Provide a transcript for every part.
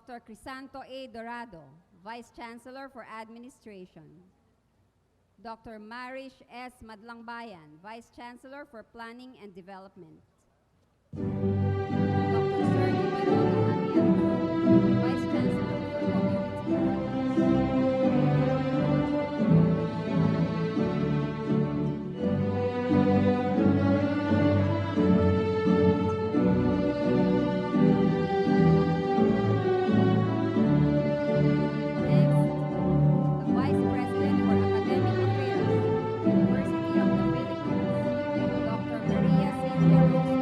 Dr. Crisanto A. Dorado, Vice Chancellor for Administration. Dr. Marish S. Madlangbayan, Vice Chancellor for Planning and Development. Dr. Sergio Mirona Amiato, Vice Chancellor for Community Affairs. The Vice President for Academic Affairs, University of the Philippines, Dr. Maria Cynthia Rose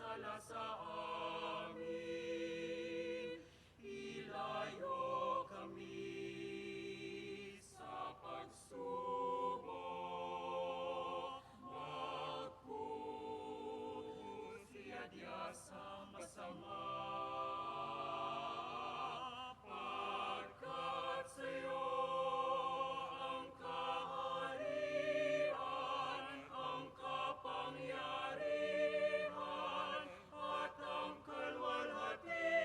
sala sa amin. Ilayo kami sa pagsubok. Magpusiadya sa masama. Pagkat sa'yo ang kaharian, ang kapangyarihan, at ang kalwalhatian.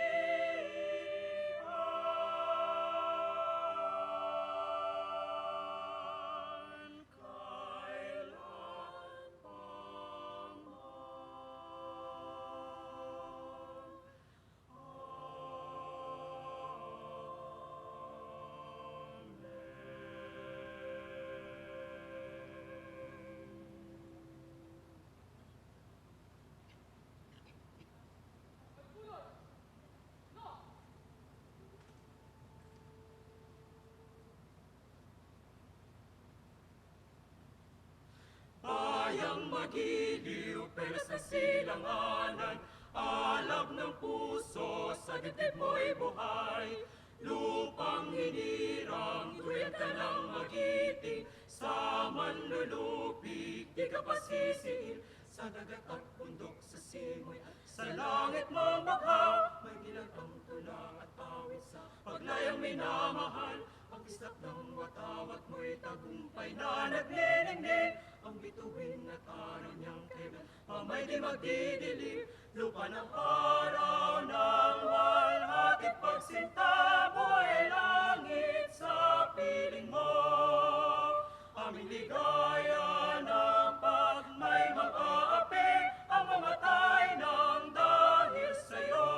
Bayang magiliw, pelas ng silanganan, alab ng puso, sa dibdib mo'y buhay. Lupang hinirang, tuyan ka ng magiting, sa manlulupig, di ka pasisiil. Sa dagat at bundok, sa simoy at sa langit mong bakha, may dilag ang tulang at awit sa paglayang minamahal. Ang islap ng watawat mo'y tagumpay na nagniningning, ang bituin at araw niyang kailan pamay di magdidilim. Lupa ng araw ng walhatit pagsinta mo ay langit sa piling mo. Aming ligaya ng pag may mag-aapi, ang mamatay ng dahil sa'yo.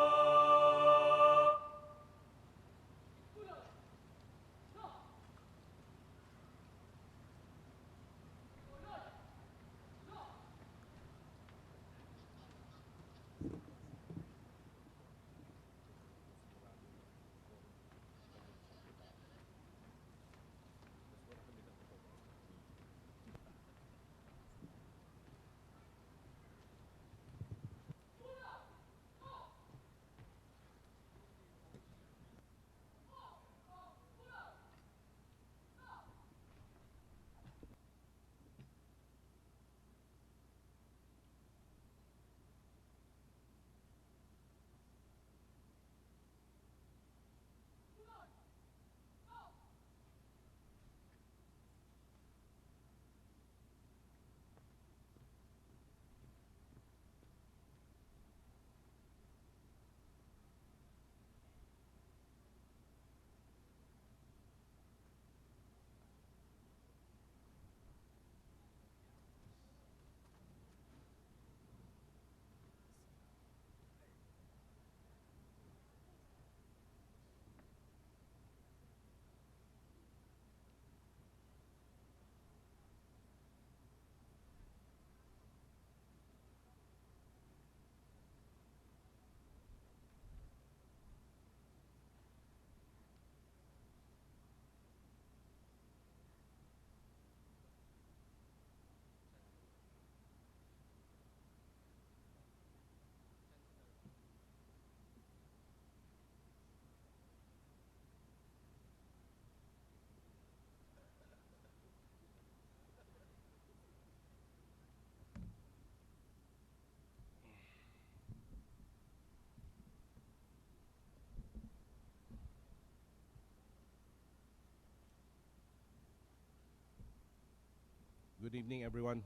Good evening, everyone.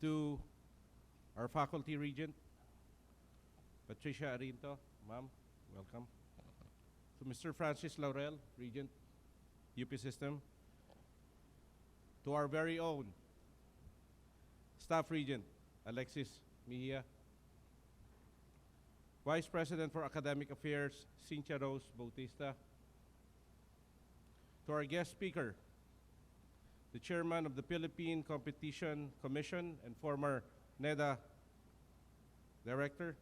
To our faculty regent, Patricia Arinto, ma'am, welcome. To Mr. Francis Laurel, regent, UP System. To our very own staff regent, Alexis Mejia. Vice President for Academic Affairs, Cynthia Rose Bautista. To our guest speaker, the Chairman of the Philippine Competition Commission and former NEDA Director,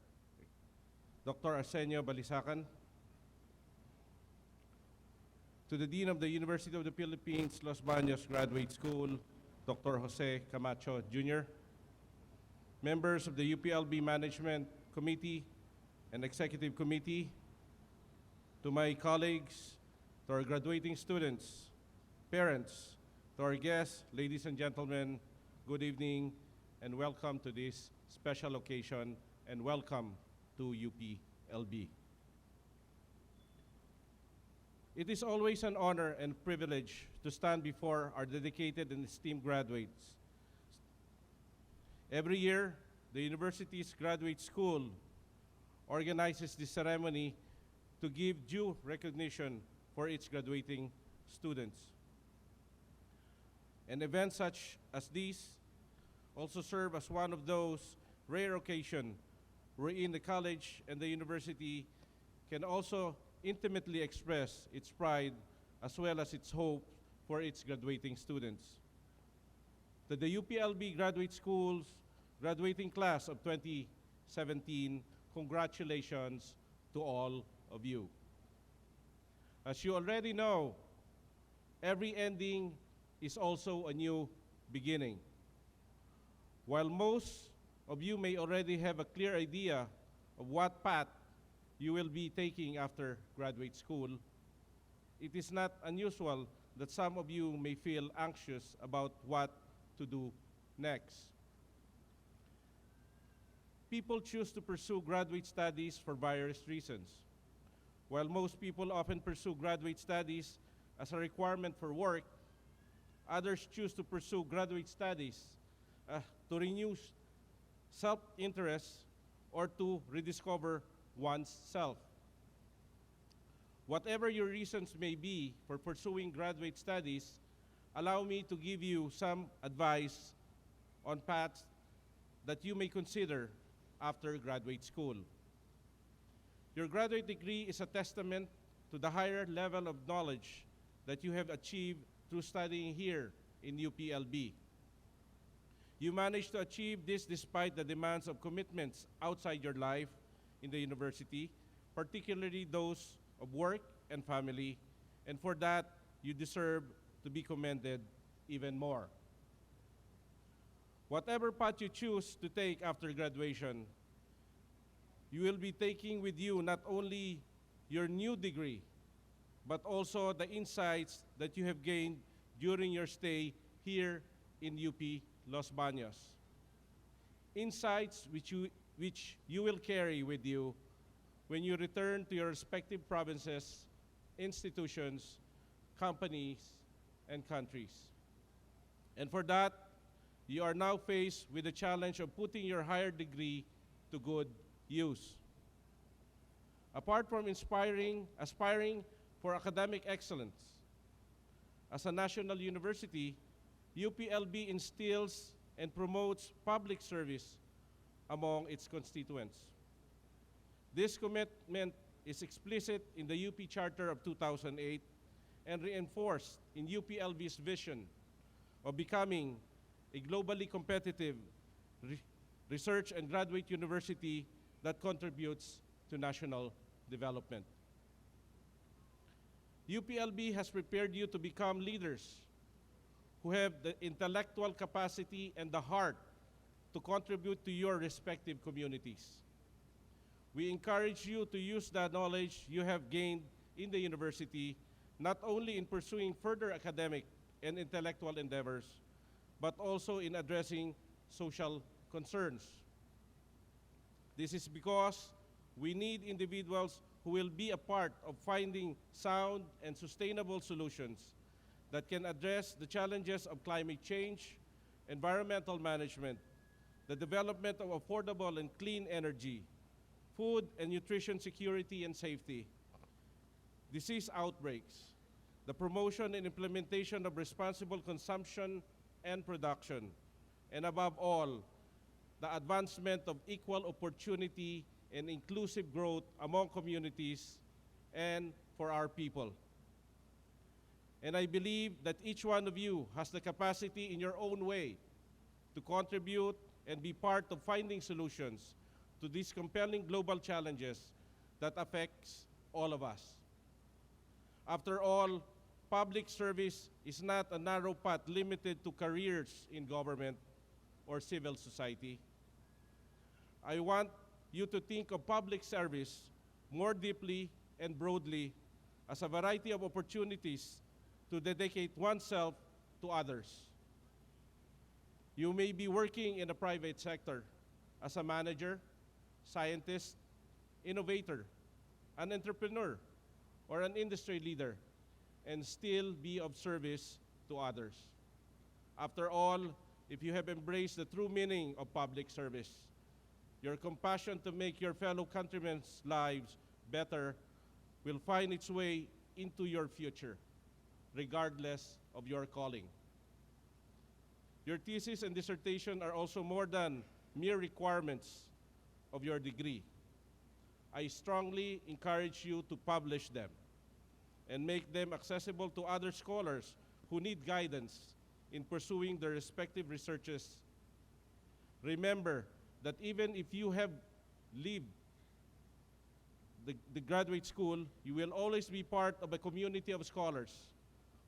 Dr. Arsenio Balisacan, to the Dean of the University of the Philippines, Los Baños Graduate School, Dr. Jose Camacho Jr., members of the UPLB Management Committee and Executive Committee, to my colleagues, to our graduating students, parents, to our guests, ladies and gentlemen, good evening and welcome to this special occasion and welcome to UPLB. It is always an honor and privilege to stand before our dedicated and esteemed graduates. Every year, the university's graduate school organizes this ceremony to give due recognition for its graduating students. And events such as these also serve as one of those rare occasions wherein the college and the university can also intimately express its pride as well as its hope for its graduating students. To the UPLB Graduate School's graduating class of 2017, congratulations to all of you. As you already know, every ending is also a new beginning. While most of you may already have a clear idea of what path you will be taking after graduate school, it is not unusual that some of you may feel anxious about what to do next. People choose to pursue graduate studies for various reasons. While most people often pursue graduate studies as a requirement for work, others choose to pursue graduate studies to renew self-interest or to rediscover one's self. Whatever your reasons may be for pursuing graduate studies, allow me to give you some advice on paths that you may consider after graduate school. Your graduate degree is a testament to the higher level of knowledge that you have achieved through studying here in UPLB. You managed to achieve this despite the demands of commitments outside your life in the university, particularly those of work and family, and for that, you deserve to be commended even more. Whatever path you choose to take after graduation, you will be taking with you not only your new degree, but also the insights that you have gained during your stay here in UP Los Baños. Insights which you will carry with you when you return to your respective provinces, institutions, companies, and countries. And for that, you are now faced with the challenge of putting your higher degree to good use. Apart from aspiring for academic excellence, as a national university, UPLB instills and promotes public service among its constituents. This commitment is explicit in the UP Charter of 2008 and reinforced in UPLB's vision of becoming a globally competitive research and graduate university that contributes to national development. UPLB has prepared you to become leaders who have the intellectual capacity and the heart to contribute to your respective communities. We encourage you to use the knowledge you have gained in the university, not only in pursuing further academic and intellectual endeavors, but also in addressing social concerns. This is because we need individuals who will be a part of finding sound and sustainable solutions that can address the challenges of climate change, environmental management, the development of affordable and clean energy, food and nutrition security and safety, disease outbreaks, the promotion and implementation of responsible consumption and production, and above all, the advancement of equal opportunity and inclusive growth among communities and for our people. And I believe that each one of you has the capacity in your own way to contribute and be part of finding solutions to these compelling global challenges that affects all of us. After all, public service is not a narrow path limited to careers in government or civil society. I want you to think of public service more deeply and broadly as a variety of opportunities to dedicate oneself to others. You may be working in the private sector as a manager, scientist, innovator, an entrepreneur, or an industry leader, and still be of service to others. After all, if you have embraced the true meaning of public service, your compassion to make your fellow countrymen's lives better will find its way into your future, regardless of your calling. Your thesis and dissertation are also more than mere requirements of your degree. I strongly encourage you to publish them and make them accessible to other scholars who need guidance in pursuing their respective researches. Remember that even if you have lived the graduate school, you will always be part of a community of scholars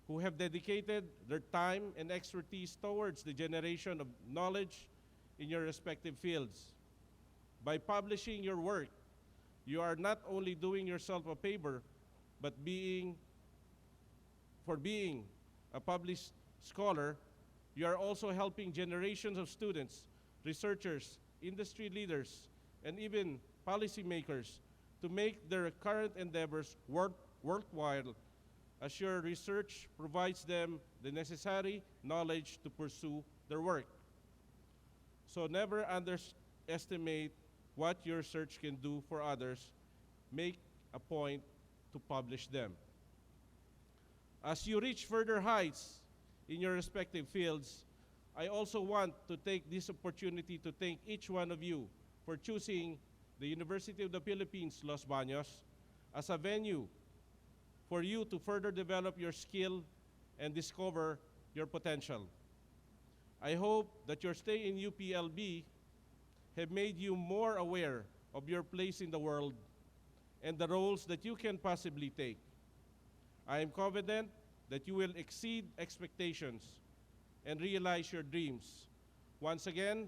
who have dedicated their time and expertise towards the generation of knowledge in your respective fields. By publishing your work, you are not only doing yourself a favor, but for being a published scholar, you are also helping generations of students, researchers, industry leaders, and even policymakers to make their current endeavors worthwhile, as your research provides them the necessary knowledge to pursue their work. So never underestimate what your research can do for others. Make a point to publish them. As you reach further heights in your respective fields, I also want to take this opportunity to thank each one of you for choosing the University of the Philippines, Los Baños, as a venue for you to further develop your skill and discover your potential. I hope that your stay in UPLB have made you more aware of your place in the world and the roles that you can possibly take. I am confident that you will exceed expectations and realize your dreams. Once again,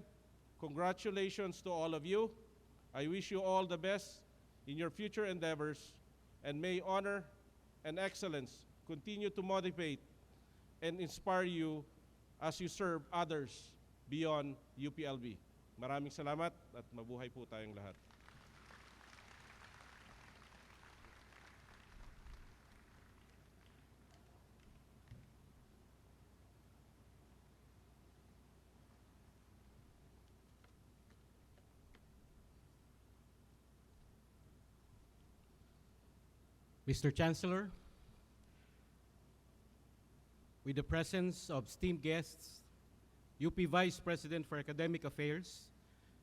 congratulations to all of you. I wish you all the best in your future endeavors, and may honor and excellence continue to motivate and inspire you as you serve others beyond UPLB. Maraming salamat at mabuhay po tayong lahat. Mr. Chancellor, with the presence of esteemed guests, UP Vice President for Academic Affairs,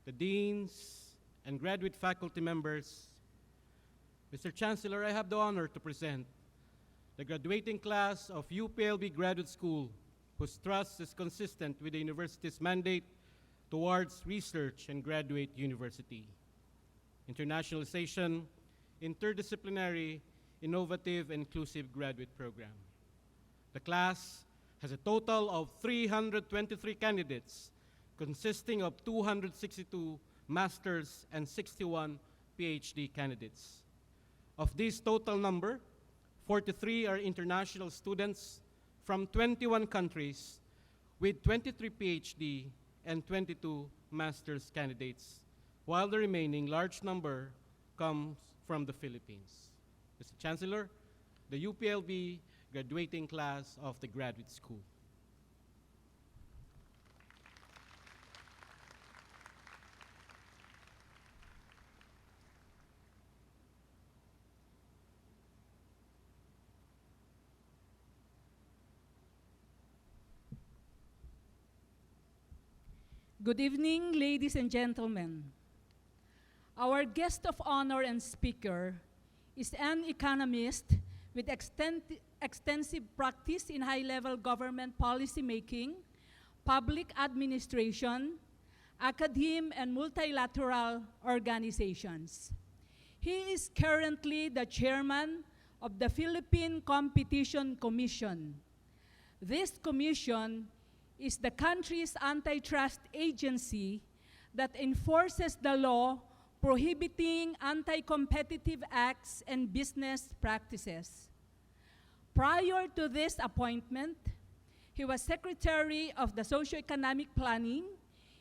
the deans, and graduate faculty members, Mr. Chancellor, I have the honor to present the graduating class of UPLB Graduate School, whose trust is consistent with the university's mandate towards research and graduate university, internationalization, interdisciplinary, innovative, and inclusive graduate program. The class has a total of 323 candidates, consisting of 262 master's and 61 PhD candidates. Of this total number, 43 are international students from 21 countries with 23 PhD and 22 master's candidates, while the remaining large number comes from the Philippines. Mr. Chancellor, the UPLB graduating class of the graduate school. Good evening, ladies and gentlemen. Our guest of honor and speaker is an economist with extensive practice in high-level government policy making, public administration, academe, and multilateral organizations. He is currently the chairman of the Philippine Competition Commission. This commission is the country's antitrust agency that enforces the law prohibiting anti-competitive acts and business practices. Prior to this appointment, he was Secretary of the Socioeconomic Planning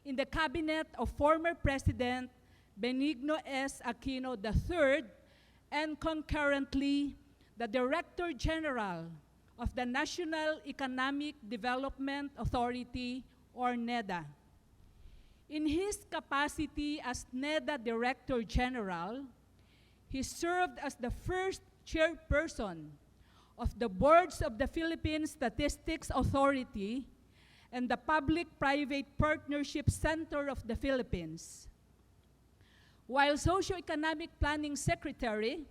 in the cabinet of former President Benigno S. Aquino III, and concurrently the Director General of the National Economic Development Authority, or NEDA. In his capacity as NEDA Director General, he served as the first chairperson of the boards of the Philippine Statistics Authority and the Public-Private Partnership Center of the Philippines. While Socioeconomic Planning Secretary,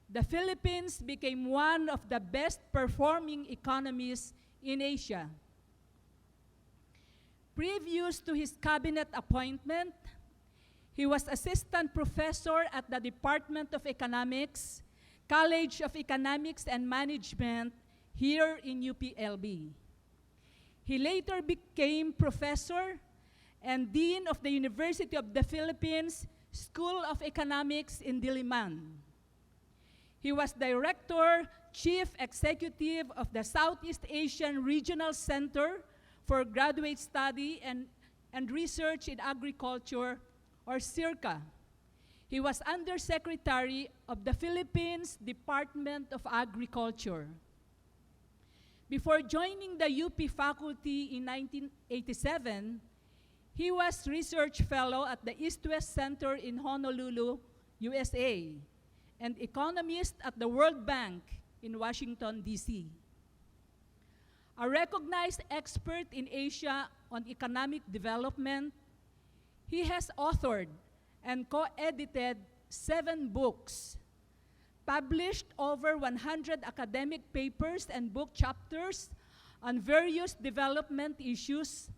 the Philippines became one of the best-performing economies in Asia. Previous to his cabinet appointment, he was assistant professor at the Department of Economics, College of Economics and Management here in UPLB. He later became professor and dean of the University of the Philippines School of Economics in Diliman. He was director, chief executive of the Southeast Asian Regional Center for Graduate Study and Research in Agriculture, or CIRCA. He was Undersecretary of the Philippines Department of Agriculture. Before joining the UP faculty in 1987, he was research fellow at the East-West Center in Honolulu, USA, and economist at the World Bank in Washington, D.C. A recognized expert in Asia on economic development, he has authored and co-edited 7 books, published over 100 academic papers and book chapters on various development issues,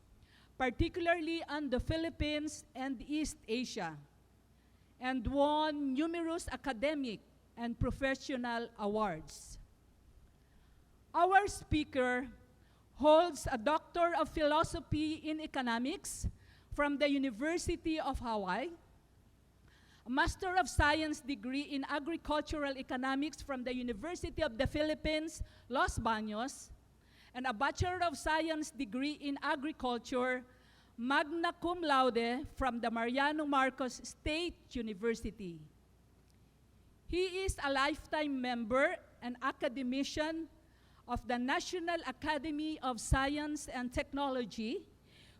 particularly on the Philippines and East Asia, and won numerous academic and professional awards. Our speaker holds a Doctor of Philosophy in Economics from the University of Hawaii, a Master of Science degree in Agricultural Economics from the University of the Philippines, Los Baños, and a Bachelor of Science degree in Agriculture, magna cum laude from the Mariano Marcos State University. He is a lifetime member and academician of the National Academy of Science and Technology,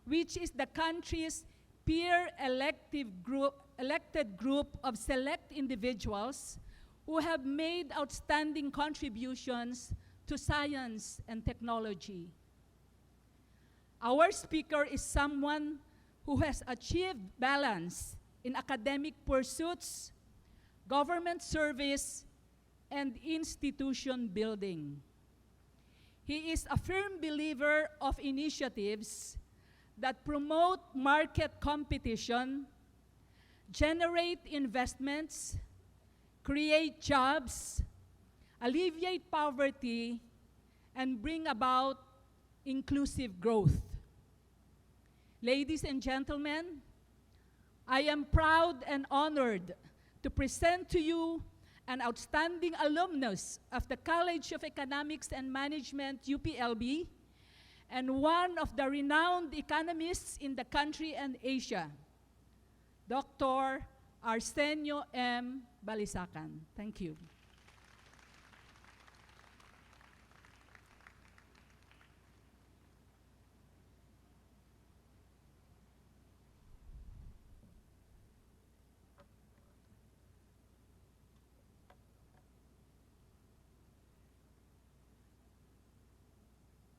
which is the country's peer-elected group of select individuals who have made outstanding contributions to science and technology. Our speaker is someone who has achieved balance in academic pursuits, government service, and institution building. He is a firm believer of initiatives that promote market competition, generate investments, create jobs, alleviate poverty, and bring about inclusive growth. Ladies and gentlemen, I am proud and honored to present to you an outstanding alumnus of the College of Economics and Management, UPLB, and one of the renowned economists in the country and Asia, Dr. Arsenio M. Balisacan. Thank you.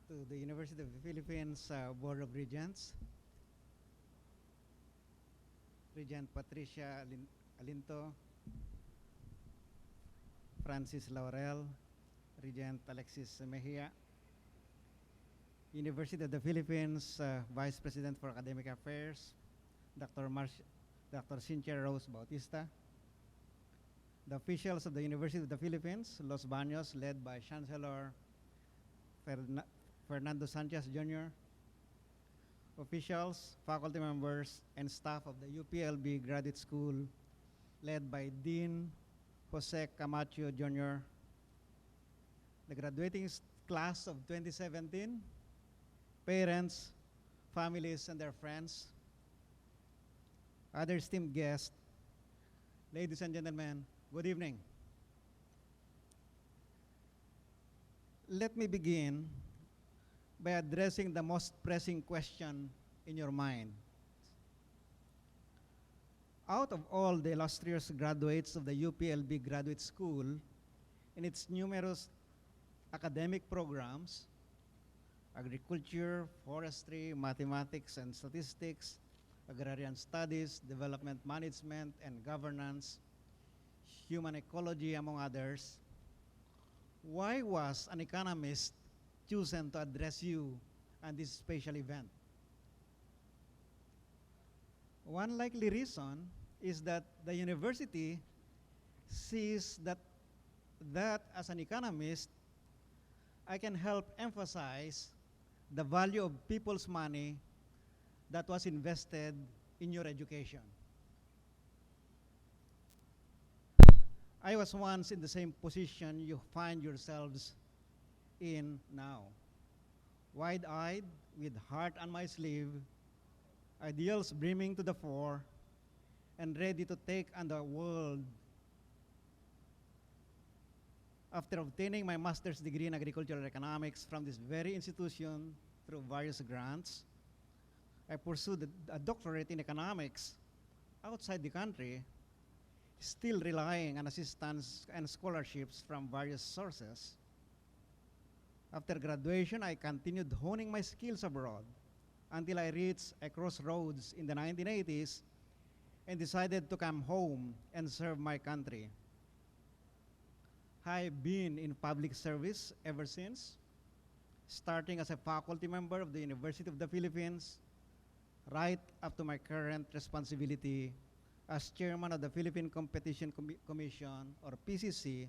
To the University of the Philippines Board of Regents, Regent Patricia Alinto, Francis Laurel, Regent Alexis Mejia, University of the Philippines Vice President for Academic Affairs, Dr. Dr. Cynthia Rose Bautista, the officials of the University of the Philippines, Los Baños, led by Chancellor Fernando Sanchez Jr., officials, faculty members, and staff of the UPLB Graduate School, led by Dean Jose Camacho Jr., the graduating class of 2017, parents, families, and their friends, other esteemed guests, ladies and gentlemen, good evening. Let me begin by addressing the most pressing question in your mind. Out of all the illustrious graduates of the UPLB Graduate School and its numerous academic programs, agriculture, forestry, mathematics and statistics, agrarian studies, development management and governance, human ecology, among others, why was an economist chosen to address you on this special event? One likely reason is that the university sees that as an economist, I can help emphasize the value of people's money that was invested in your education. I was once in the same position you find yourselves in now. Wide-eyed, with heart on my sleeve, ideals brimming to the fore, and ready to take on the world. After obtaining my master's degree in agricultural economics from this very institution through various grants, I pursued a doctorate in economics outside the country, still relying on assistance and scholarships from various sources. After graduation, I continued honing my skills abroad until I reached a crossroads in the 1980s and decided to come home and serve my country. I've been in public service ever since, starting as a faculty member of the University of the Philippines, right up to my current responsibility as chairman of the Philippine Competition Commission, or PCC,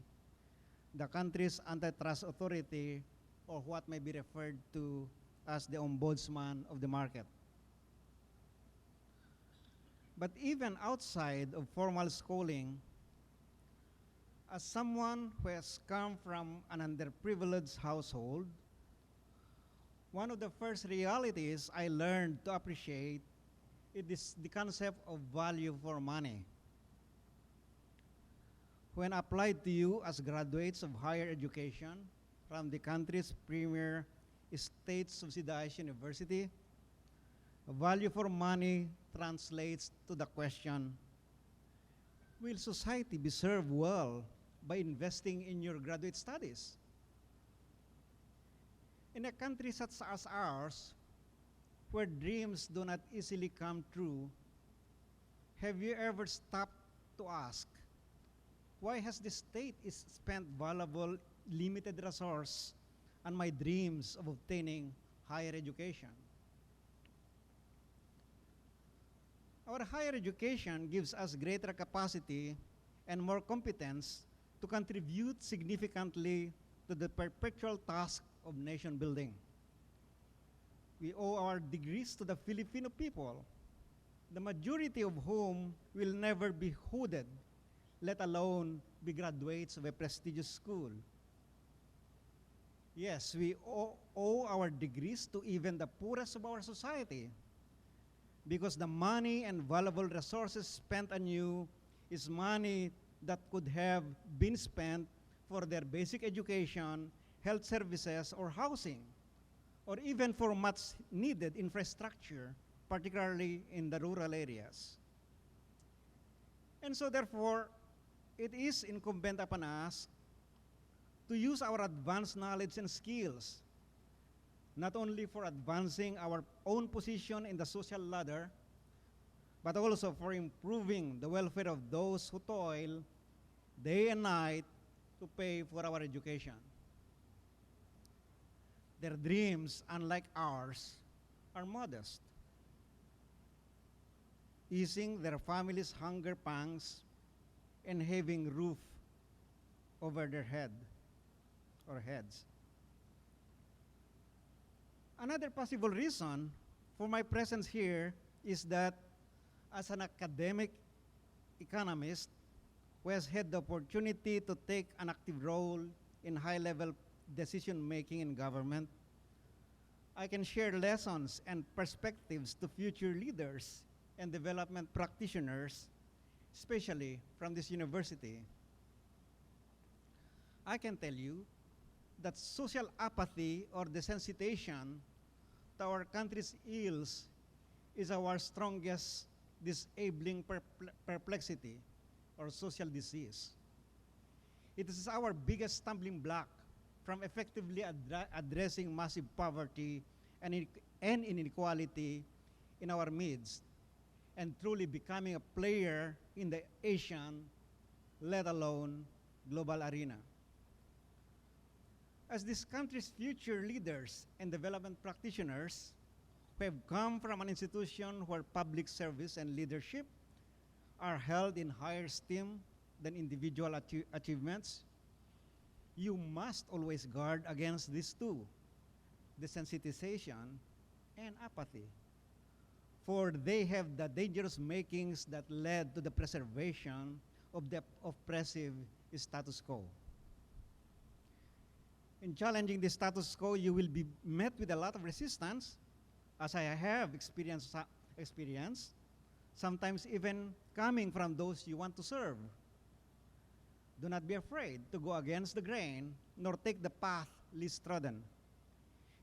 the country's antitrust authority, or what may be referred to as the ombudsman of the market. But even outside of formal schooling, as someone who has come from an underprivileged household, one of the first realities I learned to appreciate is the concept of value for money. When applied to you as graduates of higher education from the country's premier state-subsidized university, value for money translates to the question, will society be served well by investing in your graduate studies? In a country such as ours, where dreams do not easily come true, have you ever stopped to ask, why has the state spent valuable, limited resource on my dreams of obtaining higher education? Our higher education gives us greater capacity and more competence to contribute significantly to the perpetual task of nation building. We owe our degrees to the Filipino people, the majority of whom will never be hooded, let alone be graduates of a prestigious school. Yes, we owe our degrees to even the poorest of our society, because the money and valuable resources spent on you is money that could have been spent for their basic education, health services, or housing, or even for much needed infrastructure, particularly in the rural areas. And so therefore, it is incumbent upon us to use our advanced knowledge and skills, not only for advancing our own position in the social ladder, but also for improving the welfare of those who toil day and night to pay for our education. Their dreams, unlike ours, are modest. easing their families' hunger pangs, and having roof over their head or heads. Another possible reason for my presence here is that as an academic economist who has had the opportunity to take an active role in high-level decision-making in government, I can share lessons and perspectives to future leaders and development practitioners, especially from this university. I can tell you that social apathy or desensitization to our country's ills is our strongest disabling perplexity or social disease. It is our biggest stumbling block from effectively addressing massive poverty and inequality in our midst and truly becoming a player in the Asian, let alone global arena. As this country's future leaders and development practitioners who have come from an institution where public service and leadership are held in higher esteem than individual achievements, you must always guard against these two, desensitization and apathy, for they have the dangerous makings that led to the preservation of the oppressive status quo. In challenging the status quo, you will be met with a lot of resistance, as I have experienced, sometimes even coming from those you want to serve. Do not be afraid to go against the grain, nor take the path least trodden.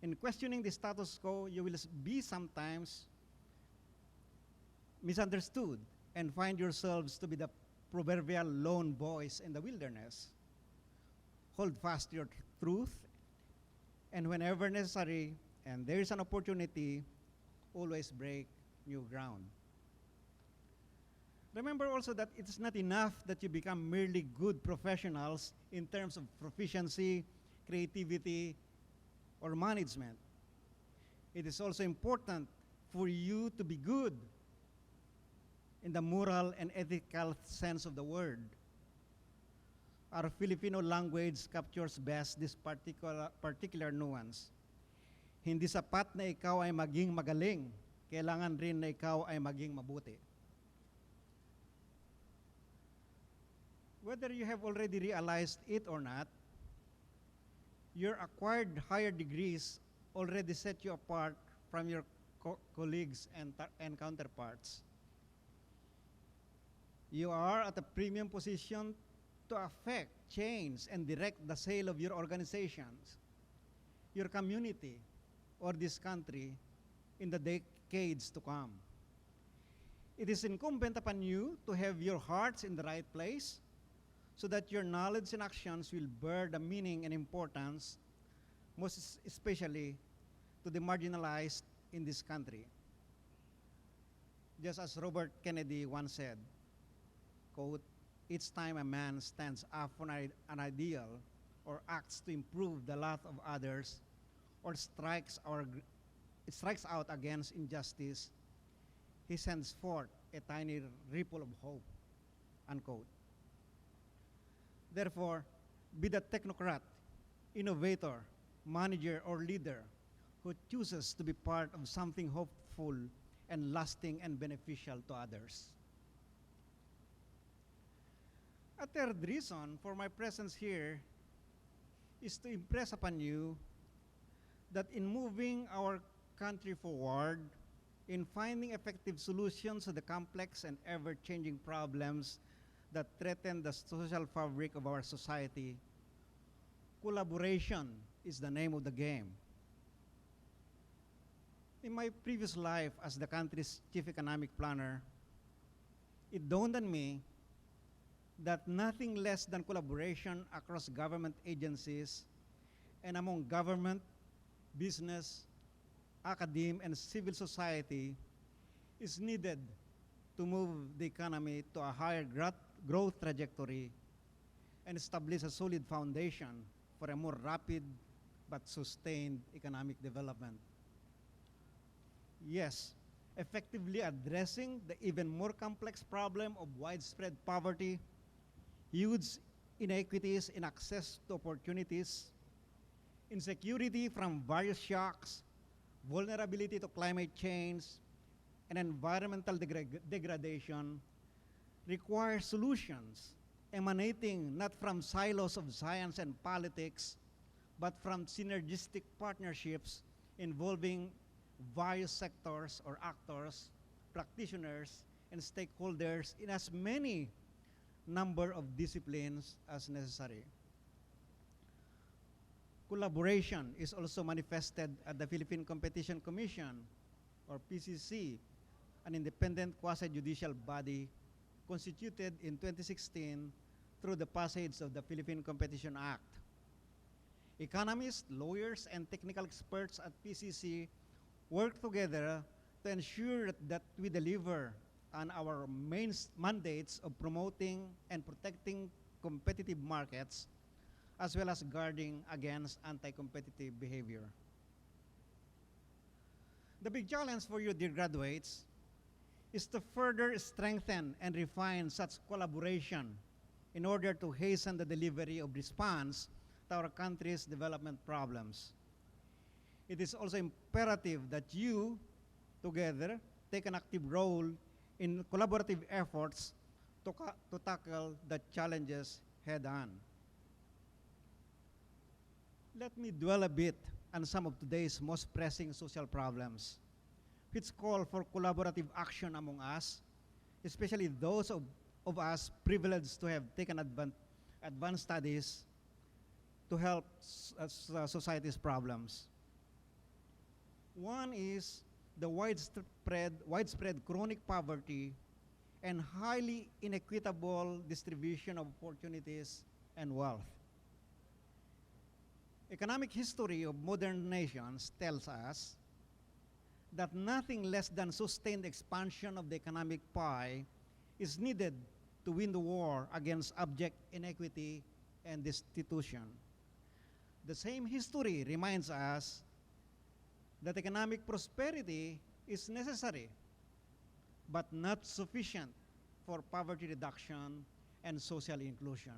In questioning the status quo, you will be sometimes misunderstood and find yourselves to be the proverbial lone voice in the wilderness. Hold fast your truth, and whenever necessary and there is an opportunity, always break new ground. Remember also that it's not enough that you become merely good professionals in terms of proficiency, creativity, or management. It is also important for you to be good in the moral and ethical sense of the word. Our Filipino language captures best this particular nuance. Hindi sapat na ikaw ay maging magaling, kailangan rin na ikaw ay maging mabuti. Whether you have already realized it or not, your acquired higher degrees already set you apart from your colleagues and counterparts. You are at a premium position to affect, change, and direct the sale of your organizations, your community, or this country in the decades to come. It is incumbent upon you to have your hearts in the right place so that your knowledge and actions will bear the meaning and importance, most especially to the marginalized in this country. Just as Robert Kennedy once said, quote, "Each time a man stands up for an ideal or acts to improve the lot of others or strikes out against injustice, he sends forth a tiny ripple of hope," unquote. Therefore, be the technocrat, innovator, manager, or leader who chooses to be part of something hopeful and lasting and beneficial to others. A third reason for my presence here is to impress upon you that in moving our country forward, in finding effective solutions to the complex and ever-changing problems that threaten the social fabric of our society, collaboration is the name of the game. In my previous life as the country's chief economic planner, it dawned on me that nothing less than collaboration across government agencies and among government, business, academe, and civil society is needed to move the economy to a higher growth trajectory and establish a solid foundation for a more rapid but sustained economic development. Yes, effectively addressing the even more complex problem of widespread poverty, huge inequities in access to opportunities, insecurity from various shocks, vulnerability to climate change, and environmental degradation require solutions emanating not from silos of science and politics, but from synergistic partnerships involving various sectors or actors, practitioners, and stakeholders in as many number of disciplines as necessary. Collaboration is also manifested at the Philippine Competition Commission, or PCC, an independent quasi-judicial body constituted in 2016 through the passage of the Philippine Competition Act. Economists, lawyers, and technical experts at PCC work together to ensure that we deliver on our main mandates of promoting and protecting competitive markets, as well as guarding against anti-competitive behavior. The big challenge for you, dear graduates, is to further strengthen and refine such collaboration in order to hasten the delivery of response to our country's development problems. It is also imperative that you, together, take an active role in collaborative efforts to tackle the challenges head-on. Let me dwell a bit on some of today's most pressing social problems, which call for collaborative action among us, especially those of us privileged to have taken advanced studies to help society's problems. One is the widespread chronic poverty and highly inequitable distribution of opportunities and wealth. Economic history of modern nations tells us that nothing less than sustained expansion of the economic pie is needed to win the war against abject inequity and destitution. The same history reminds us that economic prosperity is necessary, but not sufficient for poverty reduction and social inclusion.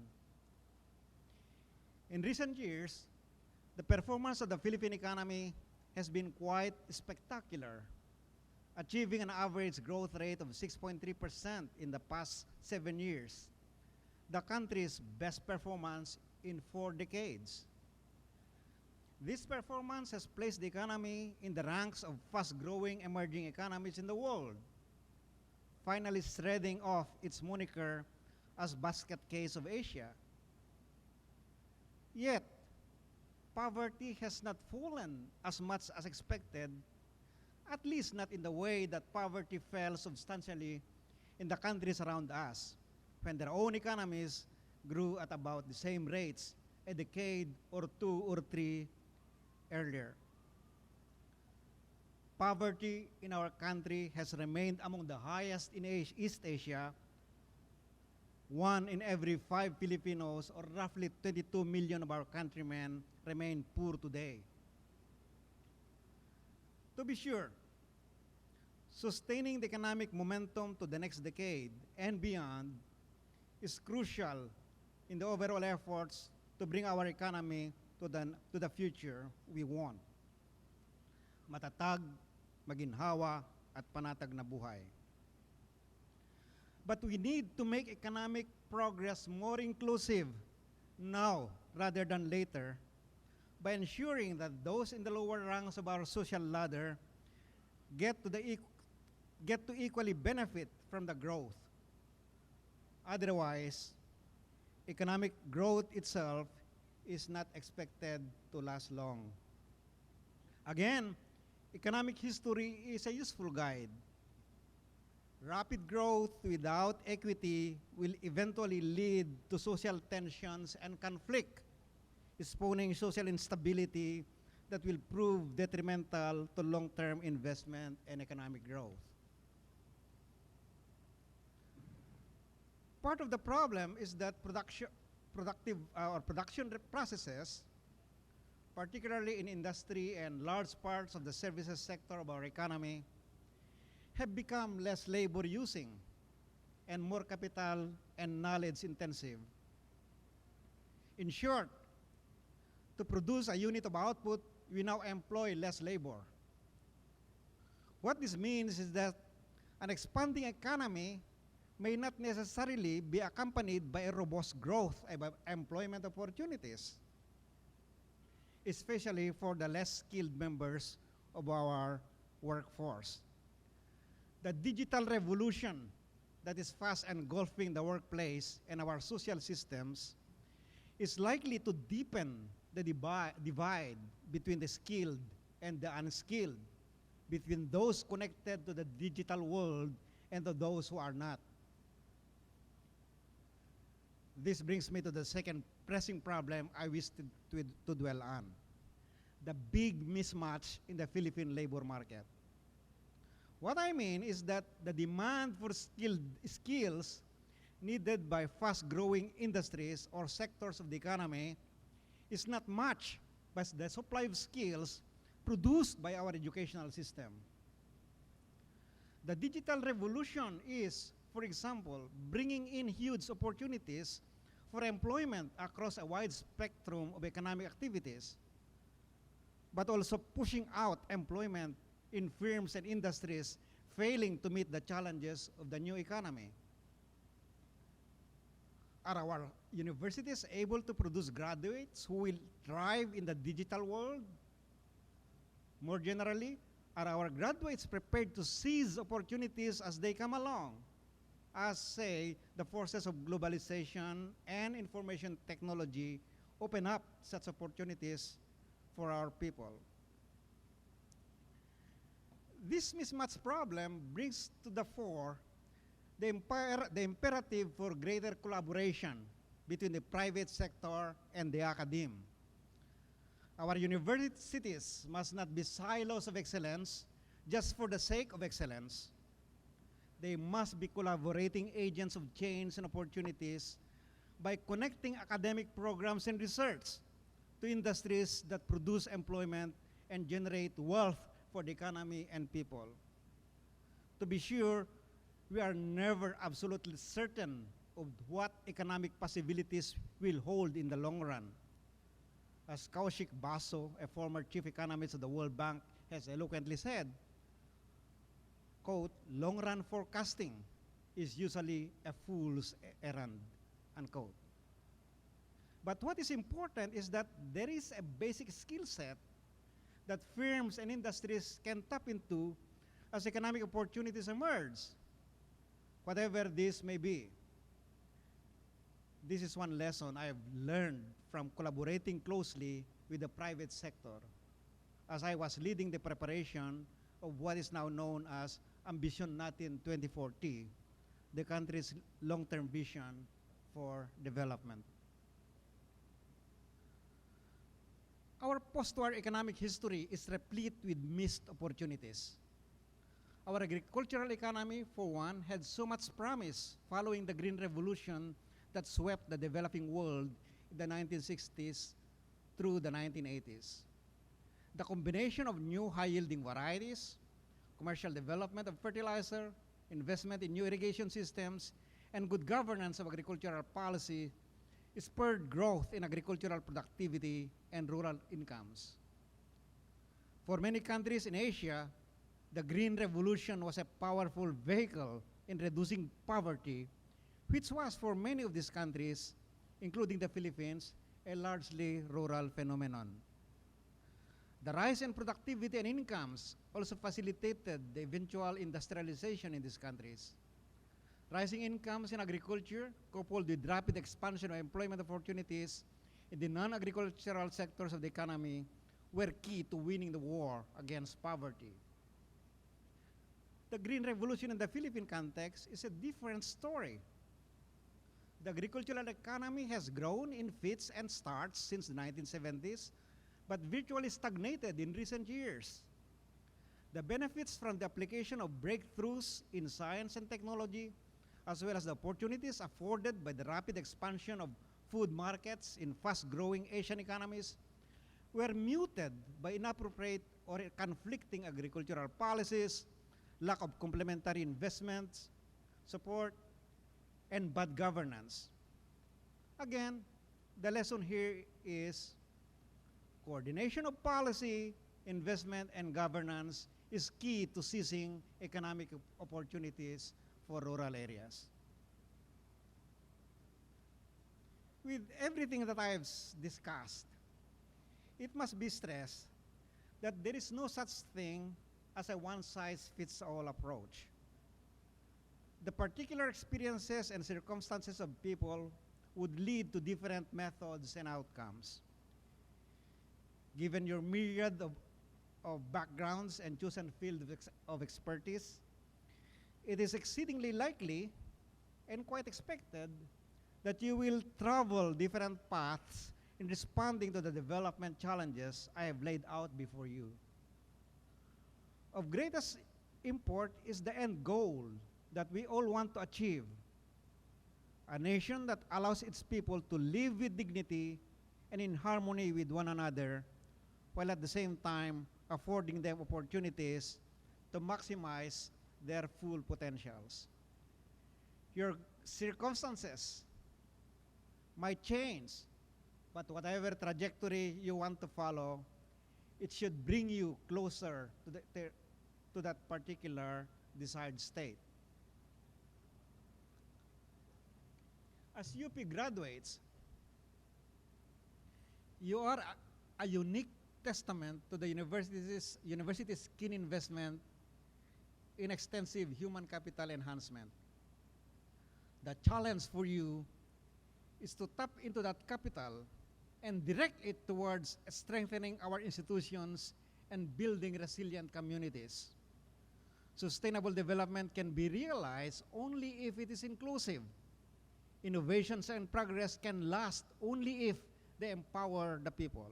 In recent years, the performance of the Philippine economy has been quite spectacular, achieving an average growth rate of 6.3% in the past 7 years, the country's best performance in 4 decades. This performance has placed the economy in the ranks of fast-growing emerging economies in the world, finally shredding off its moniker as basket case of Asia. Yet, poverty has not fallen as much as expected, at least not in the way that poverty fell substantially in the countries around us, when their own economies grew at about the same rates a decade or 2 or 3 earlier. Poverty in our country has remained among the highest in East Asia. 1 in every 5 Filipinos, or roughly 22 million of our countrymen, remain poor today. To be sure, sustaining the economic momentum to the next decade and beyond is crucial in the overall efforts to bring our economy to the future we want. Matatag, maginhawa, at panatag na buhay. But we need to make economic progress more inclusive now rather than later by ensuring that those in the lower ranks of our social ladder get to equally benefit from the growth. Otherwise, economic growth itself is not expected to last long. Again, economic history is a useful guide. Rapid growth without equity will eventually lead to social tensions and conflict, spawning social instability that will prove detrimental to long-term investment and economic growth. Part of the problem is that production processes, particularly in industry and large parts of the services sector of our economy, have become less labor using and more capital and knowledge intensive. In short, to produce a unit of output, we now employ less labor. What this means is that an expanding economy may not necessarily be accompanied by a robust growth of employment opportunities, especially for the less skilled members of our workforce. The digital revolution that is fast engulfing the workplace and our social systems is likely to deepen the divide between the skilled and the unskilled, between those connected to the digital world and to those who are not. This brings me to the second pressing problem I wish to dwell on: the big mismatch in the Philippine labor market. What I mean is that the demand for skills needed by fast-growing industries or sectors of the economy is not matched by the supply of skills produced by our educational system. The digital revolution is, for example, bringing in huge opportunities for employment across a wide spectrum of economic activities, but also pushing out employment in firms and industries failing to meet the challenges of the new economy. Are our universities able to produce graduates who will thrive in the digital world? More generally, are our graduates prepared to seize opportunities as they come along, as, say, the forces of globalization and information technology open up such opportunities for our people? This mismatch problem brings to the fore the imperative for greater collaboration between the private sector and the academe. Our universities must not be silos of excellence just for the sake of excellence. They must be collaborating agents of change and opportunities by connecting academic programs and research to industries that produce employment and generate wealth for the economy and people. To be sure, we are never absolutely certain of what economic possibilities will hold in the long run. As Kaushik Basu, a former chief economist of the World Bank, has eloquently said, quote, "Long-run forecasting is usually a fool's errand," unquote. But what is important is that there is a basic skill set that firms and industries can tap into as economic opportunities emerge, whatever this may be. This is one lesson I have learned from collaborating closely with the private sector as I was leading the preparation of what is now known as Ambition Natin 2040, the country's long-term vision for development. Our post-war economic history is replete with missed opportunities. Our agricultural economy, for one, had so much promise following the Green Revolution that swept the developing world in the 1960s through the 1980s. The combination of new high-yielding varieties, commercial development of fertilizer, investment in new irrigation systems, and good governance of agricultural policy spurred growth in agricultural productivity and rural incomes. For many countries in Asia, the Green Revolution was a powerful vehicle in reducing poverty, which was for many of these countries, including the Philippines, a largely rural phenomenon. The rise in productivity and incomes also facilitated the eventual industrialization in these countries. Rising incomes in agriculture, coupled with rapid expansion of employment opportunities in the non-agricultural sectors of the economy, were key to winning the war against poverty. The Green Revolution in the Philippine context is a different story. The agricultural economy has grown in fits and starts since the 1970s, but virtually stagnated in recent years. The benefits from the application of breakthroughs in science and technology, as well as the opportunities afforded by the rapid expansion of food markets in fast-growing Asian economies, were muted by inappropriate or conflicting agricultural policies, lack of complementary investments, support, and bad governance. Again, the lesson here is coordination of policy, investment, and governance is key to seizing economic opportunities for rural areas. With everything that I have discussed, it must be stressed that there is no such thing as a one-size-fits-all approach. The particular experiences and circumstances of people would lead to different methods and outcomes. Given your myriad of backgrounds and chosen field of expertise, it is exceedingly likely and quite expected that you will travel different paths in responding to the development challenges I have laid out before you. Of greatest import is the end goal that we all want to achieve: a nation that allows its people to live with dignity and in harmony with one another, while at the same time affording them opportunities to maximize their full potentials. Your circumstances might change, but whatever trajectory you want to follow, it should bring you closer to that particular desired state. As UP graduates, you are a unique testament to the university's keen investment in extensive human capital enhancement. The challenge for you is to tap into that capital and direct it towards strengthening our institutions and building resilient communities. Sustainable development can be realized only if it is inclusive. Innovations and progress can last only if they empower the people.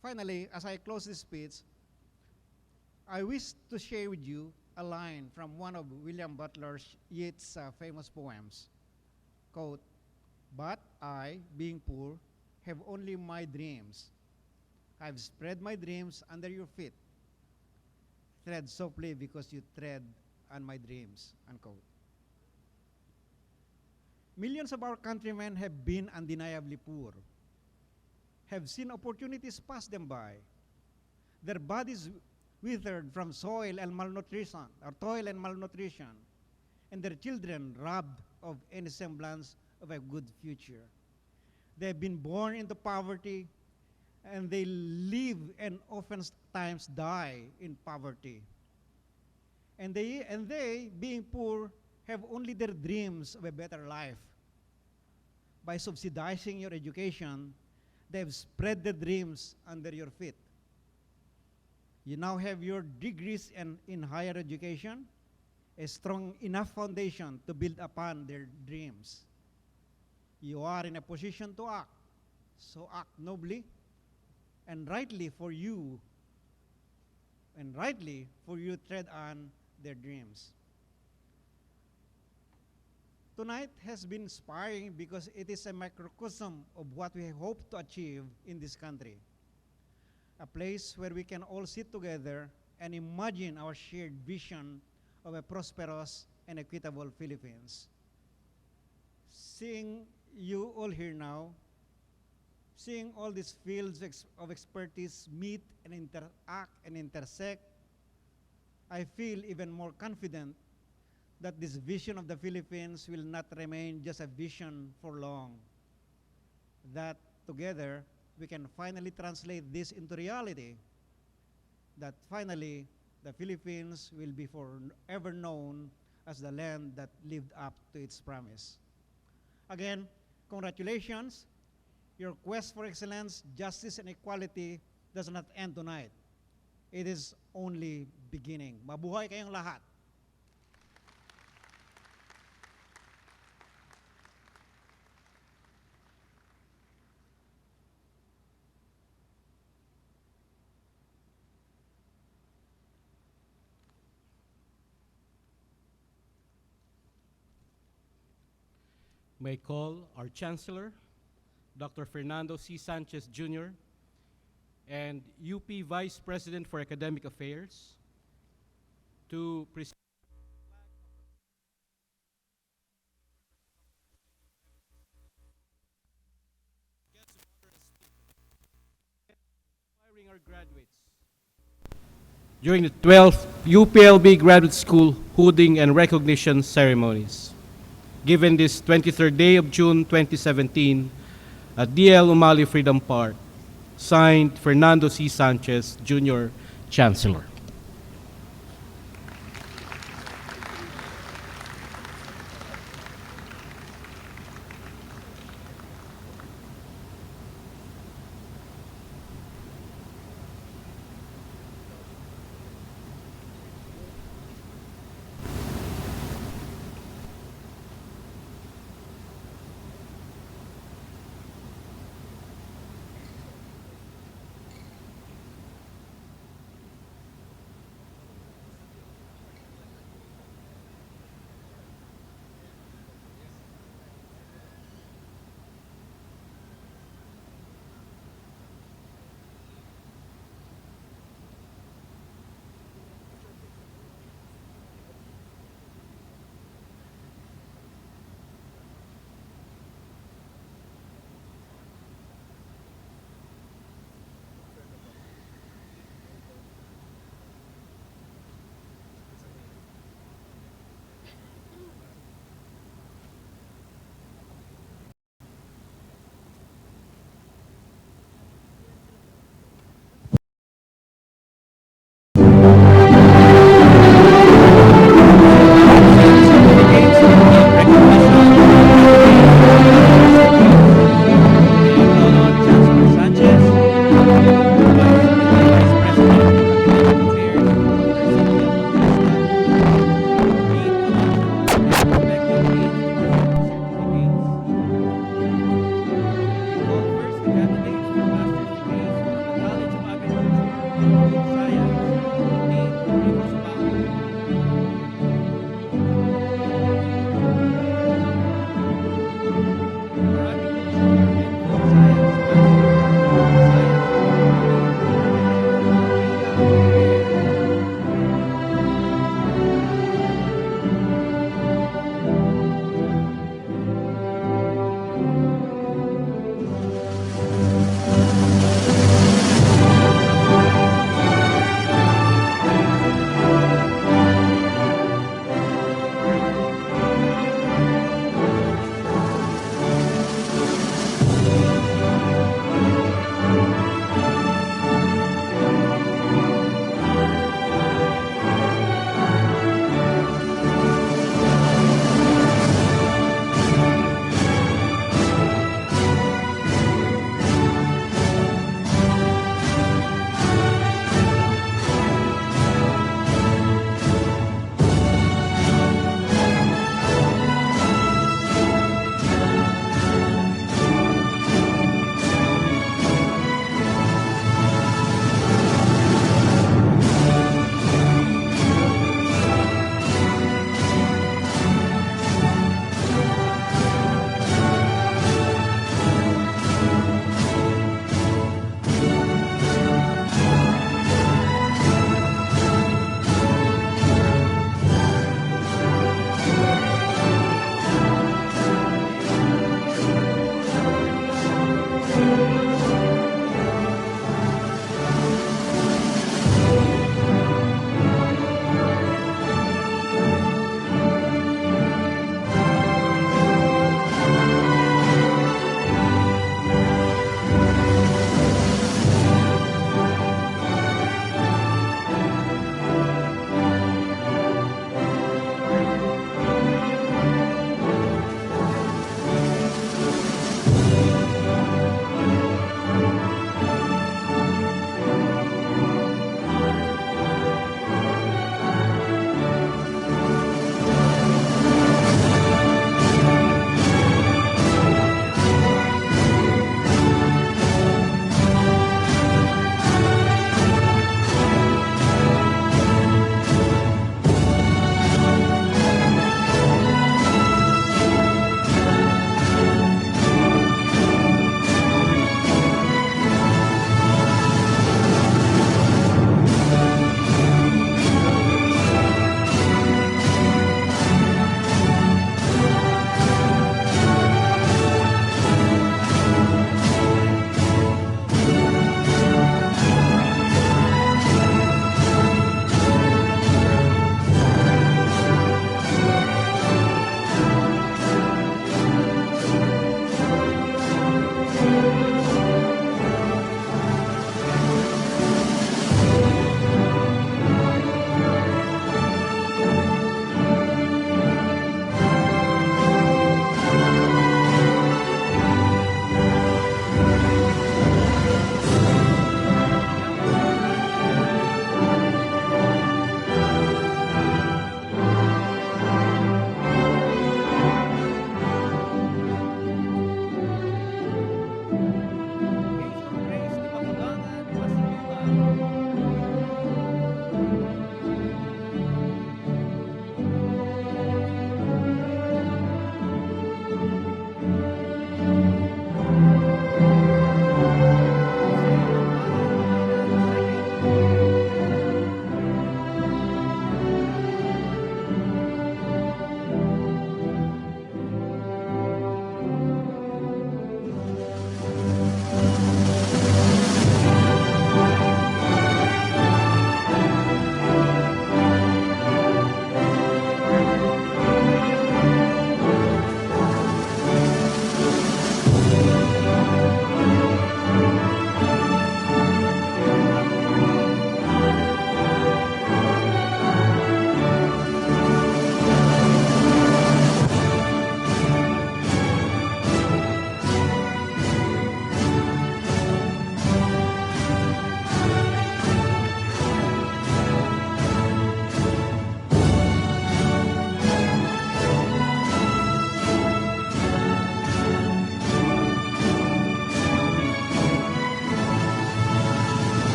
Finally, as I close this speech, I wish to share with you a line from one of William Butler Yeats' famous poems. Quote, "But I, being poor, have only my dreams. I've spread my dreams under your feet. Tread softly because you tread on my dreams." Unquote. Millions of our countrymen have been undeniably poor, have seen opportunities pass them by, their bodies withered from toil and malnutrition, and their children robbed of any semblance of a good future. They have been born into poverty, and they live and oftentimes die in poverty. And they, being poor, have only their dreams of a better life. By subsidizing your education, they have spread their dreams under your feet. You now have your degrees in higher education, a strong enough foundation to build upon their dreams. You are in a position to act, so act nobly and rightly for you tread on their dreams. Tonight has been inspiring because it is a microcosm of what we hope to achieve in this country. A place where we can all sit together and imagine our shared vision of a prosperous and equitable Philippines. Seeing you all here now, seeing all these fields of expertise meet and interact and intersect, I feel even more confident that this vision of the Philippines will not remain just a vision for long. That together, we can finally translate this into reality. That finally, the Philippines will be forever known as the land that lived up to its promise. Again, congratulations. Your quest for excellence, justice, and equality does not end tonight. It is only beginning. Mabuhay kayong lahat. May call our Chancellor, Dr. Fernando C. Sanchez Jr., and UP Vice President for Academic Affairs, to present inspiring our graduates during the 12th UPLB Graduate School hooding and recognition ceremonies. Given this 23rd day of June 2017 at DL Umali Freedom Park, signed Fernando C. Sanchez, Jr., Chancellor.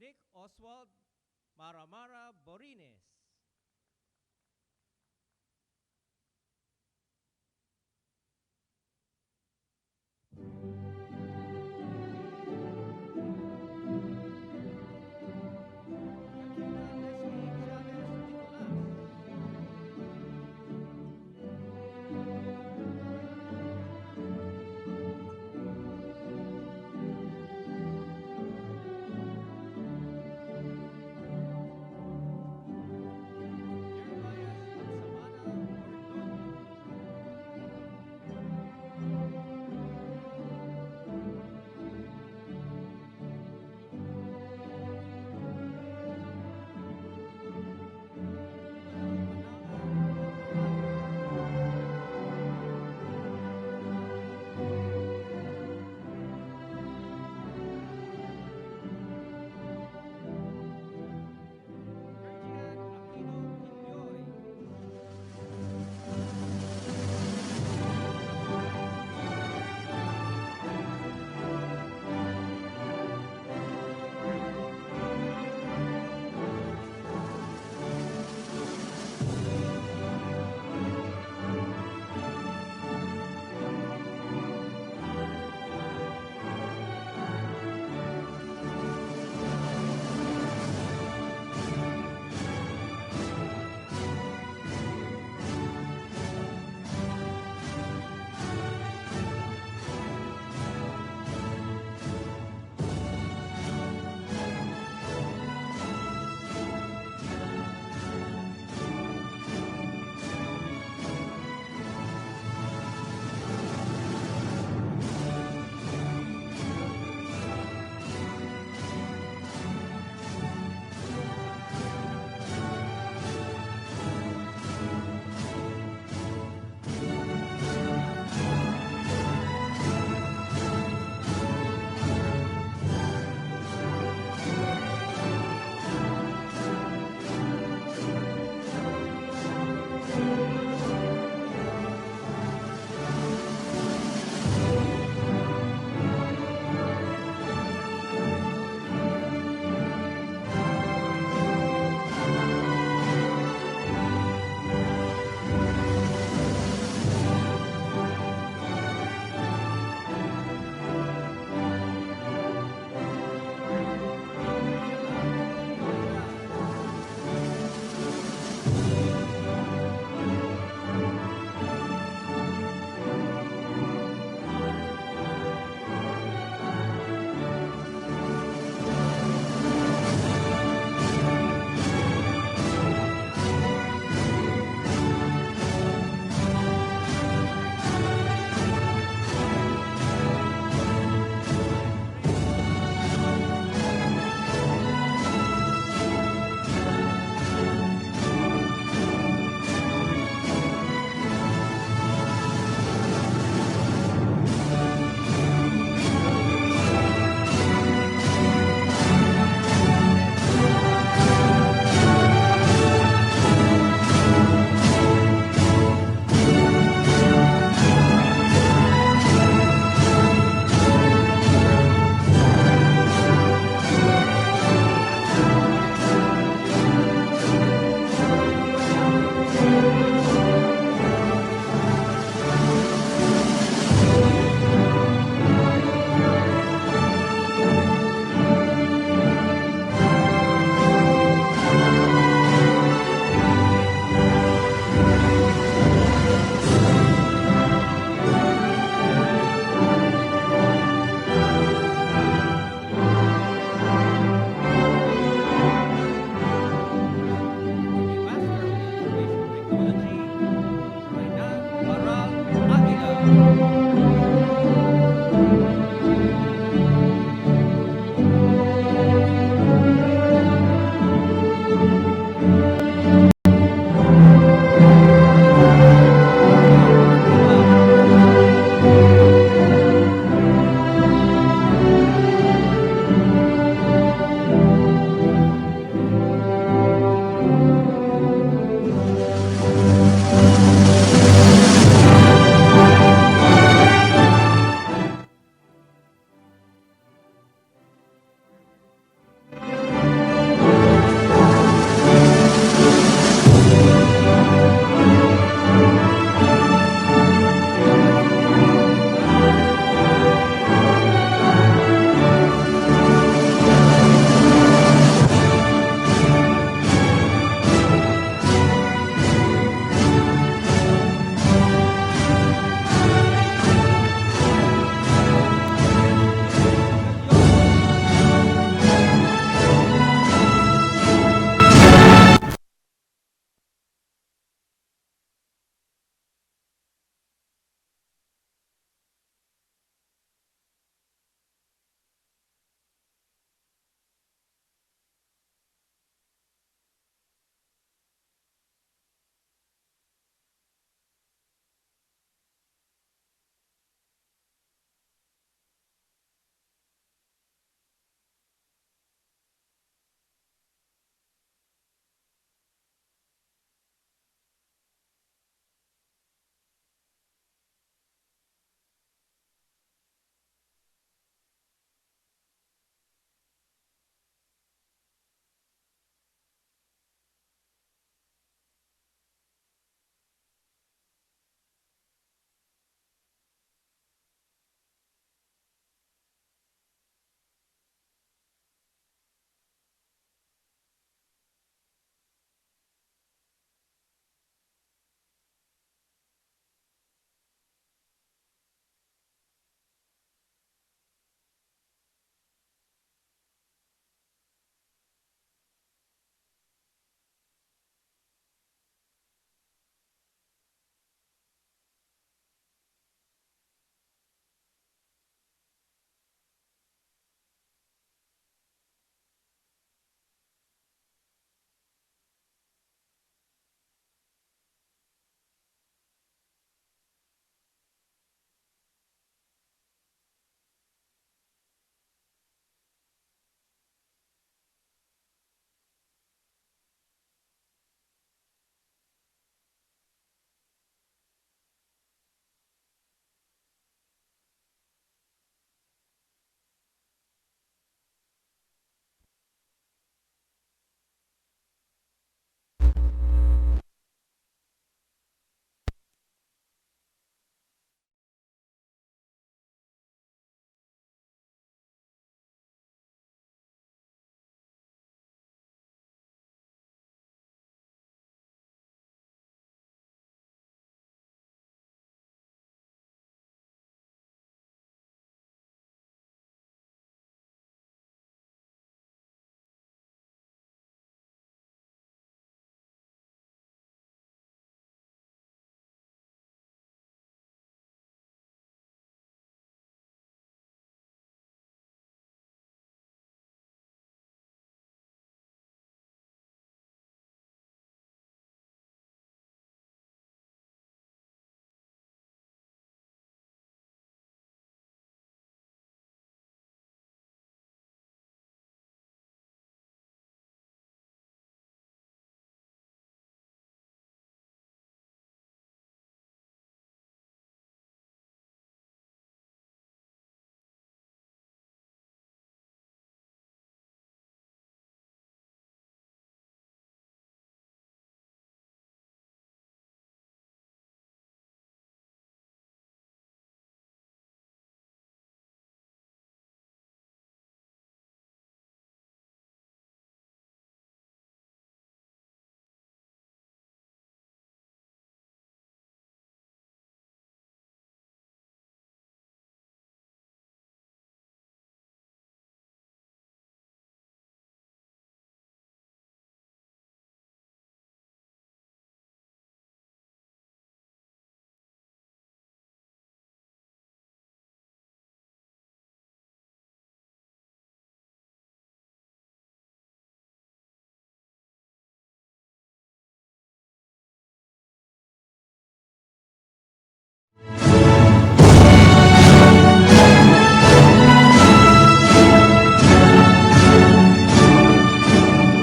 Nick Oswald Maramara Borines. Katrina Leslie Chavez Nicolas.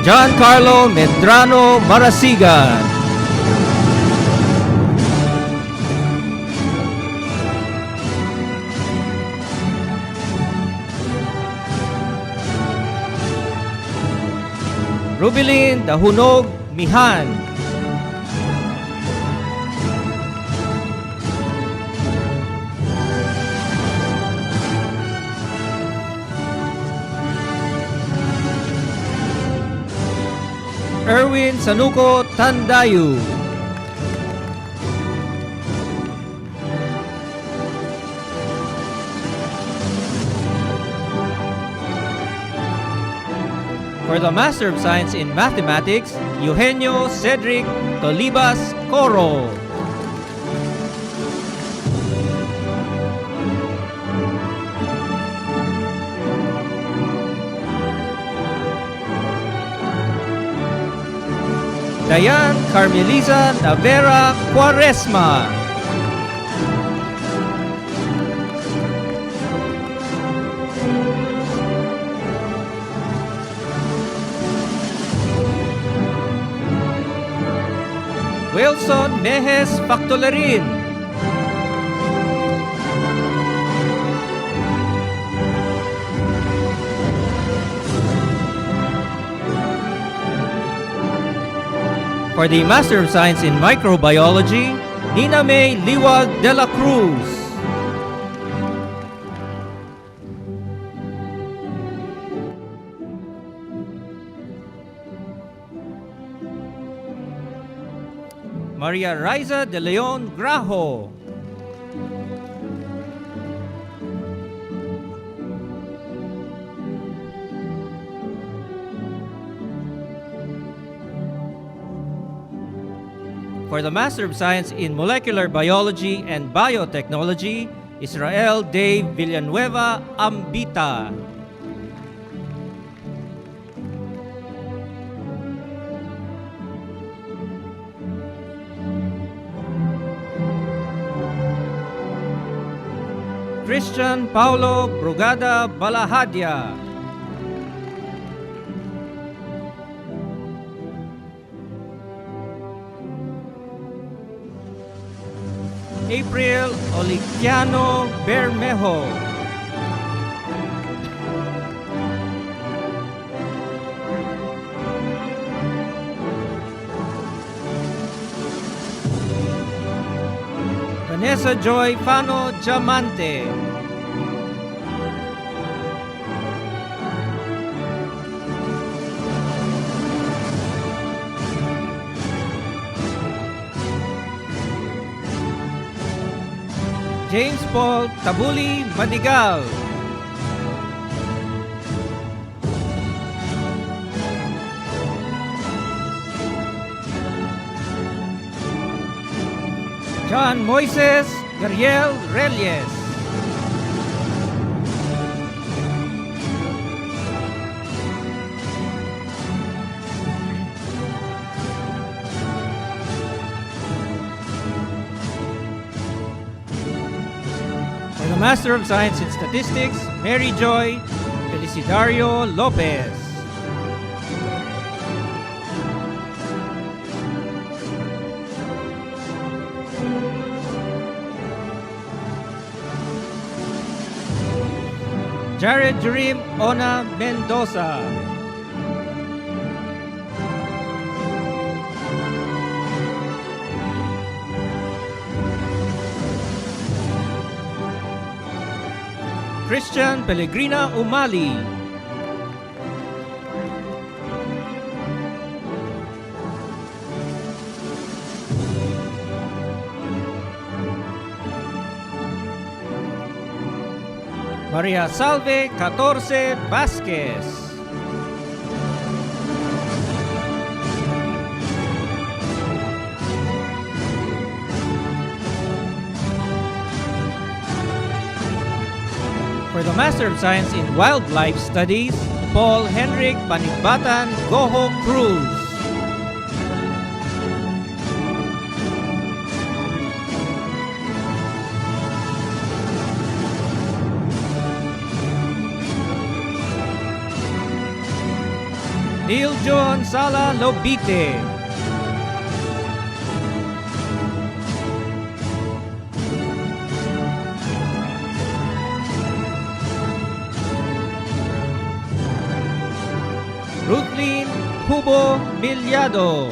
Giancarlo Medrano Marasigan. Rubilin Dahunog Mihan. Erwin Sanuco Tandayu. For the Master of Science in Mathematics, Eugenio Cedric Tolibas Coro. Dayan Carmelisa Navera Quaresma. Wilson Mejes Factolerin. For the Master of Science in Microbiology, Nina May Liwag de la Cruz. Maria Raiza de Leon Grajo. For the Master of Science in Molecular Biology and Biotechnology, Israel Dave Villanueva Ambita. Christian Paulo Brugada Balahadia. April Oliciano Bermejo. Vanessa Joy Fano Diamante. James Paul Tabuli Madigal. John Moises Gariel Reyes. For the Master of Science in Statistics, Mary Joy Felicidario Lopez. Jared Jerim Ona Mendoza. Christian Pellegrina Umali. Maria Salve 14 Vasquez. For the Master of Science in Wildlife Studies, Paul Henrik Panigbatan Goho Cruz. Neil John Sala Lobite. Ruthlin Hubo Milyado.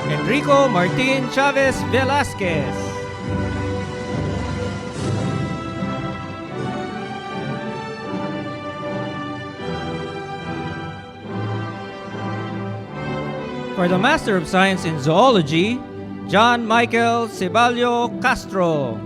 Enrico Martin Chavez Velasquez. For the Master of Science in Zoology, John Michael Ceballo Castro.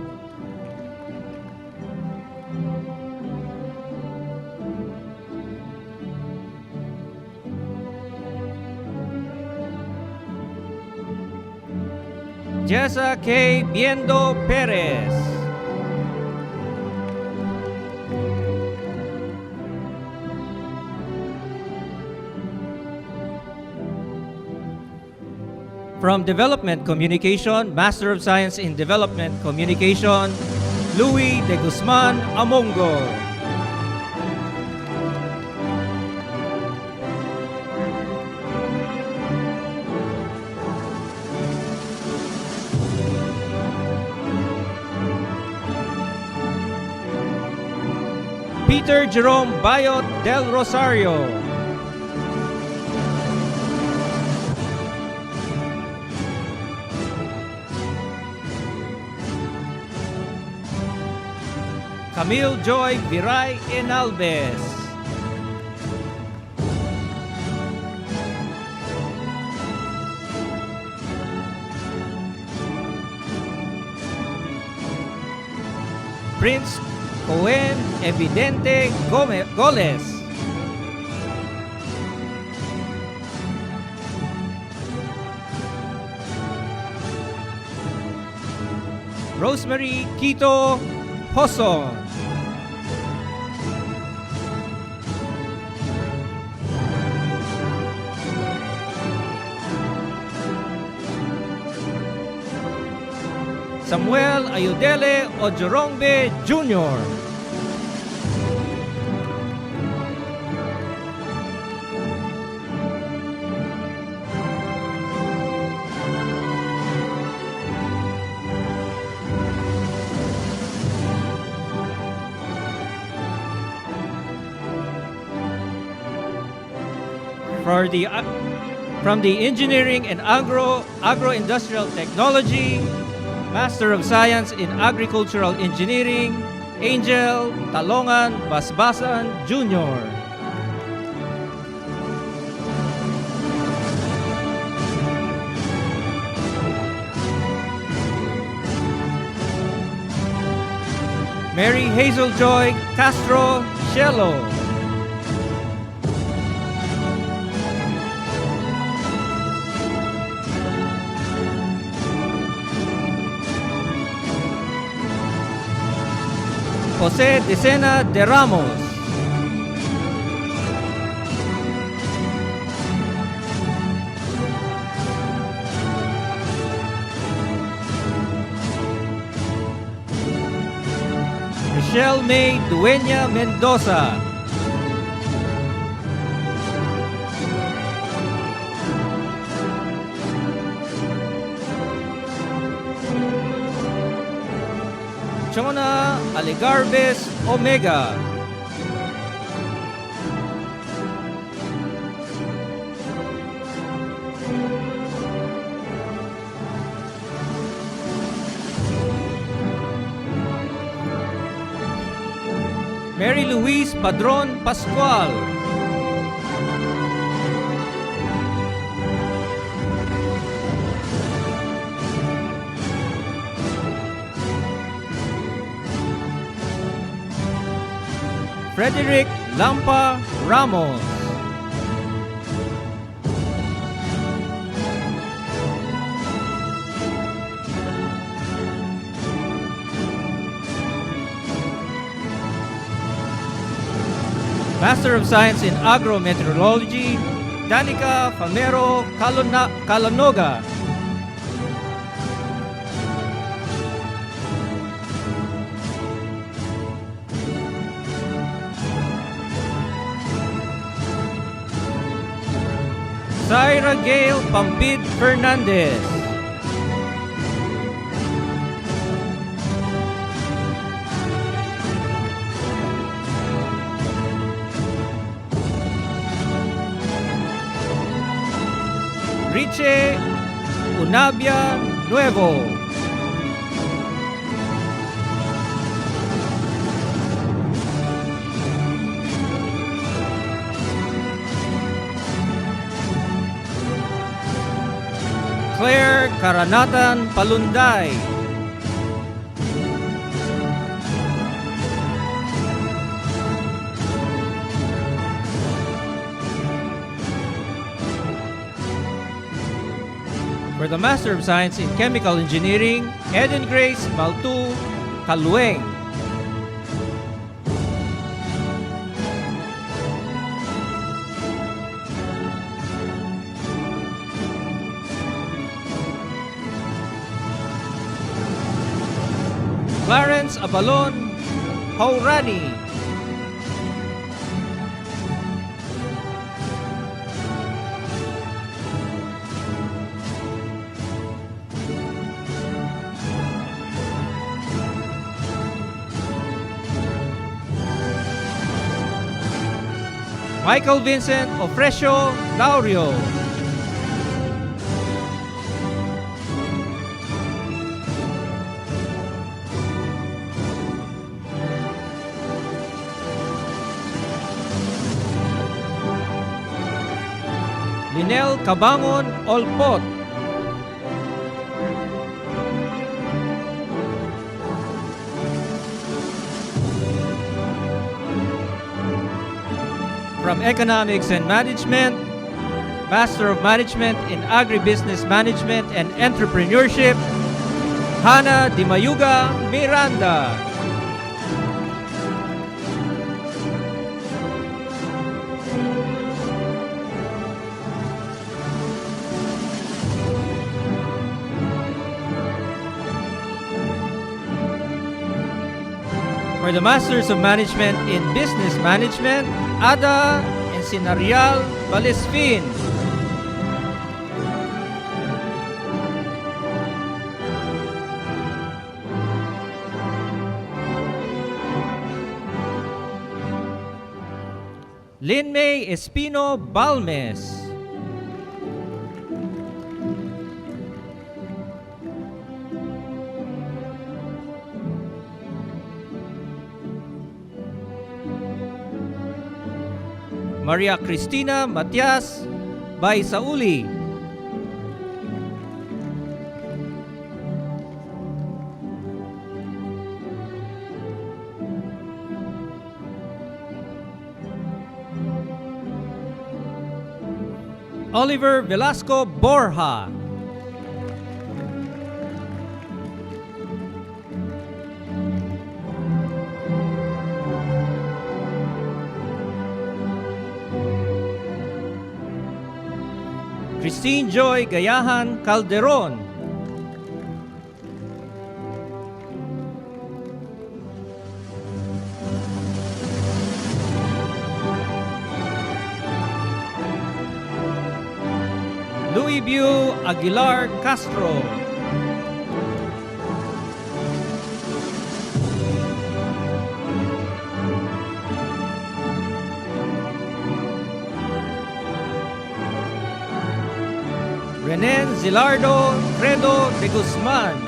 Jessa K. Biendo Perez. From Development Communication, Master of Science in Development Communication, Louis de Guzman Amongo. Peter Jerome Bayot del Rosario. Camille Joy Viray Enalves. Prince Cohen Evidente Goles. Rosemary Quito Hoson. Samuel Ayudele Ojorongbe Jr. From the Engineering and Agro-Industrial Technology, Master of Science in Agricultural Engineering, Angel Talongan Basbasan Jr. Mary Hazel Joy Castro Shelo. Jose Decena de Ramos. Michelle May Dueña Mendoza. Chona Aligarbes Omega. Mary Louise Padron Pascual. Frederick Lampa Ramos. Master of Science in Agrometeorology, Danica Famero Calanoga. Zaira Gail Pampid Fernandez. Riche Unabia Nuevo. Claire Karanatan Palunday. For the Master of Science in Chemical Engineering, Eden Grace Maltu Kalueng. Clarence Abalon Haurani. Michael Vincent Ofrecio Laurio. Linel Cabangon Olpot. From Economics and Management, Master of Management in Agribusiness Management and Entrepreneurship, Hana Dimayuga Miranda. For the Masters of Management in Business Management, Ada Encinarial Balesfin. Lin May Espino Balmes. Maria Cristina Matias Baisauli. Oliver Velasco Borja. Christine Joy Gayahan Calderon. Louis Biu Aguilar Castro. Renen Zilardo Credo de Guzman.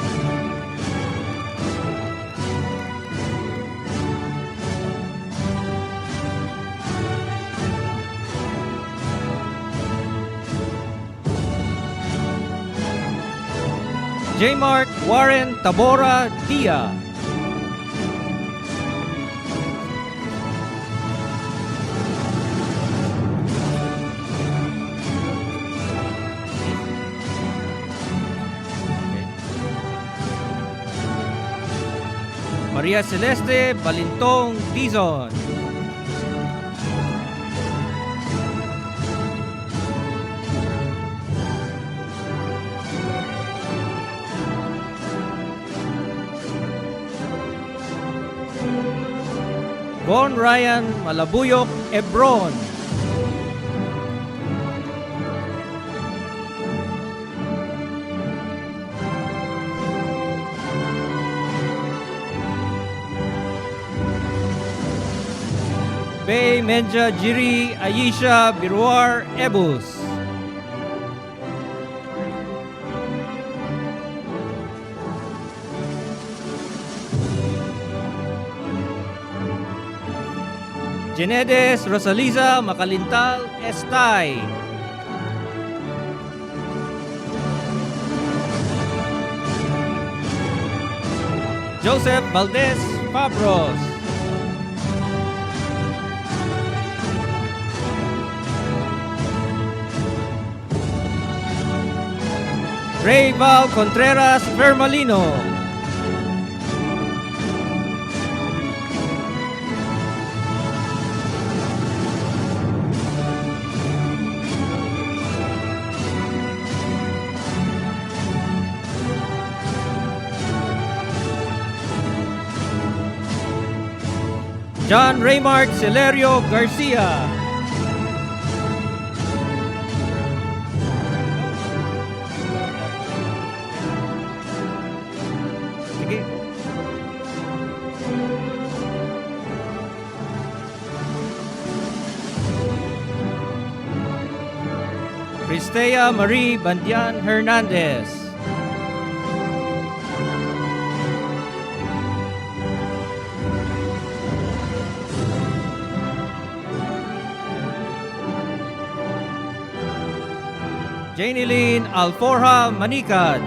J. Mark Warren Tabora Dia. Maria Celeste Balintong Dizon. Von Ryan Malabuyok Ebron. Bey Menja Jiri Ayesha Biruar Ebus. Jenedes Rosaliza Makalintal Estay. Joseph Valdez Fabros. Ray Val Contreras Vermalino. John Raymart Celerio Garcia. Sige. Cristea Marie Bandian Hernandez. Janeline Alforja Manicad.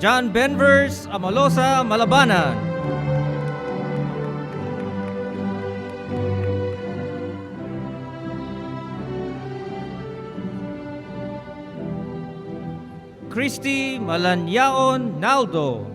John Benvers Amalosa Malabanan. Christy Malanyaon Naldo.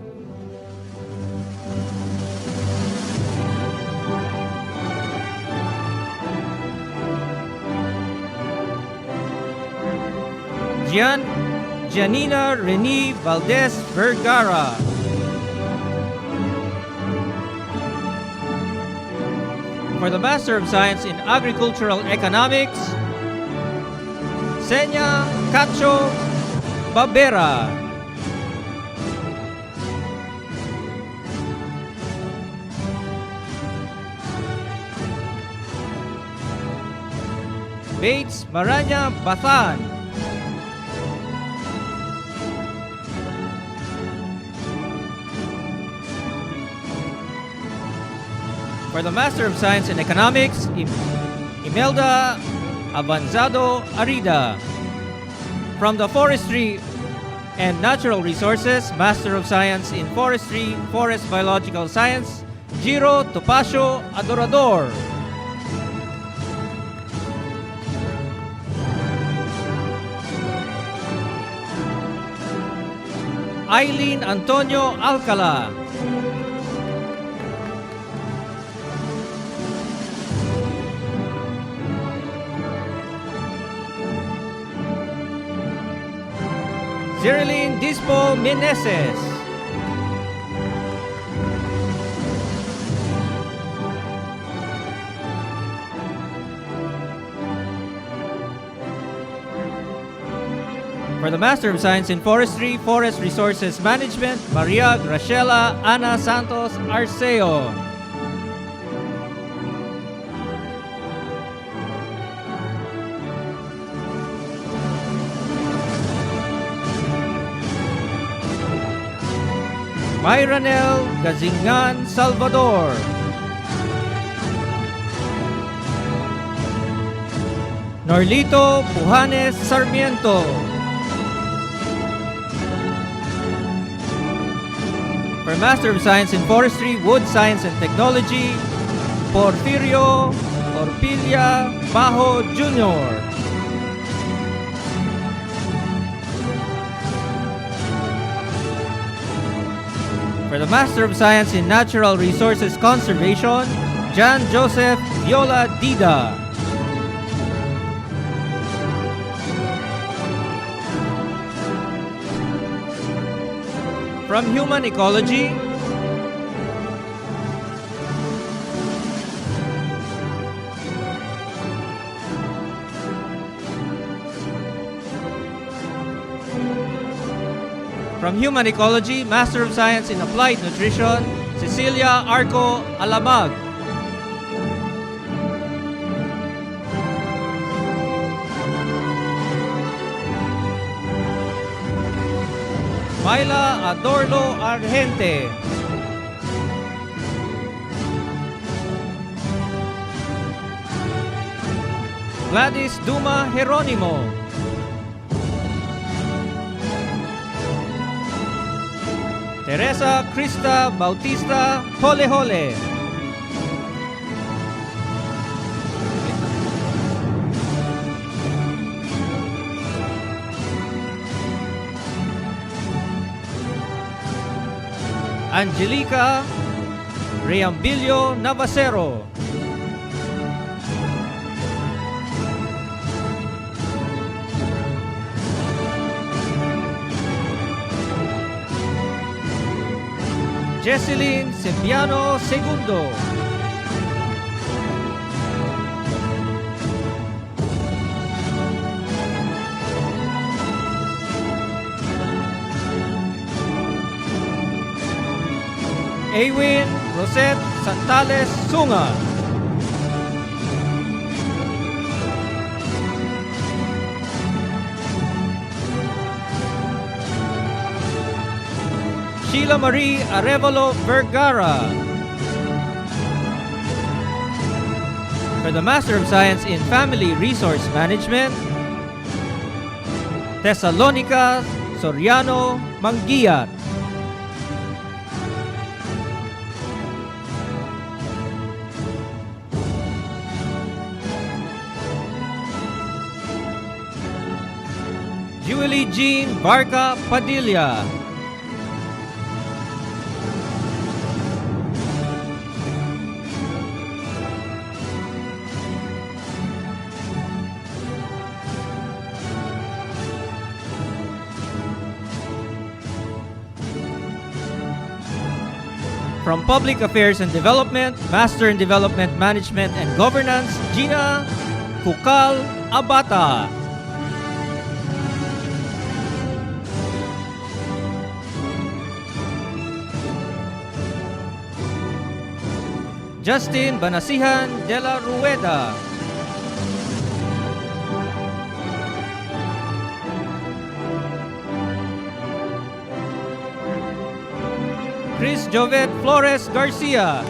Janina Reni Valdez Vergara. For the Master of Science in Agricultural Economics, Senya Cacho Babera. Bates Maranya Bathan. For the Master of Science in Economics, Imelda Avanzado Arida. From the Forestry and Natural Resources, Master of Science in Forestry, Forest Biological Science, Giro Topacio Adorador. Eileen Antonio Alcala. Zerilyn Dispo Meneses. For the Master of Science in Forestry, Forest Resources Management, Maria Graciela Ana Santos Arceo. Myranel Gazingan Salvador. Norlito Pujanes Sarmiento. For Master of Science in Forestry, Wood Science and Technology, Porfirio Orpilia Bajo Jr. For the Master of Science in Natural Resources Conservation, John Joseph Viola Dida. From Human Ecology, Master of Science in Applied Nutrition, Cecilia Arco Alabag. Myla Adorlo Argente. Gladys Duma Jeronimo. Teresa Krista Bautista Hole Hole. Angelica Reambilio Navacero. Jesseline Sempiano II. Awin Rosette Santales Sunga. Sheila Marie Arevalo Vergara. For the Master of Science in Family Resource Management, Thessalonica Soriano Manguiat. Julie Jean Barca Padilla. From Public Affairs and Development, Master in Development Management and Governance, Gina Kukal Abata. Justin Banasihan de la Rueda. Chris Jovet Flores Garcia.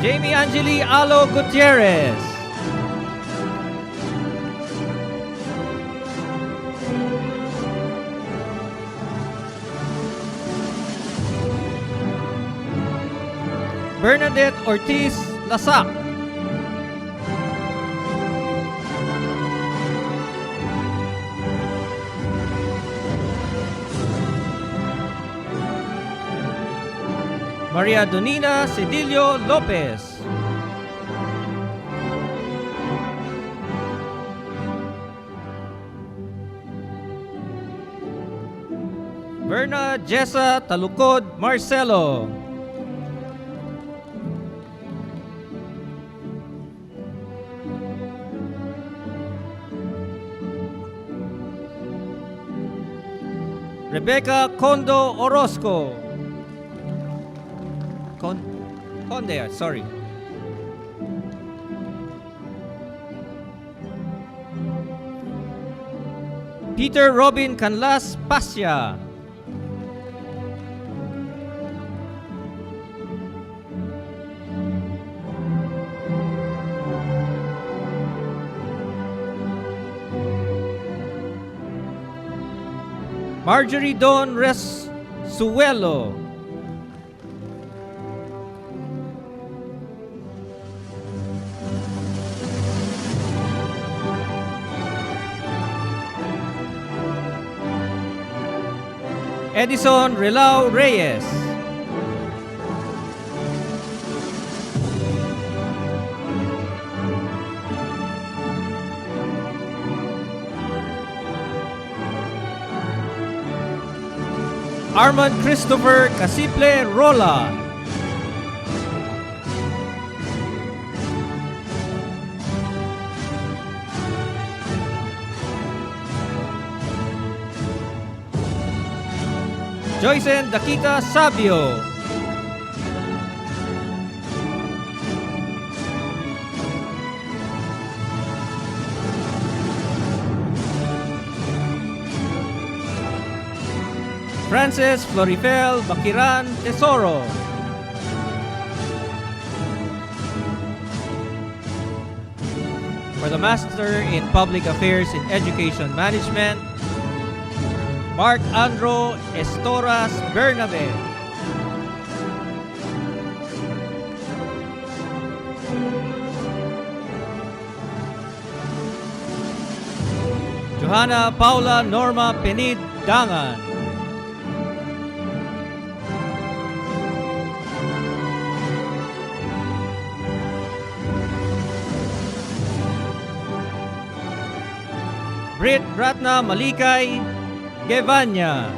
Jamie Angeli Alo Gutierrez. Bernadette Ortiz Lasac. Maria Donina Cedillo Lopez. Verna Jessa Talukod Marcelo. Rebecca Condo Orozco. Conde, sorry. Peter Robin Canlas Pasya. Marjorie Don Resuelo. Edison Relao Reyes. Armand Christopher Casiple Rola. Joycen Dakita Sabio. Frances Florifel Bakiran Tesoro. For the Master in Public Affairs in Education Management, Mark Andro Estoras Bernabe. Johanna Paula Norma Penid Dangan. Brit Ratna Malikay Gevanya.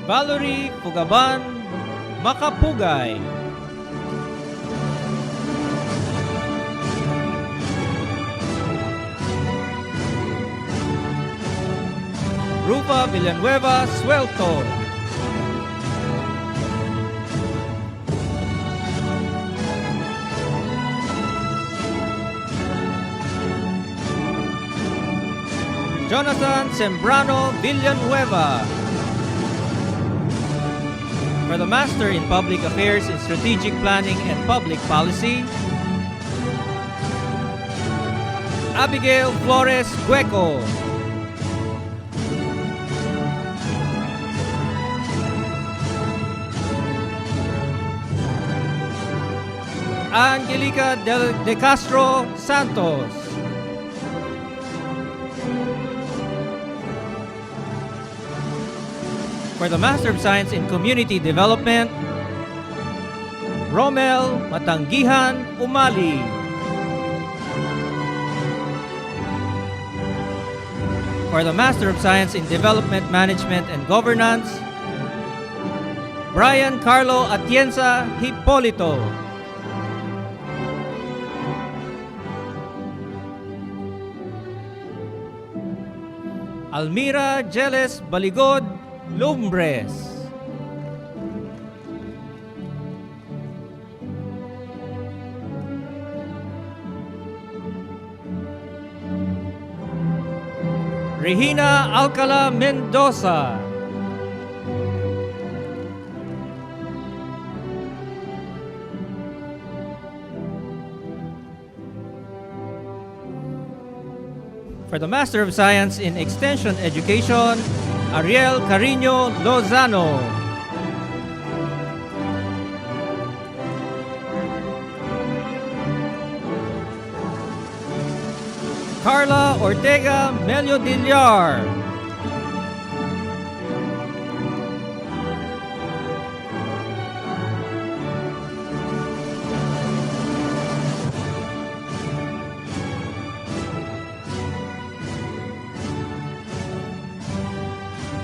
Valerie Pugaban Makapugay. Rupa Villanueva Suelto. Jonathan Sembrano Villanueva. For the Master in Public Affairs in Strategic Planning and Public Policy, Abigail Flores Gueco. Angelica De Castro Santos. For the Master of Science in Community Development, Romel Matanggihan Umali. For the Master of Science in Development Management and Governance, Brian Carlo Atienza Hipolito. Almira Jeles Baligod Lumbres. Regina Alcala Mendoza. For the Master of Science in Extension Education, Ariel Carino Lozano. Carla Ortega Melodillar.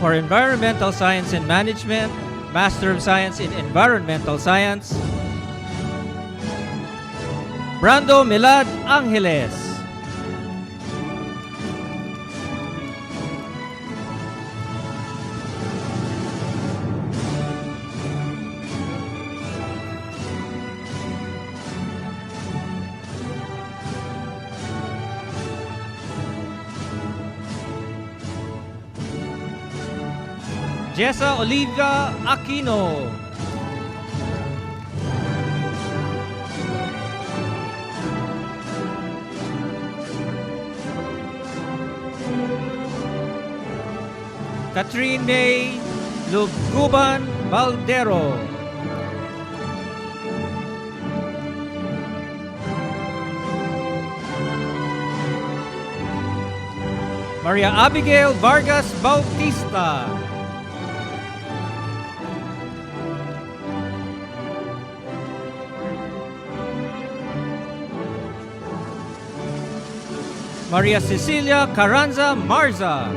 For Environmental Science and Management, Master of Science in Environmental Science, Brando Milad Angeles. Jessa Olivia Aquino. Catherine May Luguban Baldero. Maria Abigail Vargas Bautista. Maria Cecilia Carranza Marza.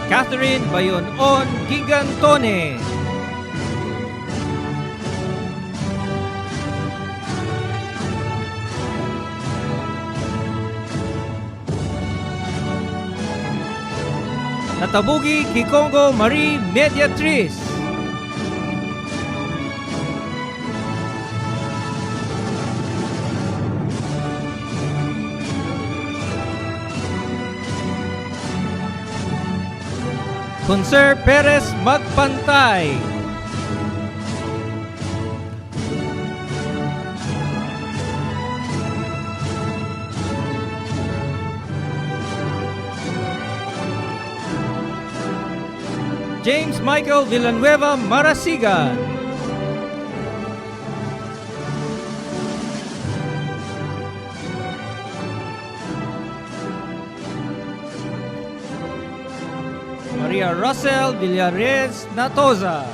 Catherine Bayonon Gigantone. Natabugi Kikongo Marie Mediatriz. Conser Perez Magpantay. James Michael Villanueva Marasigan. Maria Russell Villarez Natoza.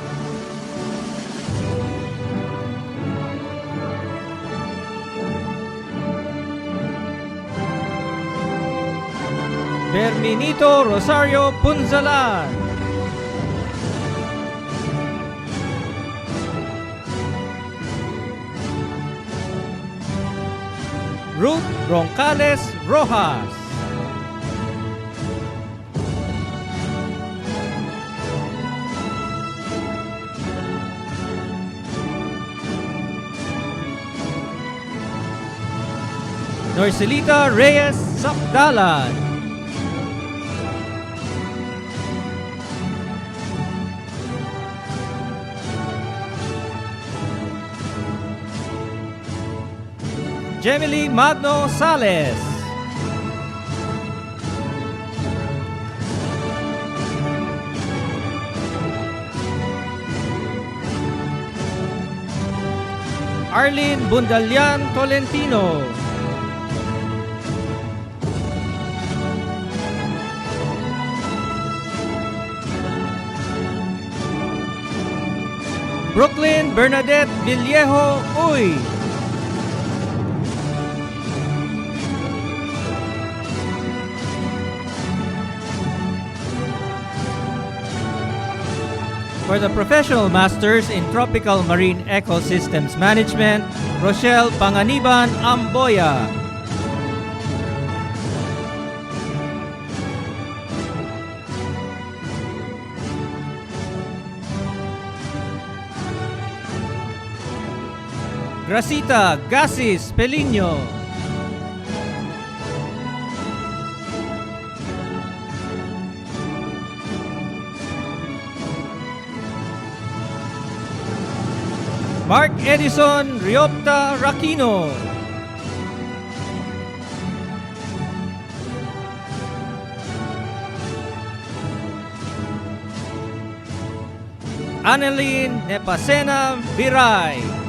Berminito Rosario Punzalan. Ruth Roncales Rojas. Norcelita Reyes Sakdalan. Gemily Magno Sales. Arlene Bundalian Tolentino. Brooklyn Bernadette Villejo Uy. For the Professional Masters in Tropical Marine Ecosystems Management, Rochelle Panganiban Amboya. Gracita Gasis Pelino. Mark Edison Riopta Rakino. Annalyn Nepasena Viray.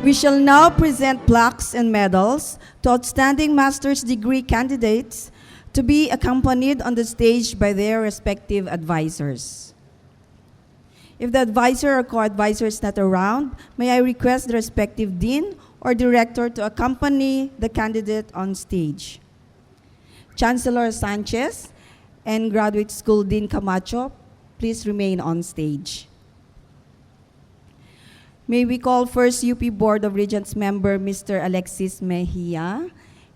We shall now present plaques and medals to outstanding master's degree candidates to be accompanied on the stage by their respective advisors. If the advisor or co-advisor is not around, may I request the respective dean or director to accompany the candidate on stage. Chancellor Sanchez and Graduate School Dean Camacho, please remain on stage. May we call first UP Board of Regents member Mr. Alexis Mejia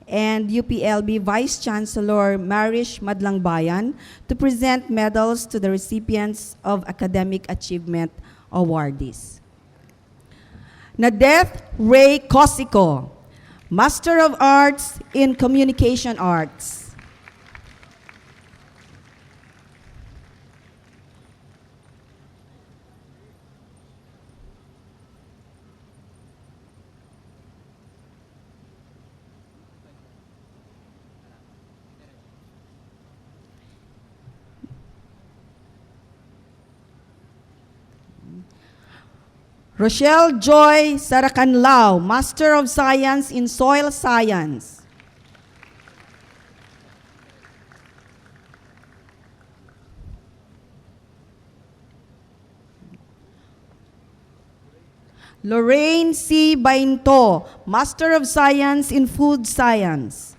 and UPLB Vice Chancellor Marish Madlangbayan to present medals to the recipients of Academic Achievement Awardees. Nadeth Ray Cosico, Master of Arts in Communication Arts. Rochelle Joy Saracanlao, Master of Science in Soil Science. Lorraine C. Bainto, Master of Science in Food Science.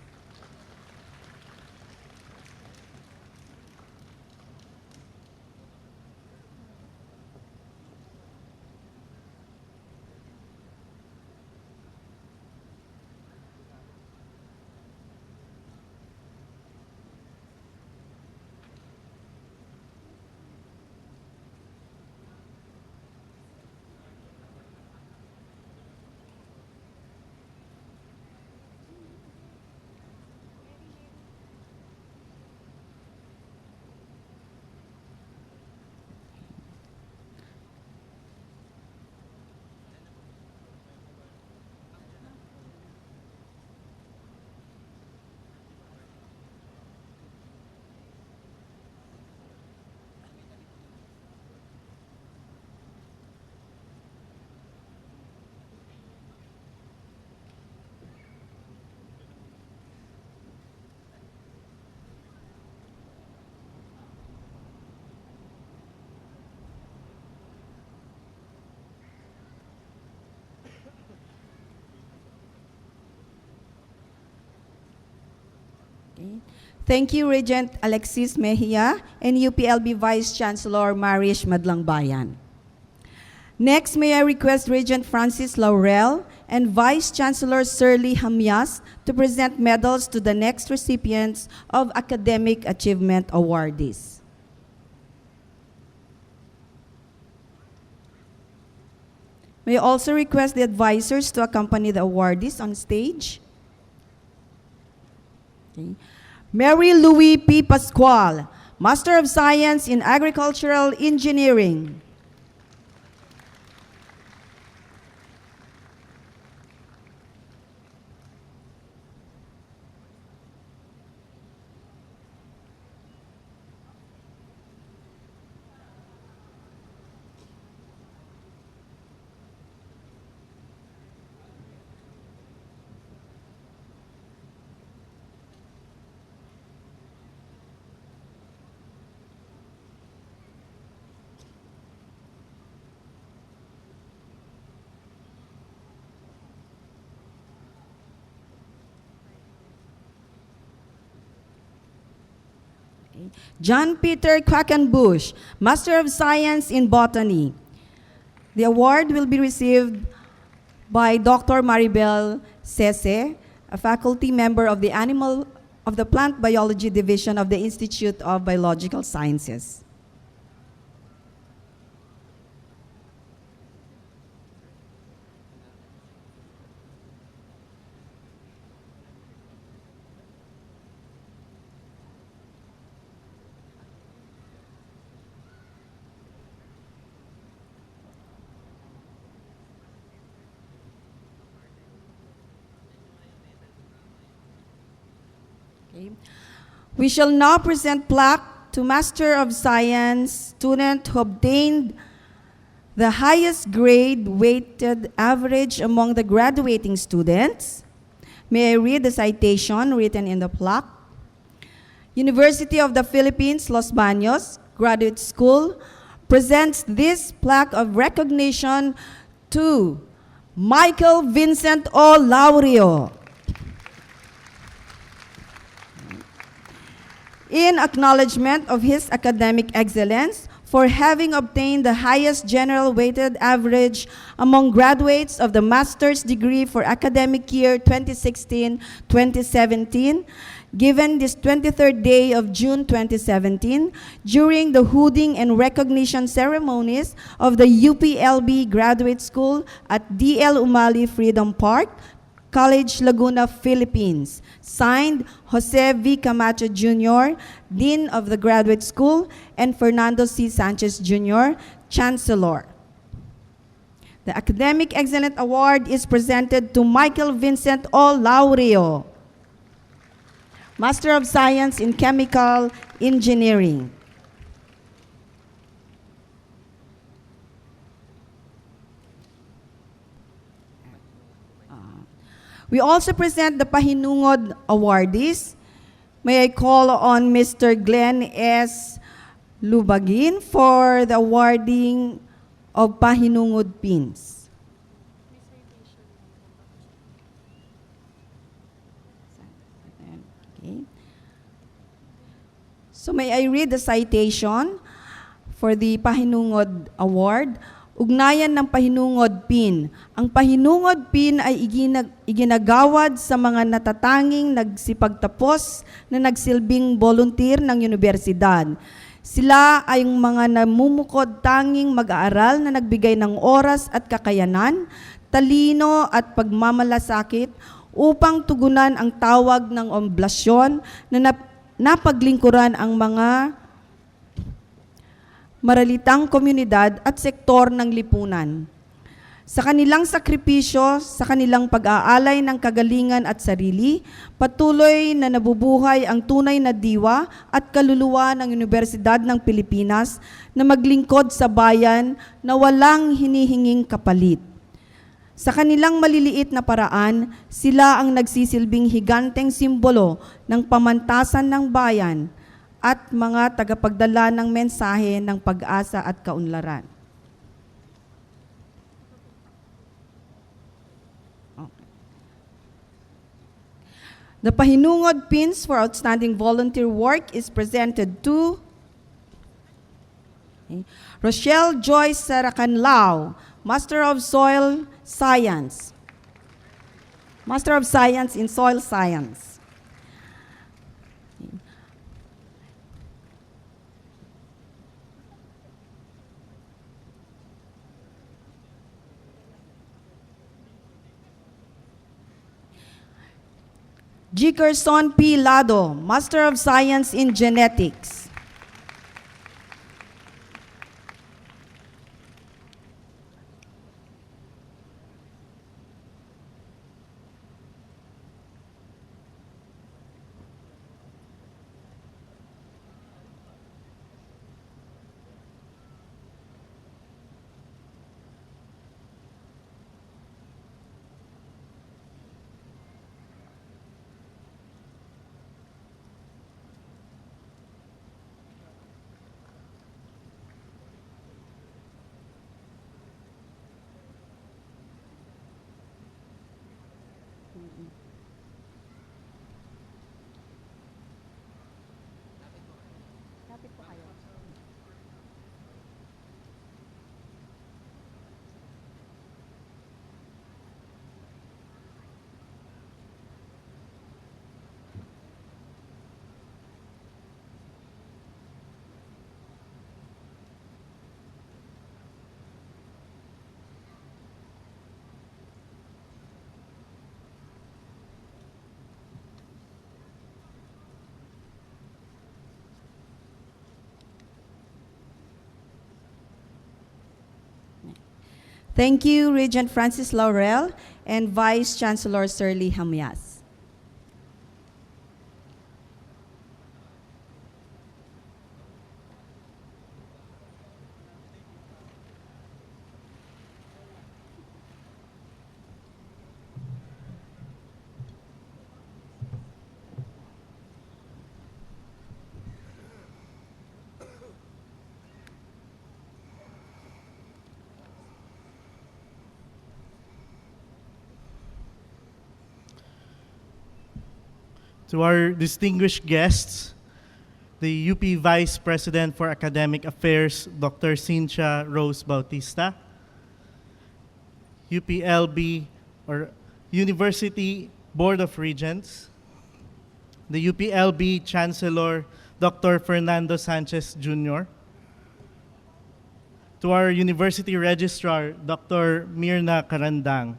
Thank you, Regent Alexis Mejia and UPLB Vice Chancellor Marish Madlangbayan. Next, may I request Regent Francis Laurel and Vice Chancellor Shirley Hamias to present medals to the next recipients of Academic Achievement awardees. May I also request the advisors to accompany the awardees on stage. Okay. Mary Louis P. Pascual, Master of Science in Agricultural Engineering. John Peter Quackenbush, Master of Science in Botany. The award will be received by Dr. Maribel Sese, a faculty member of the Plant Biology Division of the Institute of Biological Sciences. We shall now present plaque to Master of Science student who obtained the highest grade weighted average among the graduating students. May I read the citation written in the plaque? University of the Philippines, Los Baños Graduate School presents this plaque of recognition to Michael Vincent O. Laurio, in acknowledgement of his academic excellence for having obtained the highest general weighted average among graduates of the master's degree for academic year 2016-2017. given this 23rd day of June 2017 during the hooding and recognition ceremonies of the UPLB Graduate School at DL Umali Freedom Park, College Laguna, Philippines. Signed, Jose V. Camacho Jr., Dean of the Graduate School, and Fernando C. Sanchez Jr., Chancellor. The Academic Excellence Award is presented to Michael Vincent O. Laurio, Master of Science in Chemical Engineering. We also present the Pahinungod awardees. May I call on Mr. Glenn S. Lubagin for the awarding of Pahinungod pins. Okay. So may I read the citation for the Pahinungod Award? Ugnayan ng Pahinungod Pin. Ang Pahinungod Pin ay iginagawad sa mga natatanging nagsipagtapos na nagsilbing volunteer ng universidad. Sila ay mga namumukod tanging mag-aaral na nagbigay ng oras at kakayanan, talino at pagmamalasakit upang tugunan ang tawag ng oblasyon na napaglingkuran ang mga maralitang komunidad at sektor ng lipunan. Sa kanilang sakripisyo, sa kanilang pag-aalay ng kagalingan at sarili, patuloy na nabubuhay ang tunay na diwa at kaluluwa ng Universidad ng Pilipinas na maglingkod sa bayan na walang hinihinging kapalit. Sa kanilang maliliit na paraan, sila ang nagsisilbing higanteng simbolo ng pamantasan ng bayan at mga tagapagdala ng mensahe ng pag-asa at kaunlaran. Okay. The Pahinungod Pins for Outstanding Volunteer Work is presented to Rochelle Joyce Saracanlao, Master of Soil Science. Master of Science in Soil Science. Jickerson P. Lado, Master of Science in Genetics. Thank you, Regent Francis Laurel and Vice Chancellor Sirly Hamias. To our distinguished guests, the UP Vice President for Academic Affairs, Dr. Cynthia Rose Bautista, UPLB or University Board of Regents, the UPLB Chancellor, Dr. Fernando Sanchez Jr., to our University Registrar, Dr. Mirna Karandang,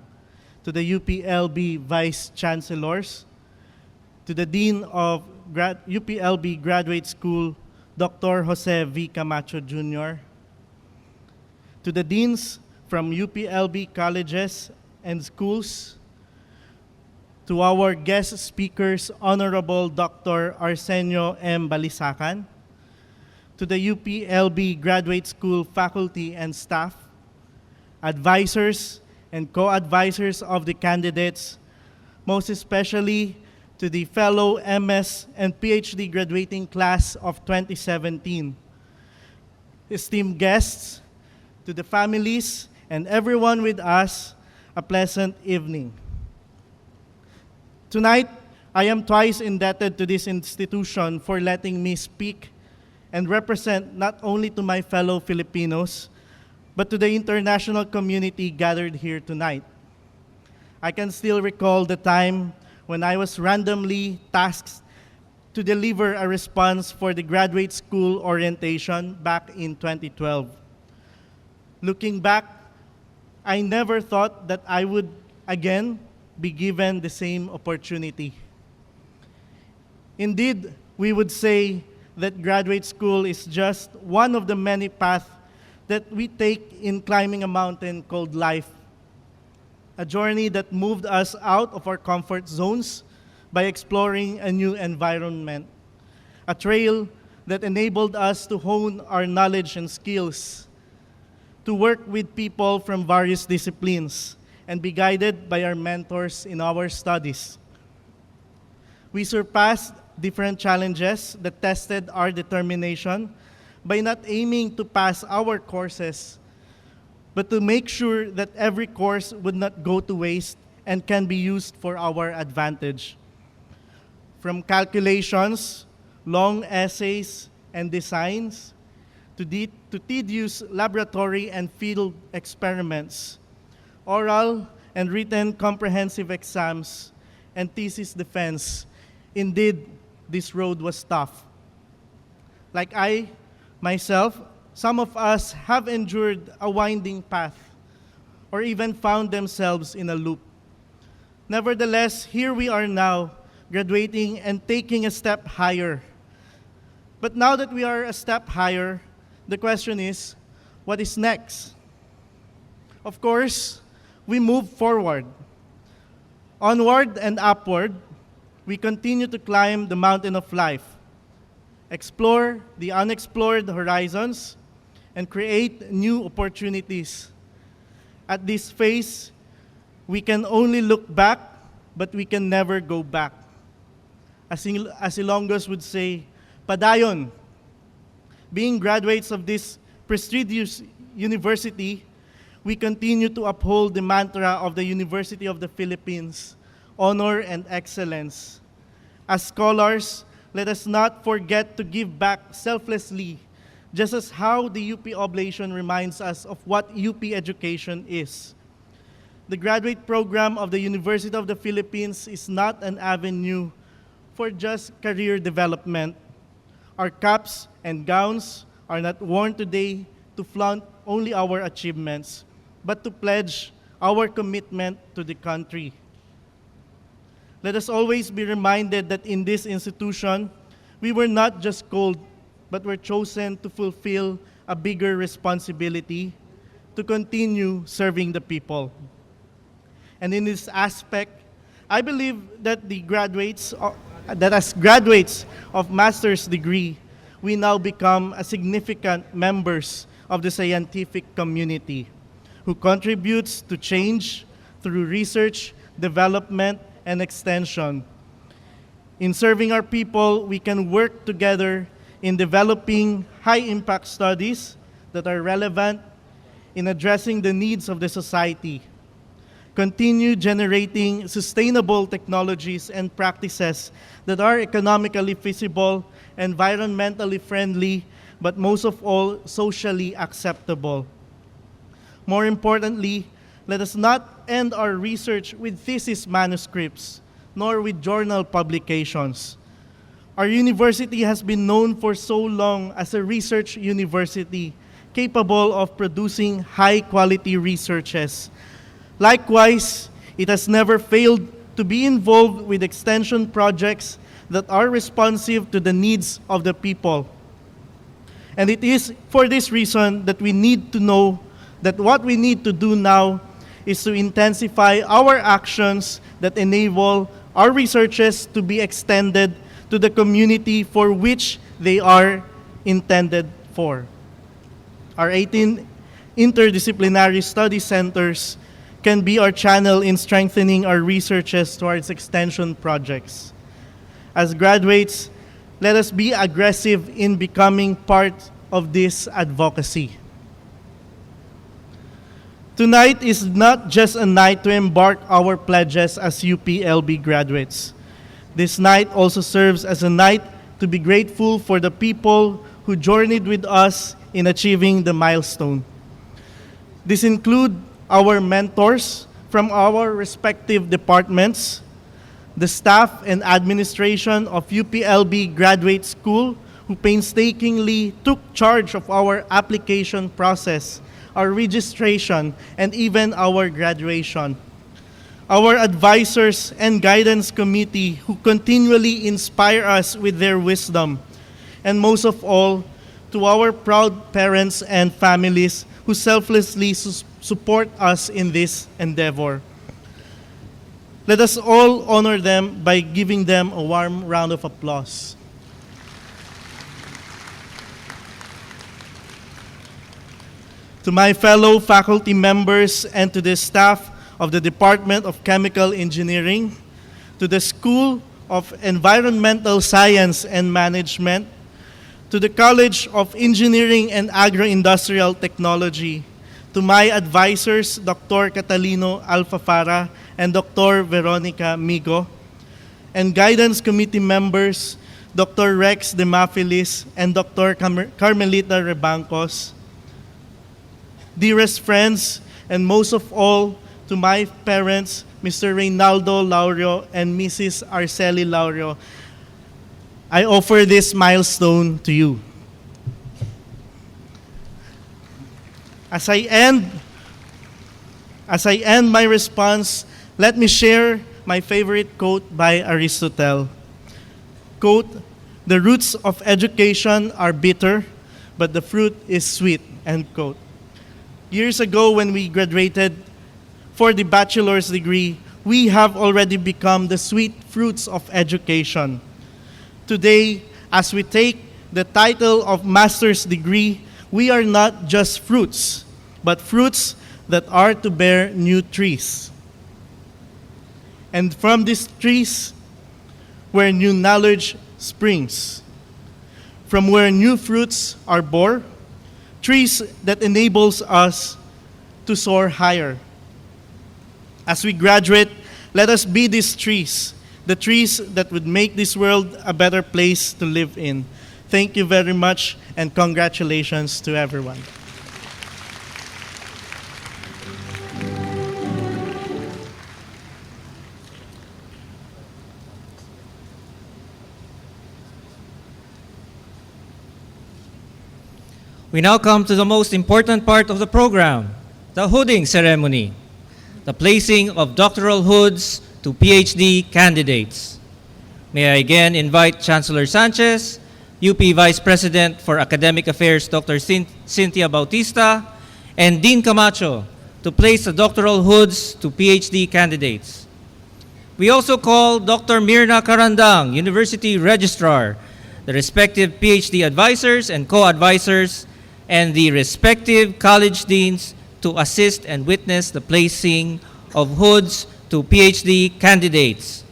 to the UPLB Vice Chancellors, to the Dean of UPLB Graduate School, Dr. Jose V. Camacho Jr., to the Deans from UPLB colleges and schools, to our guest speakers, Honorable Dr. Arsenio M. Balisacan, to the UPLB Graduate School faculty and staff, advisors and co-advisors of the candidates, most especially to the fellow MS and PhD graduating class of 2017. Esteemed guests, to the families and everyone with us, a pleasant evening. Tonight, I am twice indebted to this institution for letting me speak and represent not only to my fellow Filipinos, but to the international community gathered here tonight. I can still recall the time when I was randomly tasked to deliver a response for the graduate school orientation back in 2012. Looking back, I never thought that I would again be given the same opportunity. Indeed, we would say that graduate school is just one of the many paths that we take in climbing a mountain called life. A journey that moved us out of our comfort zones by exploring a new environment. A trail that enabled us to hone our knowledge and skills, to work with people from various disciplines, and be guided by our mentors in our studies. We surpassed different challenges that tested our determination by not aiming to pass our courses, but to make sure that every course would not go to waste and can be used for our advantage. From calculations, long essays, and designs, to tedious laboratory and field experiments, oral and written comprehensive exams, and thesis defense. Indeed, this road was tough. Like I, myself, some of us have endured a winding path or even found themselves in a loop. Nevertheless, here we are now, graduating and taking a step higher. But now that we are a step higher, the question is, what is next? Of course, we move forward. Onward and upward, we continue to climb the mountain of life, explore the unexplored horizons, and create new opportunities. At this phase, we can only look back, but we can never go back. As Ilonggos would say, padayon. Being graduates of this prestigious university, we continue to uphold the mantra of the University of the Philippines, honor and excellence. As scholars, let us not forget to give back selflessly, just as how the UP Oblation reminds us of what UP education is. The graduate program of the University of the Philippines is not an avenue for just career development. Our caps and gowns are not worn today to flaunt only our achievements, but to pledge our commitment to the country. Let us always be reminded that in this institution, we were not just called, but were chosen to fulfill a bigger responsibility to continue serving the people. And in this aspect, I believe that as graduates of master's degree, we now become a significant members of the scientific community who contributes to change through research, development, and extension. In serving our people, we can work together in developing high-impact studies that are relevant in addressing the needs of the society, continue generating sustainable technologies and practices that are economically feasible, environmentally friendly, but most of all, socially acceptable. More importantly, let us not end our research with thesis manuscripts, nor with journal publications, Our university has been known for so long as a research university capable of producing high-quality researches. Likewise, it has never failed to be involved with extension projects that are responsive to the needs of the people. And it is for this reason that we need to know that what we need to do now is to intensify our actions that enable our researches to be extended to the community for which they are intended for. Our 18 interdisciplinary study centers can be our channel in strengthening our researches towards extension projects. As graduates, let us be aggressive in becoming part of this advocacy. Tonight is not just a night to embark our pledges as UPLB graduates. This night also serves as a night to be grateful for the people who journeyed with us in achieving the milestone. This includes our mentors from our respective departments, the staff and administration of UPLB Graduate School who painstakingly took charge of our application process, our registration, and even our graduation. Our advisors and guidance committee who continually inspire us with their wisdom. And most of all, to our proud parents and families who selflessly support us in this endeavor. Let us all honor them by giving them a warm round of applause. To my fellow faculty members and to the staff of the Department of Chemical Engineering, to the School of Environmental Science and Management, to the College of Engineering and Agro-Industrial Technology, to my advisors, Dr. Catalino Alfafara and Dr. Veronica Migo, and guidance committee members, Dr. Rex Demafilis and Dr. Carmelita Rebancos. Dearest friends, and most of all, to my parents, Mr. Reynaldo Laurio and Mrs. Arceli Laurio, I offer this milestone to you. As I end my response, let me share my favorite quote by Aristotle. Quote, "The roots of education are bitter, but the fruit is sweet," end quote. Years ago when we graduated for the bachelor's degree, we have already become the sweet fruits of education. Today, as we take the title of master's degree, we are not just fruits, but fruits that are to bear new trees. And from these trees, where new knowledge springs, from where new fruits are born, trees that enables us to soar higher. As we graduate, let us be these trees, the trees that would make this world a better place to live in. Thank you very much, and congratulations to everyone. We now come to the most important part of the program, the hooding ceremony, the placing of doctoral hoods to PhD candidates. May I again invite Chancellor Sanchez, UP Vice President for Academic Affairs Dr. Cynthia Bautista, and Dean Camacho to place the doctoral hoods to PhD candidates. We also call Dr. Mirna Karandang, University Registrar, the respective PhD advisors and co-advisors, and the respective college deans to assist and witness the placing of hoods to PhD candidates.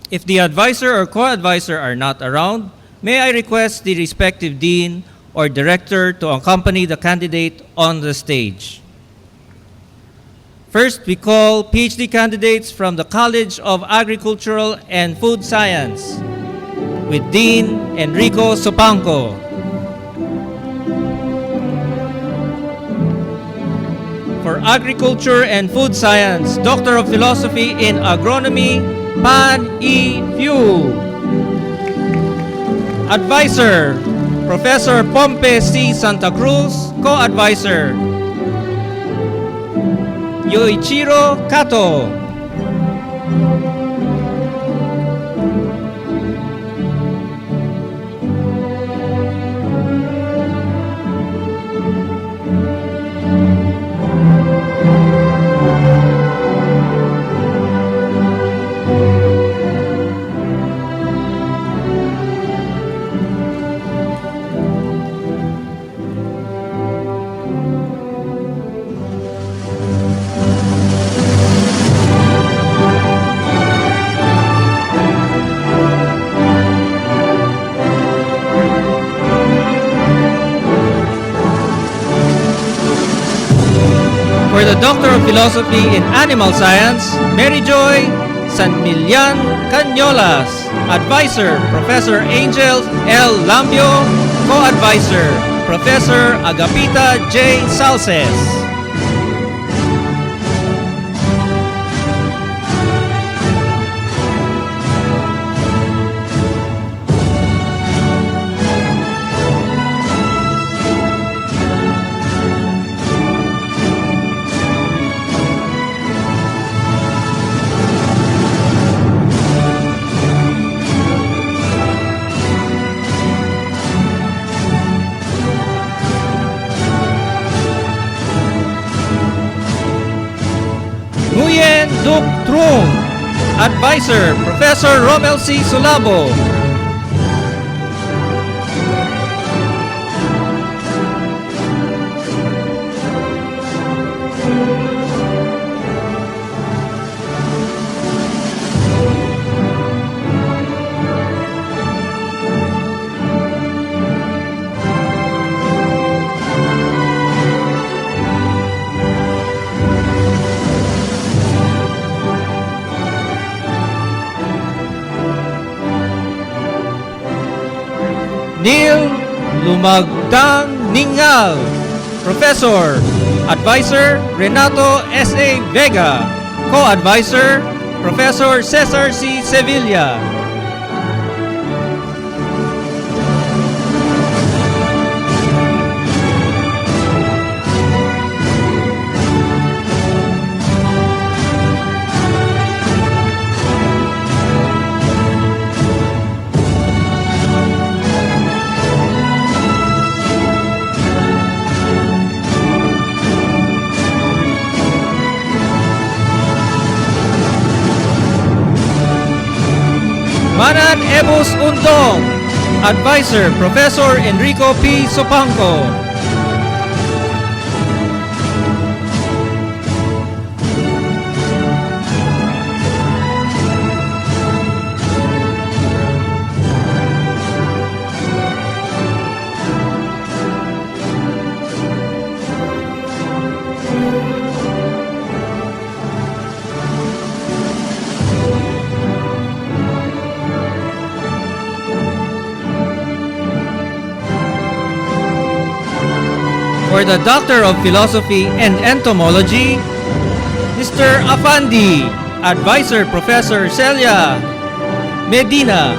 If the advisor or co-advisor are not around, may I request the respective dean or director to accompany the candidate on the stage. First, we call PhD candidates from the College of Agricultural and Food Science with Dean Enrico Sopanco. For Agriculture and Food Science, Doctor of Philosophy in Agronomy, Pan E. Fu. Advisor, Professor Pompe C. Santa Cruz, Co-Advisor. Yoichiro Kato. For the Doctor of Philosophy in Animal Science, Mary Joy Sanmillan Canyolas. Advisor, Professor Angel L. Lambio. Co-Advisor, Professor Agapita J. Salces. Nguyen Duc Trung. Advisor, Professor Romel C. Sulabo. Neil Lumagdang Ningal. Professor. Advisor, Renato S.A. Vega. Co-Advisor, Professor Cesar C. Sevilla. Manan Ebus Undong. Advisor, Professor Enrico P. Sopanco. For the Doctor of Philosophy and Entomology, Mr. Afandi. Advisor, Professor Celia Medina.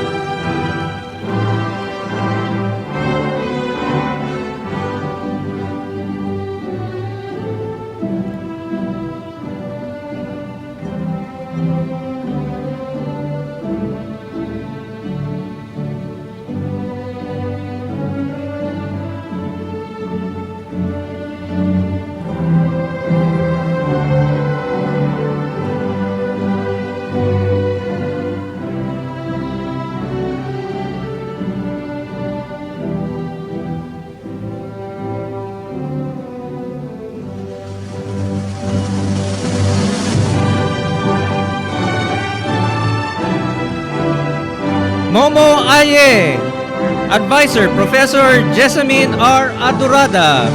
Momo Aye. Advisor, Professor Jessamine R. Adurada.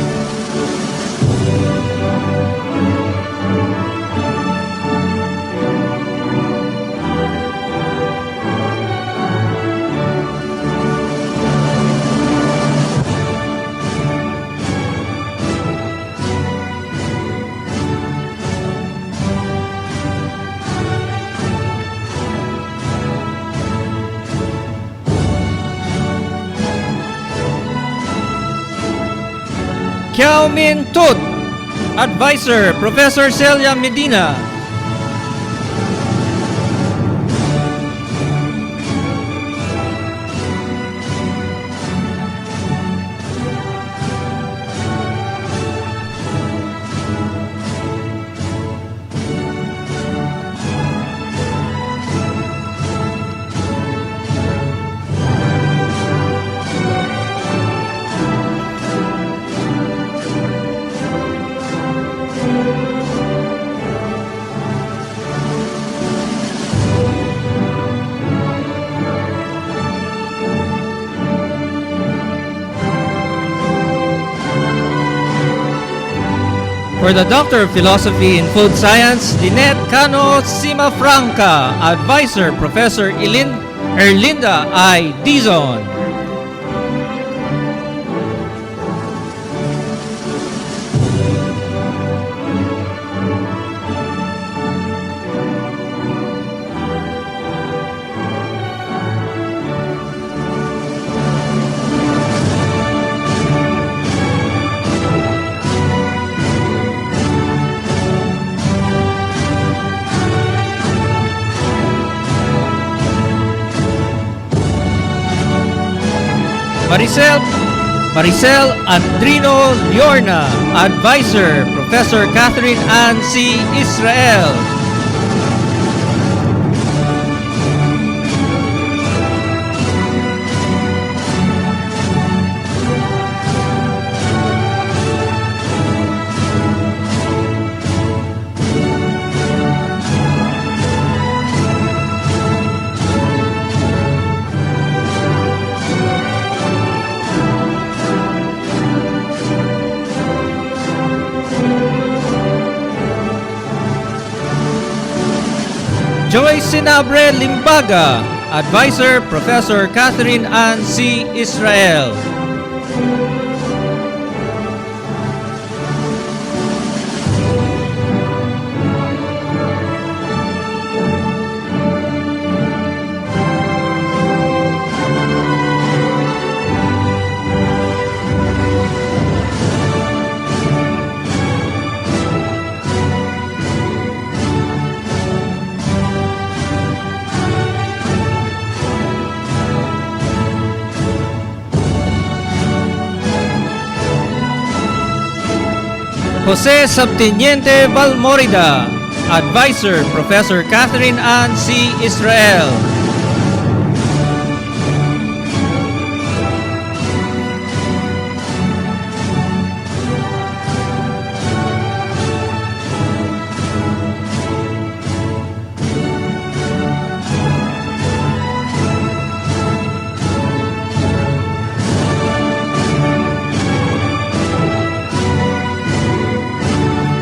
Kiao Min Tut. Advisor, Professor Celia Medina. For the Doctor of Philosophy in Food Science, Lynette Cano Simafranca. Advisor, Professor Erlinda I. Dizon. Maricel Andrino Liorna. Advisor, Professor Catherine Ann C. Israel. Joy Sinabre Limbaga. Advisor, Professor Catherine Ann C. Israel. Jose Subteniente Valmorida. Advisor, Professor Catherine Ann C. Israel.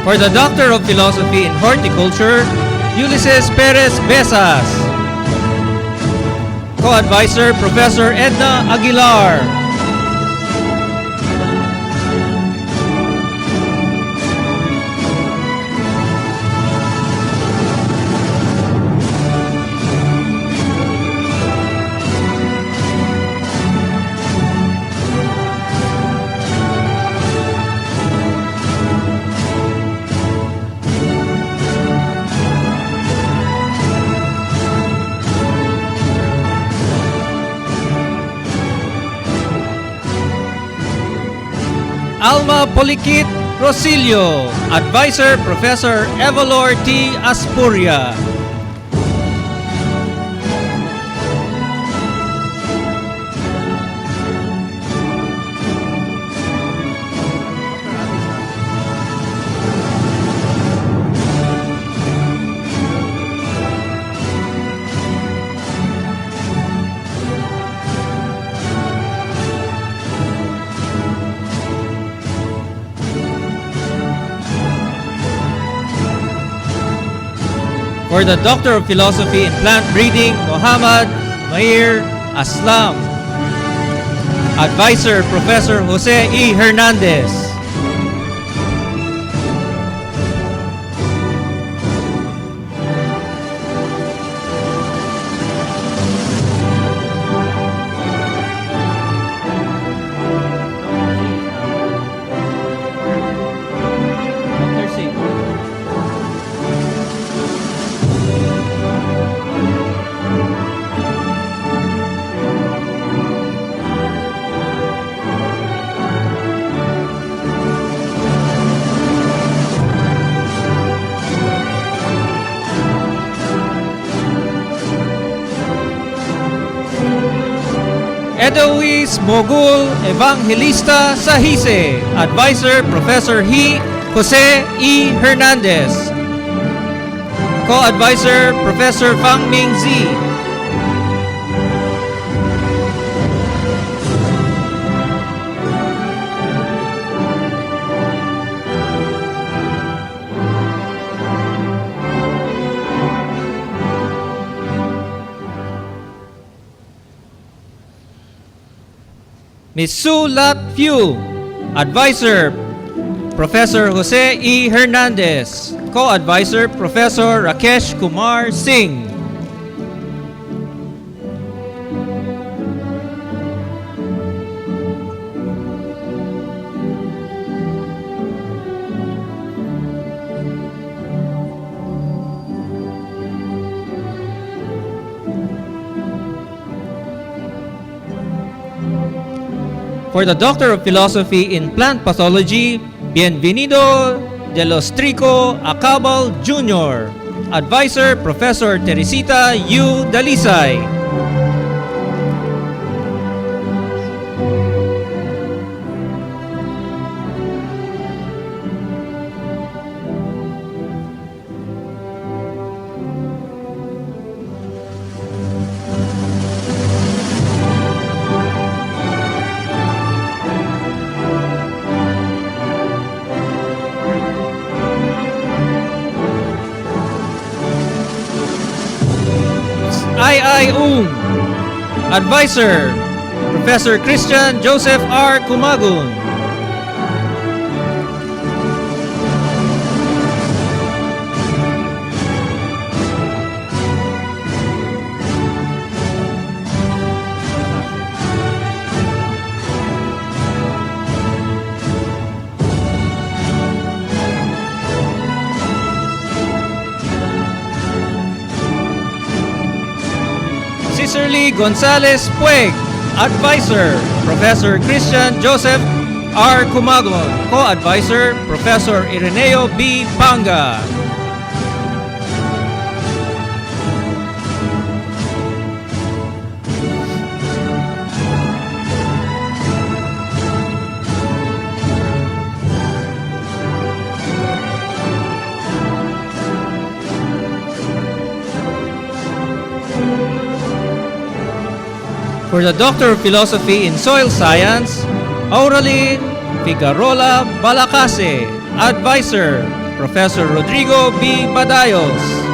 For the Doctor of Philosophy in Horticulture, Ulysses Perez Besas. Co-Advisor, Professor Edna Aguilar. Alma Polikit Rosillo. Advisor, Professor Evalor T. Aspuria. For the Doctor of Philosophy in Plant Breeding, Muhammad Mahir Aslam. Advisor, Professor Jose E. Hernandez. Middle East Mogul Evangelista sa HISE, Advisor Professor Jose E. Hernandez. Co-Advisor Professor Fang Ming Zi. Ms. Su Lat Few, Advisor Professor Jose E. Hernandez. Co-Advisor Professor Rakesh Kumar Singh. For the Doctor of Philosophy in Plant Pathology, Bienvenido de los Trico Acabal Jr., Advisor Professor Teresita U. Dalisay. I. Advisor Professor Christian Joseph R. Kumagun. Cicerly Gonzalez Pueg, Advisor Professor Christian Joseph R. Kumagon, Co-Advisor Professor Ireneo B. Panga. For the Doctor of Philosophy in Soil Science, Auralyn Figarola Balacase, Advisor Professor Rodrigo B. Badayos.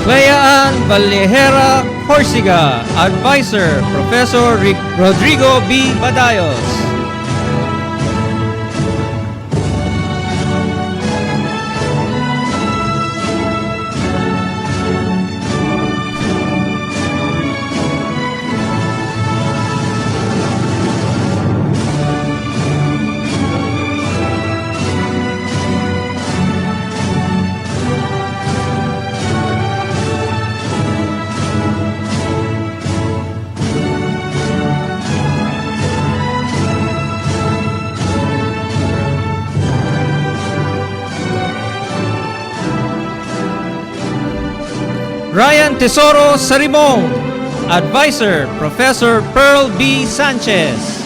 Cleaan Valejera Corsiga, Advisor Professor Rodrigo B. Badayos. Ryan Tesoro Sarimon, Advisor Professor Pearl B. Sanchez.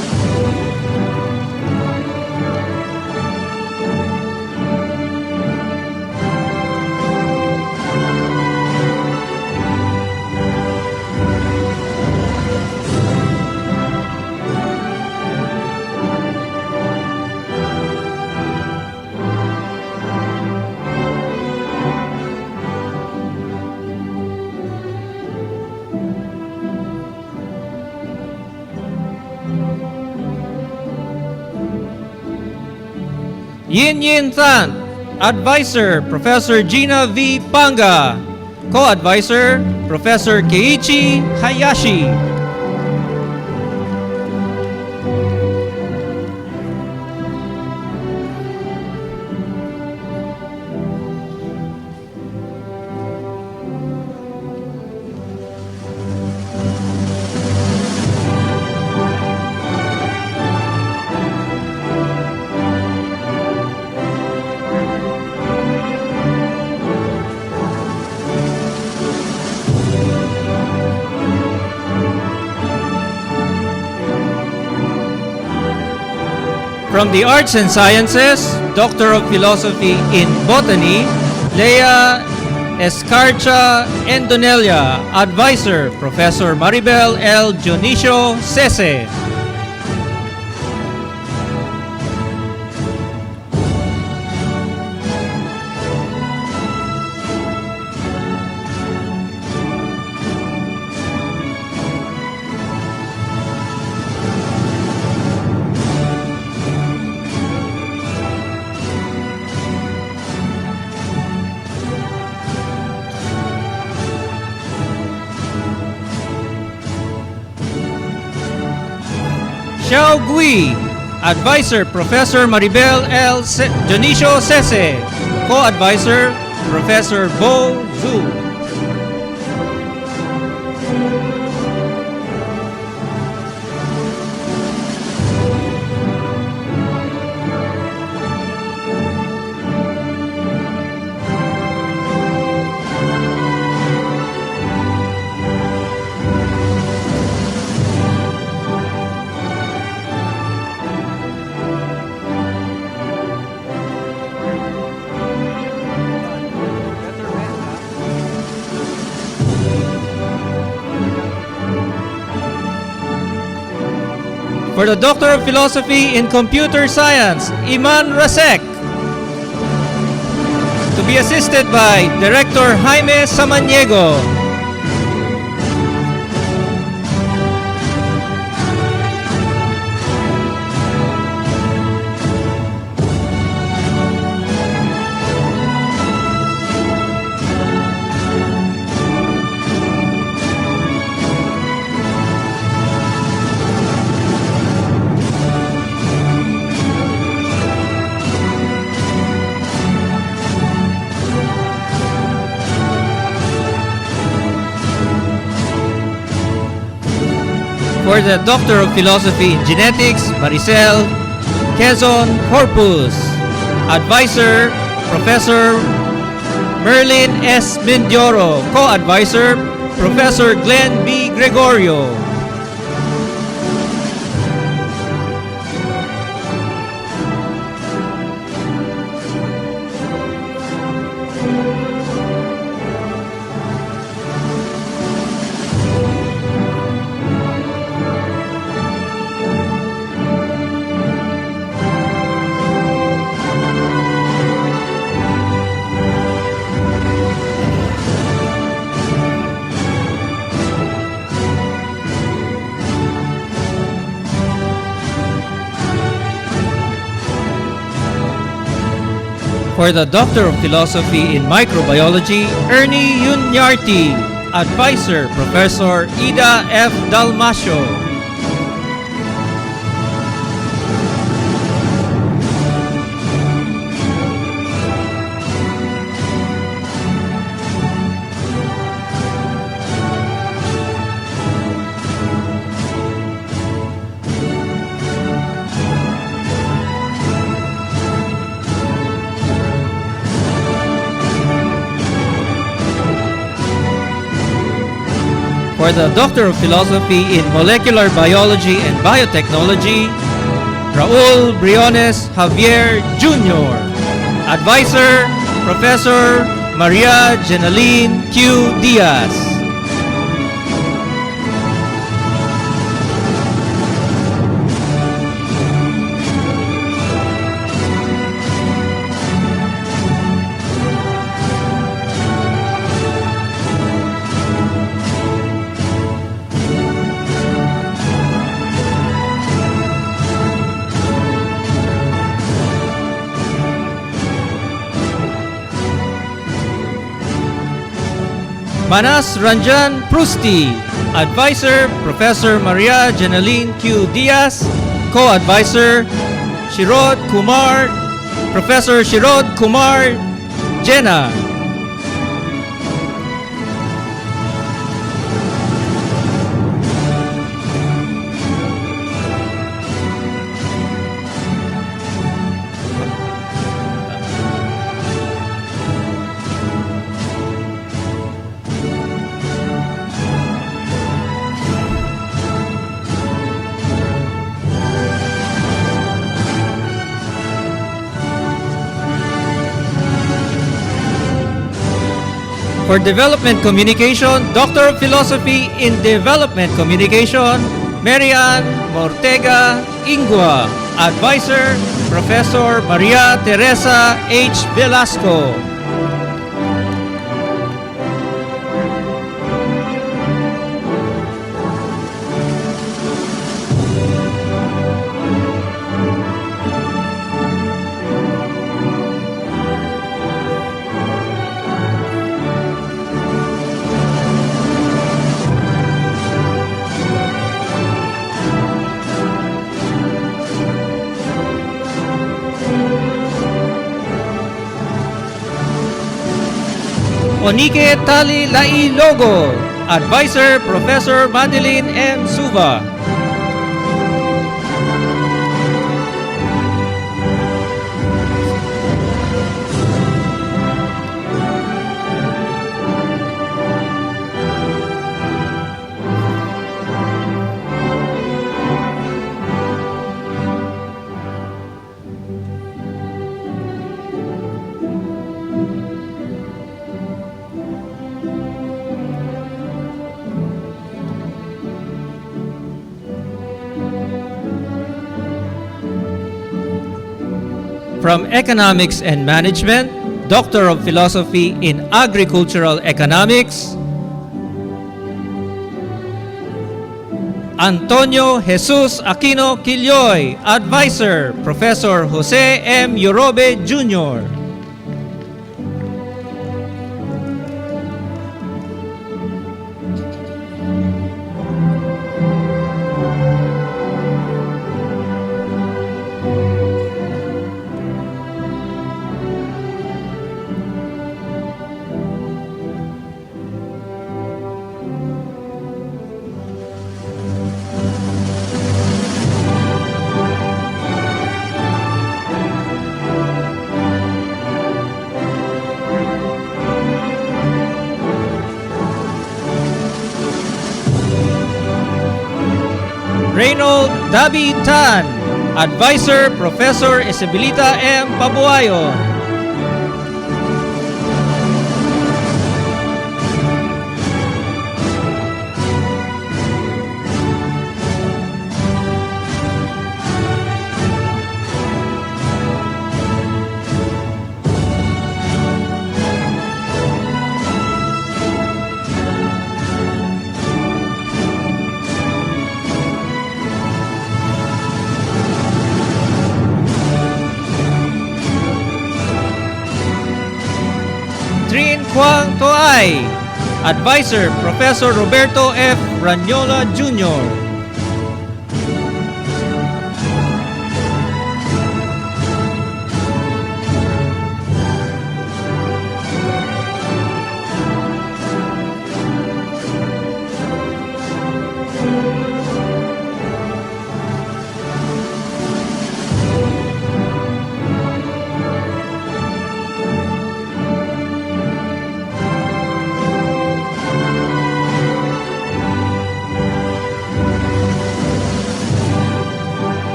Yin Yin Tan, Advisor Professor Gina V. Panga, Co-Advisor Professor Keiichi Hayashi. From the Arts and Sciences, Doctor of Philosophy in Botany, Leah Escarcha Endonelia. Advisor, Professor Maribel L. Dionisio Sese. Xiao Gui, Advisor, Professor Maribel L. Dionisio Sese. Co-Advisor, Professor Bo Zhu. For the Doctor of Philosophy in Computer Science, Iman Rasek. To be assisted by Director Jaime Samaniego. For the Doctor of Philosophy in Genetics, Maricel Quezon Corpus. Advisor, Professor Merlin S. Mendioro. Co-Advisor, Professor Glenn B. Gregorio. For the Doctor of Philosophy in Microbiology, Ernie Yunyarty. Advisor, Professor Ida F. Dalmasio. For the Doctor of Philosophy in Molecular Biology and Biotechnology, Raul Briones Javier Jr. Advisor, Professor Maria Jenaline Q. Diaz. Manas Ranjan Prusti. Advisor, Professor Maria Jenaline Q. Diaz. Co-Advisor, Shirod Kumar, Professor Shirod Kumar Jena. For Development Communication, Doctor of Philosophy in Development Communication, Marian Mortega Ingua. Advisor, Professor Maria Teresa H. Velasco. Onike Tali Lai Logo. Advisor, Professor Madeline M. Suva. From Economics and Management, Doctor of Philosophy in Agricultural Economics, Antonio Jesus Aquino Quilloy. Advisor, Professor Jose M. Yorobe Jr. Reynold David Tan. Advisor, Professor Isabelita M. Pabuayo. Trin Quang Toay. Advisor, Professor Roberto F. Ranyola Jr.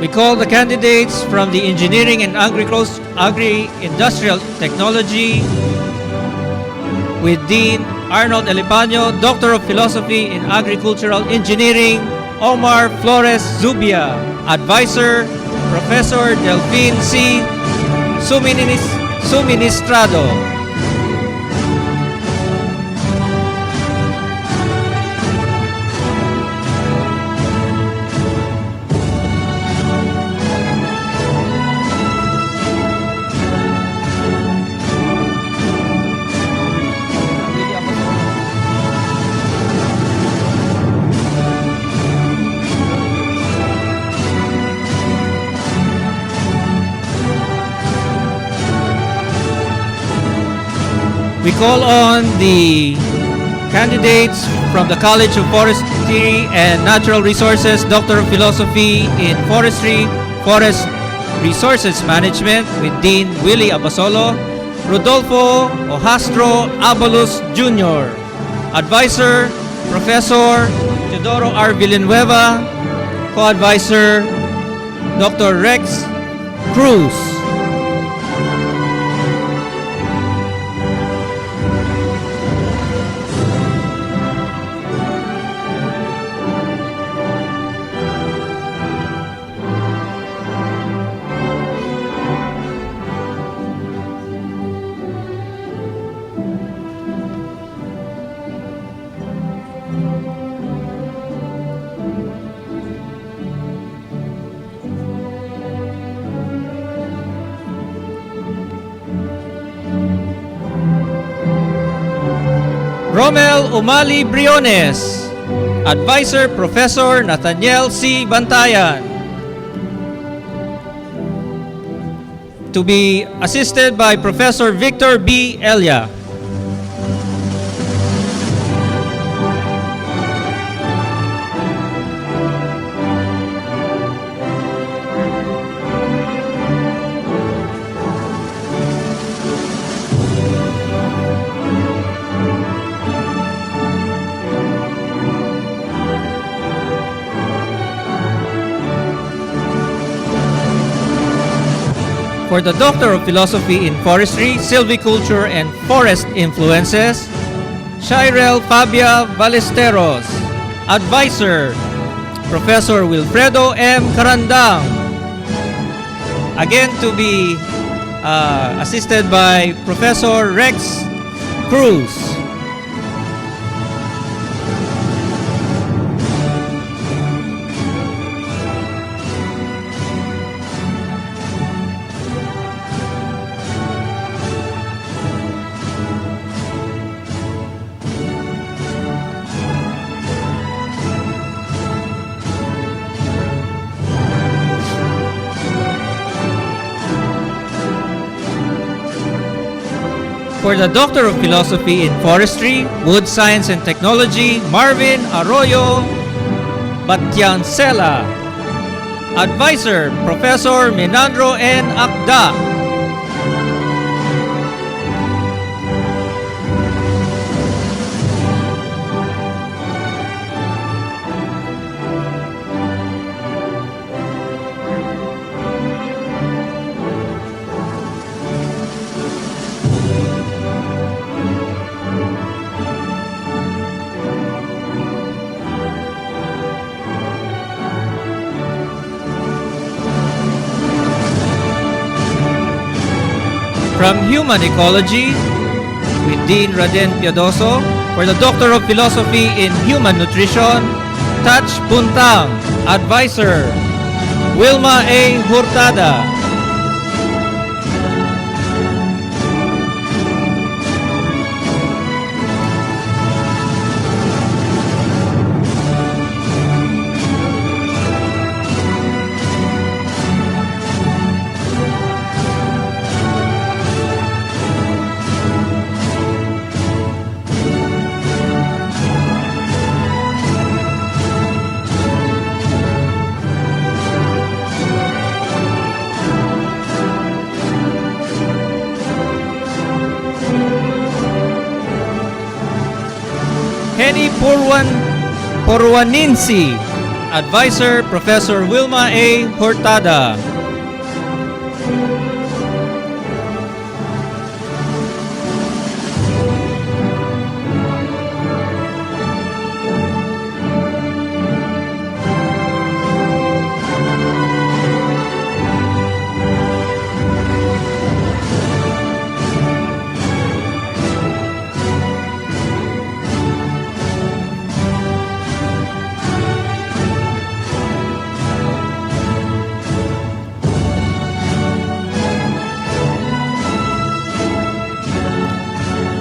We call the candidates from the Engineering and Agri-Industrial Technology with Dean Arnold Elipanio, Doctor of Philosophy in Agricultural Engineering, Omar Flores Zubia. Advisor, Professor Delphine C. Suministrado. We call on the candidates from the College of Forestry and Natural Resources, Doctor of Philosophy in Forestry, Forest Resources Management with Dean Willie Abasolo, Rodolfo Ojastro Abalos Jr. Advisor, Professor Teodoro R. Villanueva, Co-Advisor, Dr. Rex Cruz. Romel Umali Briones. Advisor, Professor Nathaniel C. Bantayan. To be assisted by Professor Victor B. Elia. For the Doctor of Philosophy in Forestry, Silviculture, and Forest Influences, Shirel Fabia Ballesteros. Advisor, Professor Wilfredo M. Carandang. Again to be assisted by Professor Rex Cruz. For the Doctor of Philosophy in Forestry, Wood Science and Technology, Marvin Arroyo Batiancela. Advisor, Professor Menandro N. Akda. From Human Ecology, with Dean Raden Piadoso. For the Doctor of Philosophy in Human Nutrition, Touch Buntang. Advisor, Wilma A. Hurtada. Henny Purwaninsi. Advisor, Professor Wilma A. Hurtada.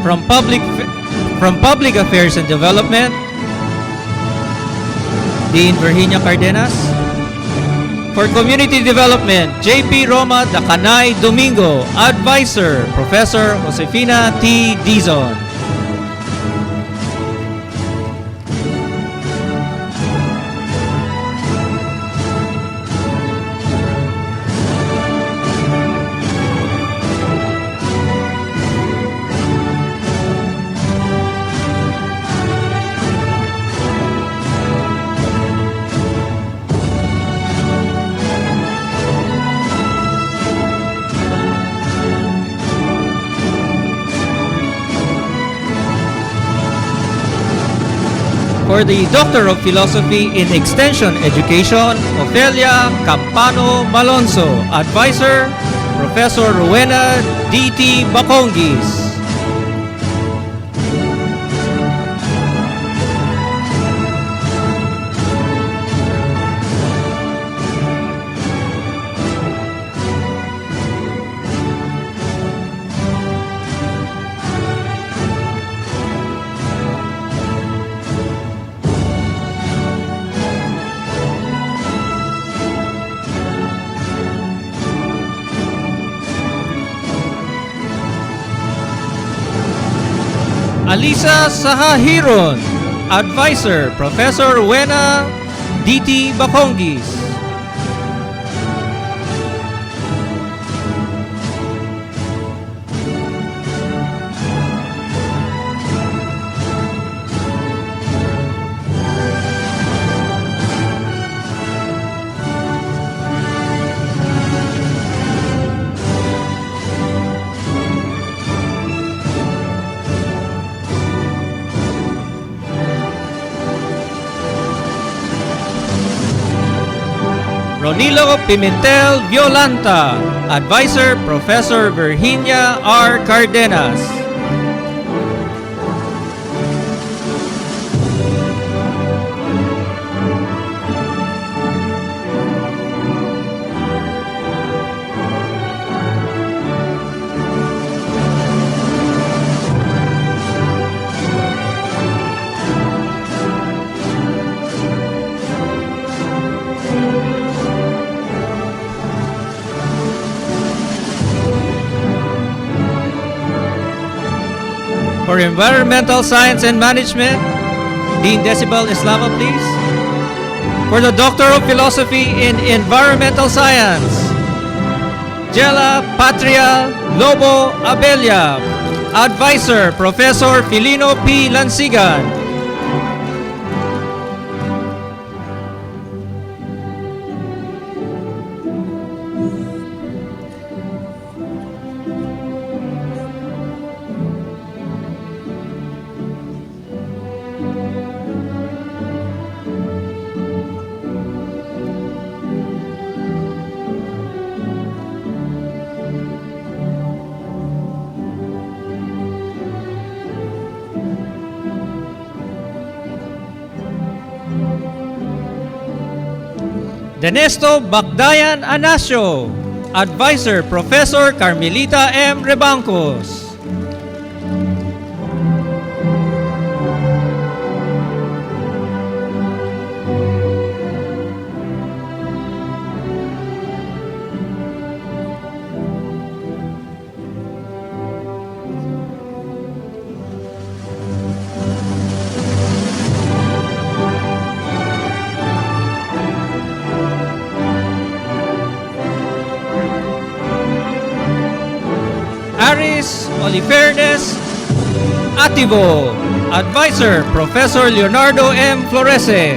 From Public Affairs and Development, Dean Virginia Cardenas. For Community Development, J.P. Roma Dacanay Domingo. Advisor, Professor Josefina T. Dizon. For the Doctor of Philosophy in Extension Education, Ofelia Campano Malonzo. Advisor, Professor Rowena D.T. Bacongis. Alisa Sahahiron, Advisor, Professor Wena D.T. Bakongis. Ronilo Pimentel Violanta, Advisor, Professor Virginia R. Cardenas. For Environmental Science and Management, Dean Decibel Islama, please. For the Doctor of Philosophy in Environmental Science, Jela Patria Lobo Abella. Advisor, Professor Filino P. Lansigan. Denesto Bakdayan Anasio, Advisor, Professor Carmelita M. Rebancos. Aris Olifernes Ativo, Advisor, Professor Leonardo M. Florese.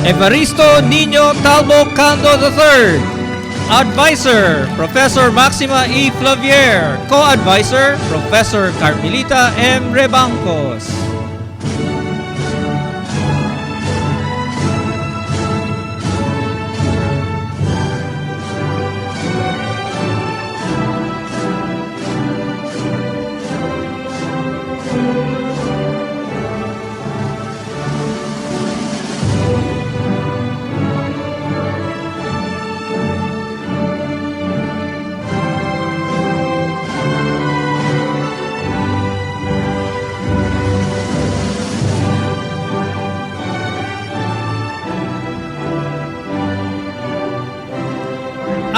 Evaristo Nino Talbo Cando III, Advisor, Professor Maxima E. Flavier, Co-Advisor, Professor Carmelita M. Rebancos.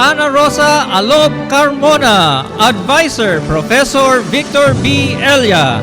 Ana Rosa Alob Carmona, Advisor, Professor Victor B. Elia.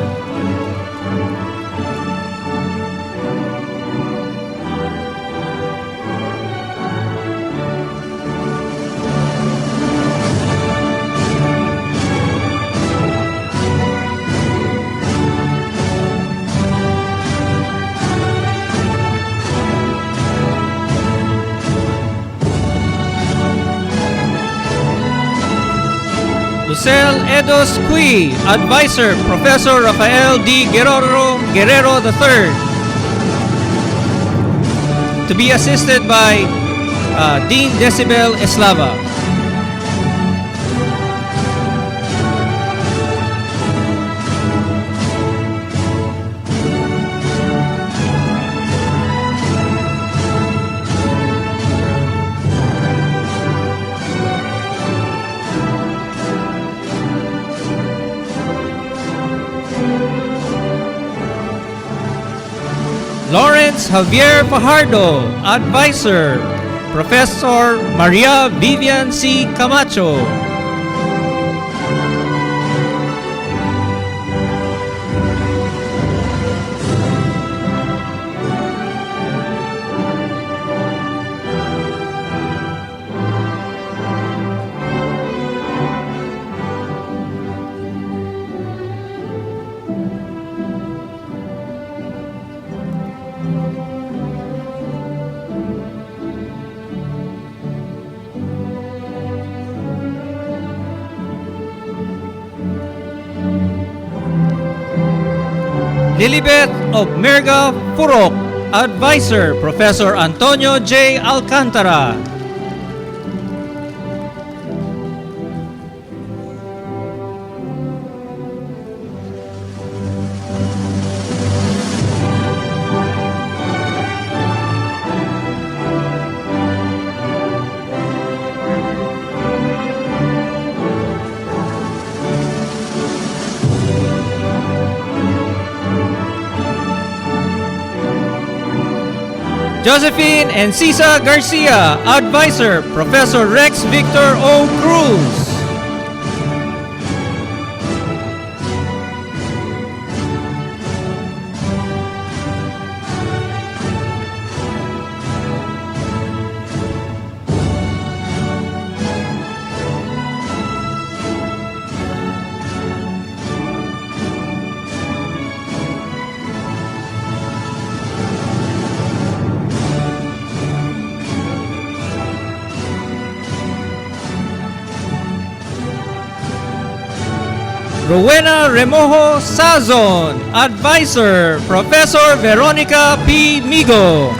Lucel Edos Cui, Advisor, Professor Rafael D. Guerrero III. To be assisted by Dean Decibel Eslava. Alex Javier Fajardo, Advisor, Professor Maria Vivian C. Camacho. Lilibet of Merga Furok, Advisor, Professor Antonio J. Alcantara. Josephine Encisa Garcia, Advisor, Professor Rex Victor O. Cruz. Rowena Remojo Sazon, Advisor, Professor Veronica P. Migo.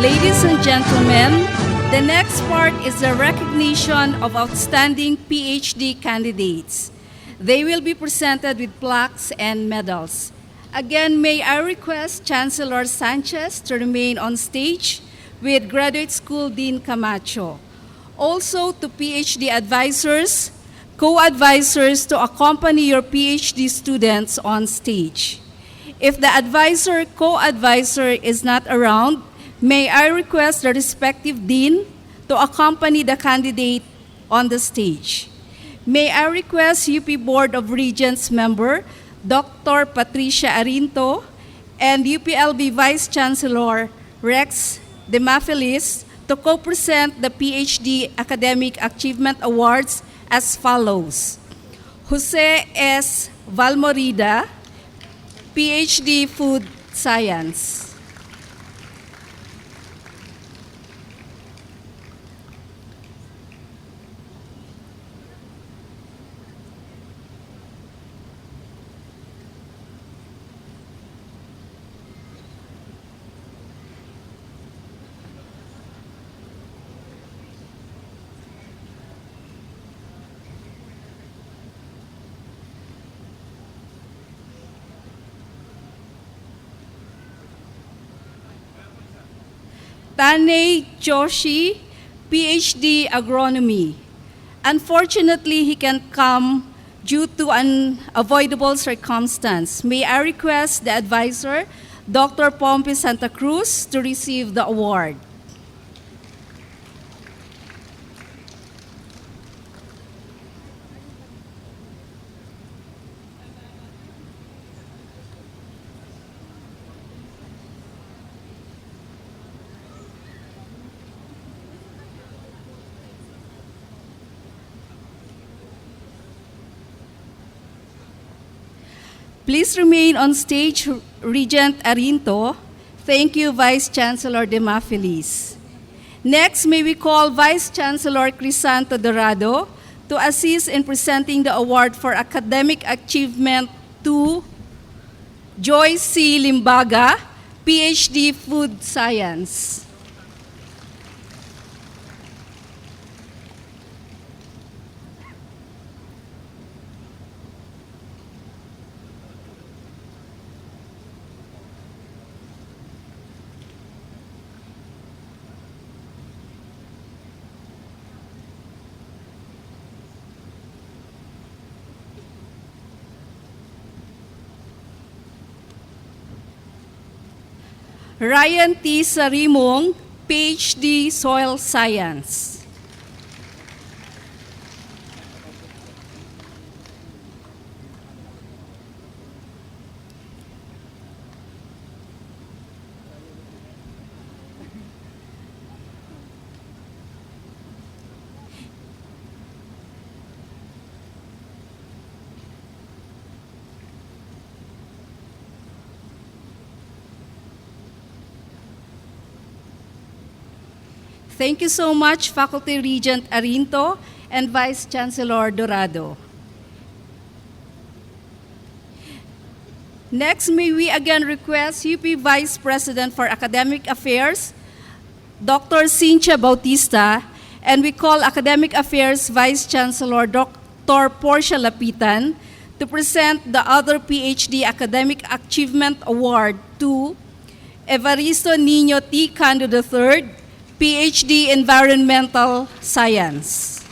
Ladies and gentlemen, the next part is the recognition of outstanding PhD candidates. They will be presented with plaques and medals. Again, may I request Chancellor Sanchez to remain on stage with Graduate School Dean Camacho. Also to PhD advisors, co-advisors to accompany your PhD students on stage. If the advisor, co-advisor is not around, may I request the respective dean to accompany the candidate on the stage. May I request UP Board of Regents member, Dr. Patricia Arinto, and UPLB Vice Chancellor Rex Demafelis to co-present the PhD Academic Achievement Awards as follows. Jose S. Valmorida, PhD Food Science. Tanay Joshi, PhD Agronomy. Unfortunately, he can't come due to unavoidable circumstance. May I request the advisor, Dr. Pompey Santa Cruz, to receive the award. Please remain on stage, Regent Arinto. Thank you, Vice Chancellor Demafilis. Next, may we call Vice Chancellor Crisanto Dorado to assist in presenting the award for academic achievement to Joy C. Limbaga, PhD Food Science. Ryan T. Sarimong, PhD Soil Science. Thank you so much, Faculty Regent Arinto and Vice Chancellor Dorado. Next, may we again request UP Vice President for Academic Affairs, Dr. Cynthia Bautista, and we call Academic Affairs Vice Chancellor Dr. Portia Lapitan to present the other PhD Academic Achievement Award to Evaristo Nino T. Cando III, PhD Environmental Science.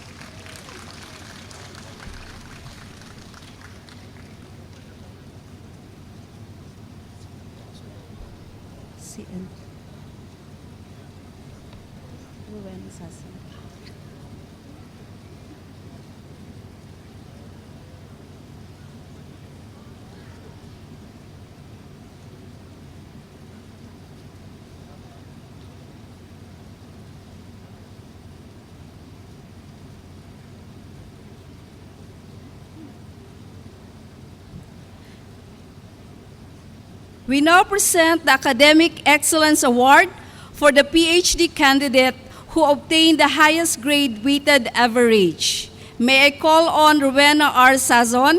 We now present the Academic Excellence Award for the PhD candidate who obtained the highest grade weighted average. May I call on Rowena R. Sazon,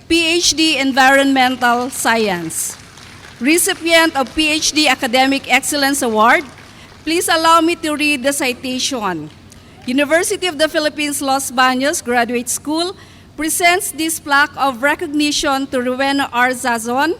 PhD Environmental Science. Recipient of PhD Academic Excellence Award, please allow me to read the citation. University of the Philippines, Los Baños Graduate School presents this plaque of recognition to Rowena R. Sazon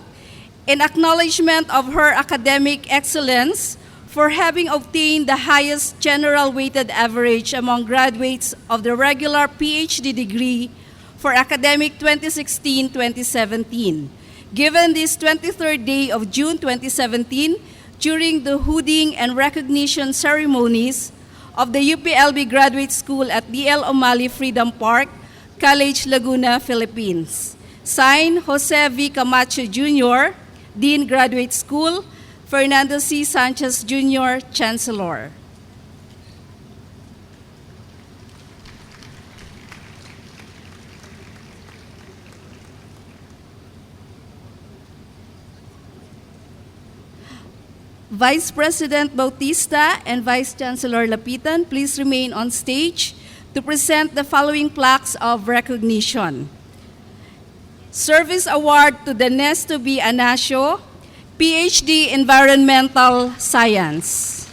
in acknowledgement of her academic excellence for having obtained the highest general weighted average among graduates of the regular PhD degree for academic 2016-2017. Given this 23rd day of June 2017, during the hooding and recognition ceremonies of the UPLB Graduate School at D.L. O'Malley Freedom Park, College, Laguna, Philippines. Signed, Jose V. Camacho Jr., Dean Graduate School, Fernando C. Sanchez Jr., Chancellor. Vice President Bautista and Vice Chancellor Lapitan, please remain on stage to present the following plaques of recognition. Service Award to the Nesto B. Anasio, PhD Environmental Science.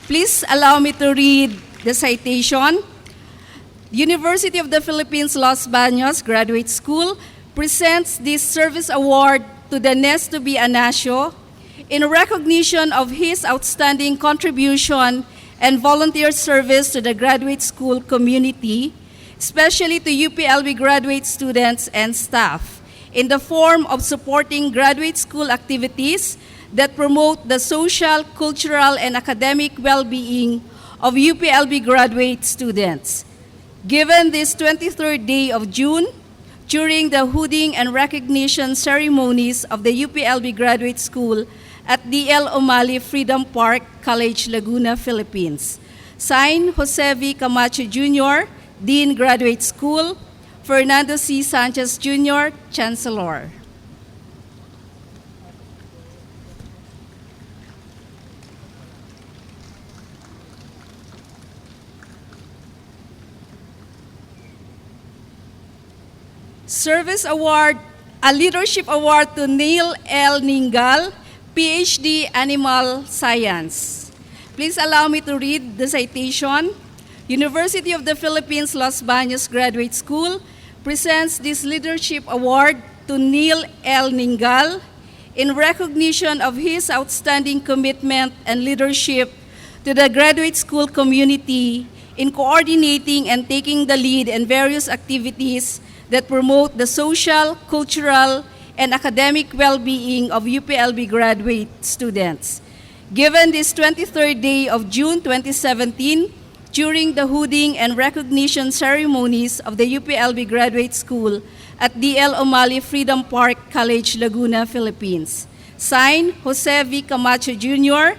Please allow me to read the citation. University of the Philippines, Los Baños Graduate School presents this Service Award to the Nesto B. Anasio in recognition of his outstanding contribution and volunteer service to the graduate school community, especially to UPLB graduate students and staff, in the form of supporting graduate school activities that promote the social, cultural, and academic well-being of UPLB graduate students. Given this 23rd day of June, during the hooding and recognition ceremonies of the UPLB Graduate School at D.L. O'Malley Freedom Park, College, Laguna, Philippines. Signed, Jose V. Camacho Jr., Dean Graduate School, Fernando C. Sanchez Jr., Chancellor. Service Award, a Leadership Award to Neil L. Ningal, PhD Animal Science. Please allow me to read the citation. University of the Philippines, Los Baños Graduate School presents this Leadership Award to Neil L. Ningal in recognition of his outstanding commitment and leadership to the graduate school community in coordinating and taking the lead in various activities that promote the social, cultural, and academic well-being of UPLB graduate students. Given this 23rd day of June 2017, during the hooding and recognition ceremonies of the UPLB Graduate School at D.L. O'Malley Freedom Park College, Laguna, Philippines. Signed, Jose V. Camacho Jr.,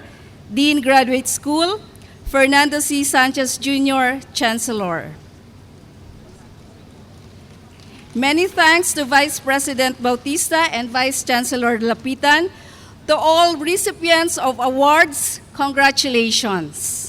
Dean Graduate School, Fernando C. Sanchez Jr., Chancellor. Many thanks to Vice President Bautista and Vice Chancellor Lapitan. To all recipients of awards, congratulations.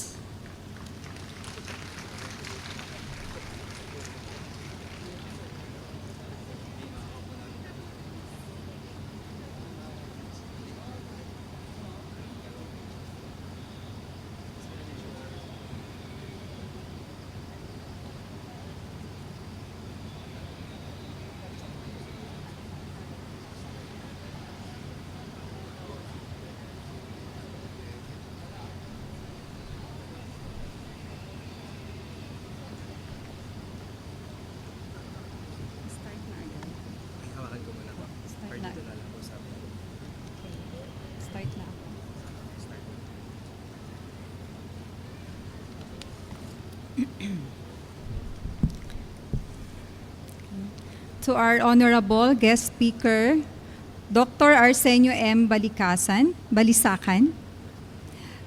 To our honorable guest speaker, Dr. Arsenio M. Balisacan,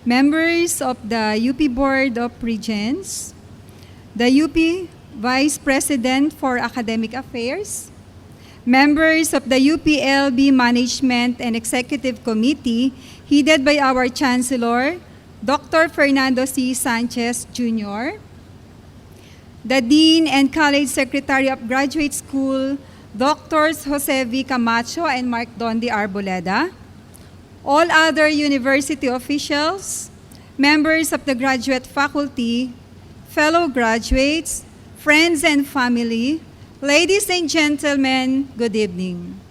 members of the UP Board of Regents, the UP Vice President for Academic Affairs, members of the UPLB Management and Executive Committee, headed by our Chancellor, Dr. Fernando C. Sanchez Jr., the Dean and College Secretary of Graduate School, Drs. Jose V. Camacho and Mark Don de Arboleda, all other university officials, members of the graduate faculty, fellow graduates, friends and family, ladies and gentlemen, good evening.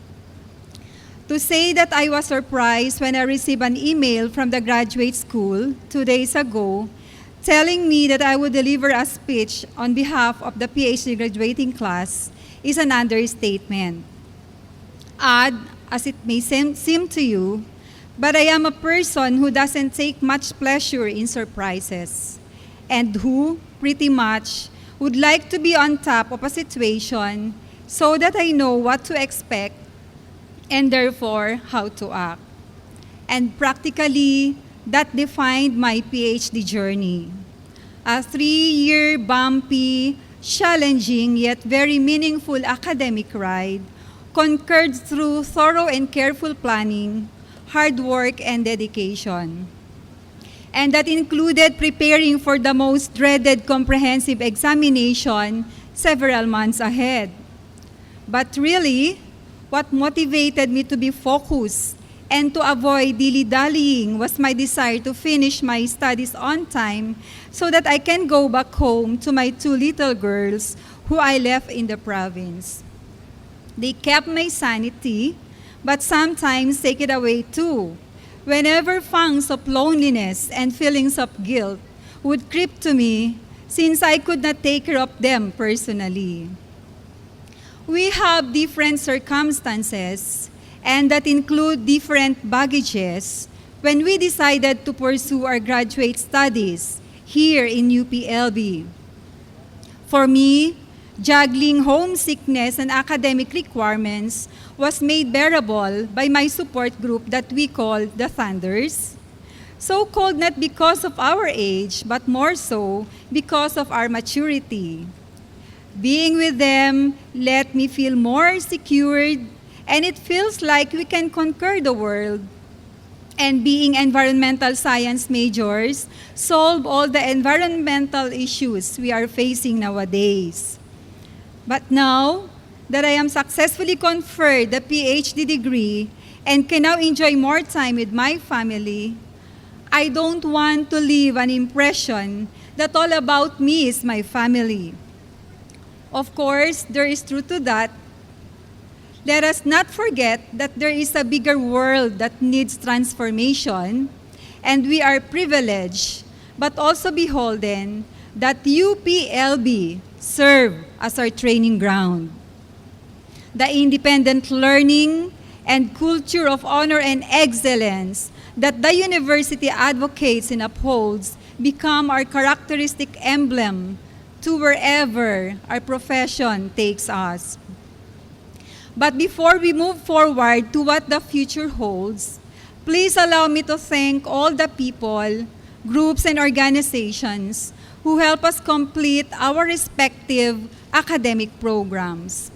To say that I was surprised when I received an email from the graduate school 2 days ago telling me that I would deliver a speech on behalf of the PhD graduating class is an understatement. Odd as it may seem to you, but I am a person who doesn't take much pleasure in surprises and who, pretty much, would like to be on top of a situation so that I know what to expect and therefore how to act. And practically, that defined my PhD journey. A 3-year bumpy, challenging yet very meaningful academic ride, conquered through thorough and careful planning, hard work, and dedication. And that included preparing for the most dreaded comprehensive examination several months ahead. But really, what motivated me to be focused and to avoid dilly-dallying was my desire to finish my studies on time so that I can go back home to my 2 little girls who I left in the province. They kept my sanity, but sometimes take it away too, whenever pangs of loneliness and feelings of guilt would creep to me since I could not take care of them personally. We have different circumstances, and that include different baggages when we decided to pursue our graduate studies here in UPLB. For me, juggling homesickness and academic requirements was made bearable by my support group that we call the Thunders. So called not because of our age, but more so because of our maturity. Being with them let me feel more secured, and it feels like we can conquer the world. And being environmental science majors, solve all the environmental issues we are facing nowadays. But now, that I am successfully conferred the PhD degree and can now enjoy more time with my family, I don't want to leave an impression that all about me is my family. Of course, there is truth to that. Let us not forget that there is a bigger world that needs transformation, and we are privileged, but also beholden, that UPLB serve as our training ground. The independent learning and culture of honor and excellence that the university advocates and upholds become our characteristic emblem to wherever our profession takes us. But before we move forward to what the future holds, please allow me to thank all the people, groups, and organizations who help us complete our respective academic programs.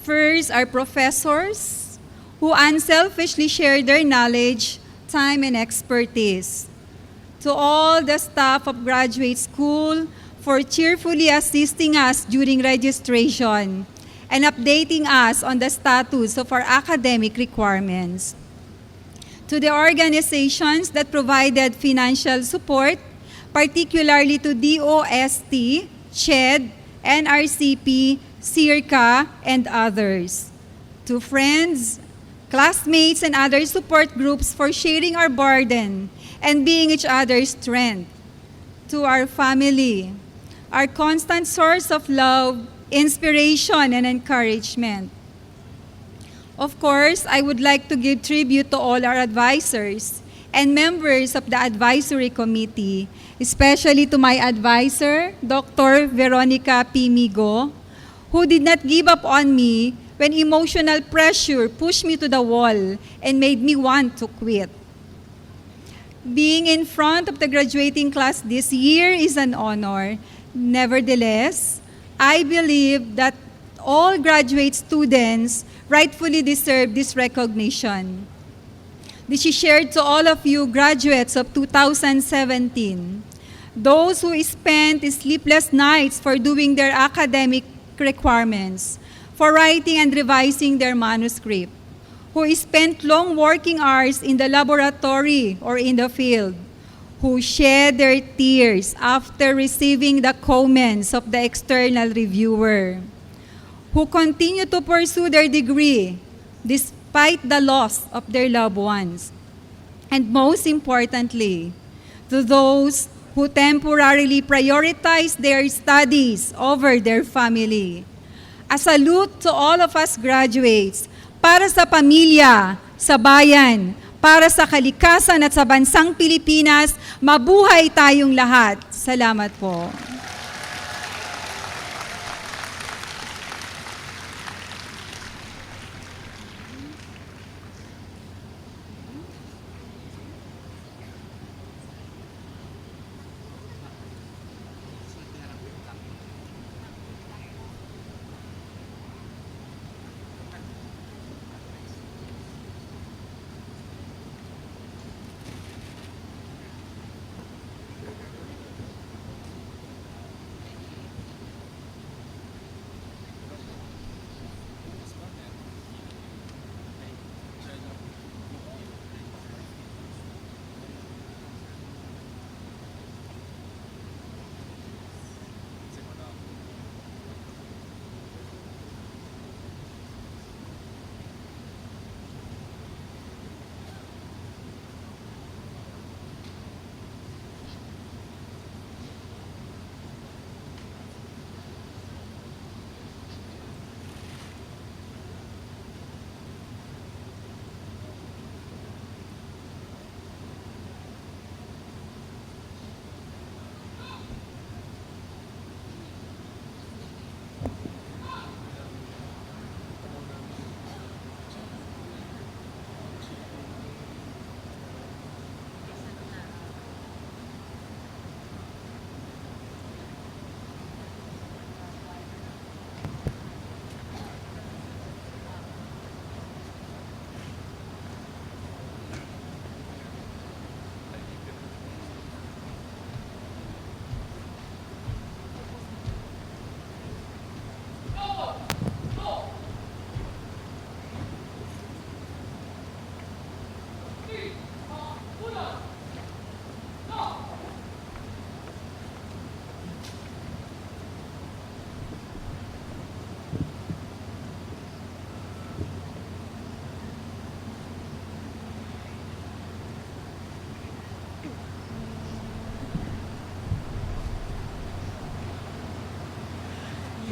First, our professors, who unselfishly share their knowledge, time, and expertise. To all the staff of Graduate School for cheerfully assisting us during registration and updating us on the status of our academic requirements. To the organizations that provided financial support, particularly to DOST, CHED, NRCP, CIRCA, and others. To friends, classmates, and other support groups for sharing our burden and being each other's strength. To our family, our constant source of love, inspiration, and encouragement. Of course, I would like to give tribute to all our advisors and members of the advisory committee, especially to my advisor, Dr. Veronica P. Migo, who did not give up on me when emotional pressure pushed me to the wall and made me want to quit. Being in front of the graduating class this year is an honor. Nevertheless, I believe that all graduate students rightfully deserve this recognition. This is shared to all of you graduates of 2017, those who spent sleepless nights for doing their academic requirements, for writing and revising their manuscript, who spent long working hours in the laboratory or in the field, who shed their tears after receiving the comments of the external reviewer, who continue to pursue their degree despite the loss of their loved ones, and most importantly, to those who temporarily prioritize their studies over their family. A salute to all of us graduates, para sa pamilya, sa bayan, para sa kalikasan at sa bansang Pilipinas, mabuhay tayong lahat. Salamat po.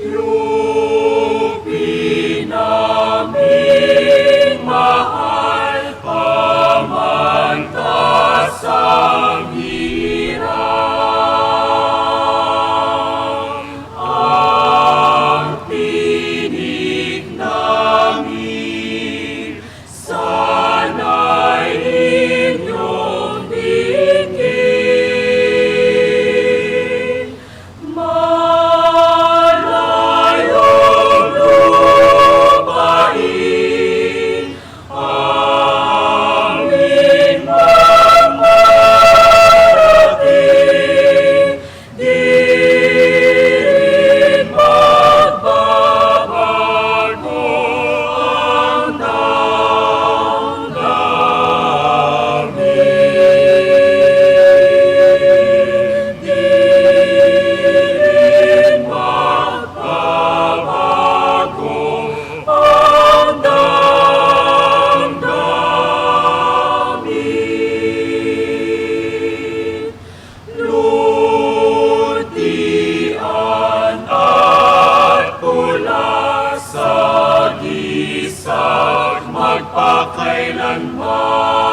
Yupi naming mahal, pamantas ang hirap. Ang tinig namin, sana'y inyong dinggin. Malayong lupain, aming mamarating, di rin magbabago ang damdamin. Di rin magbabago ang damdamin. Lutian at pula sa gisag magpakailanman.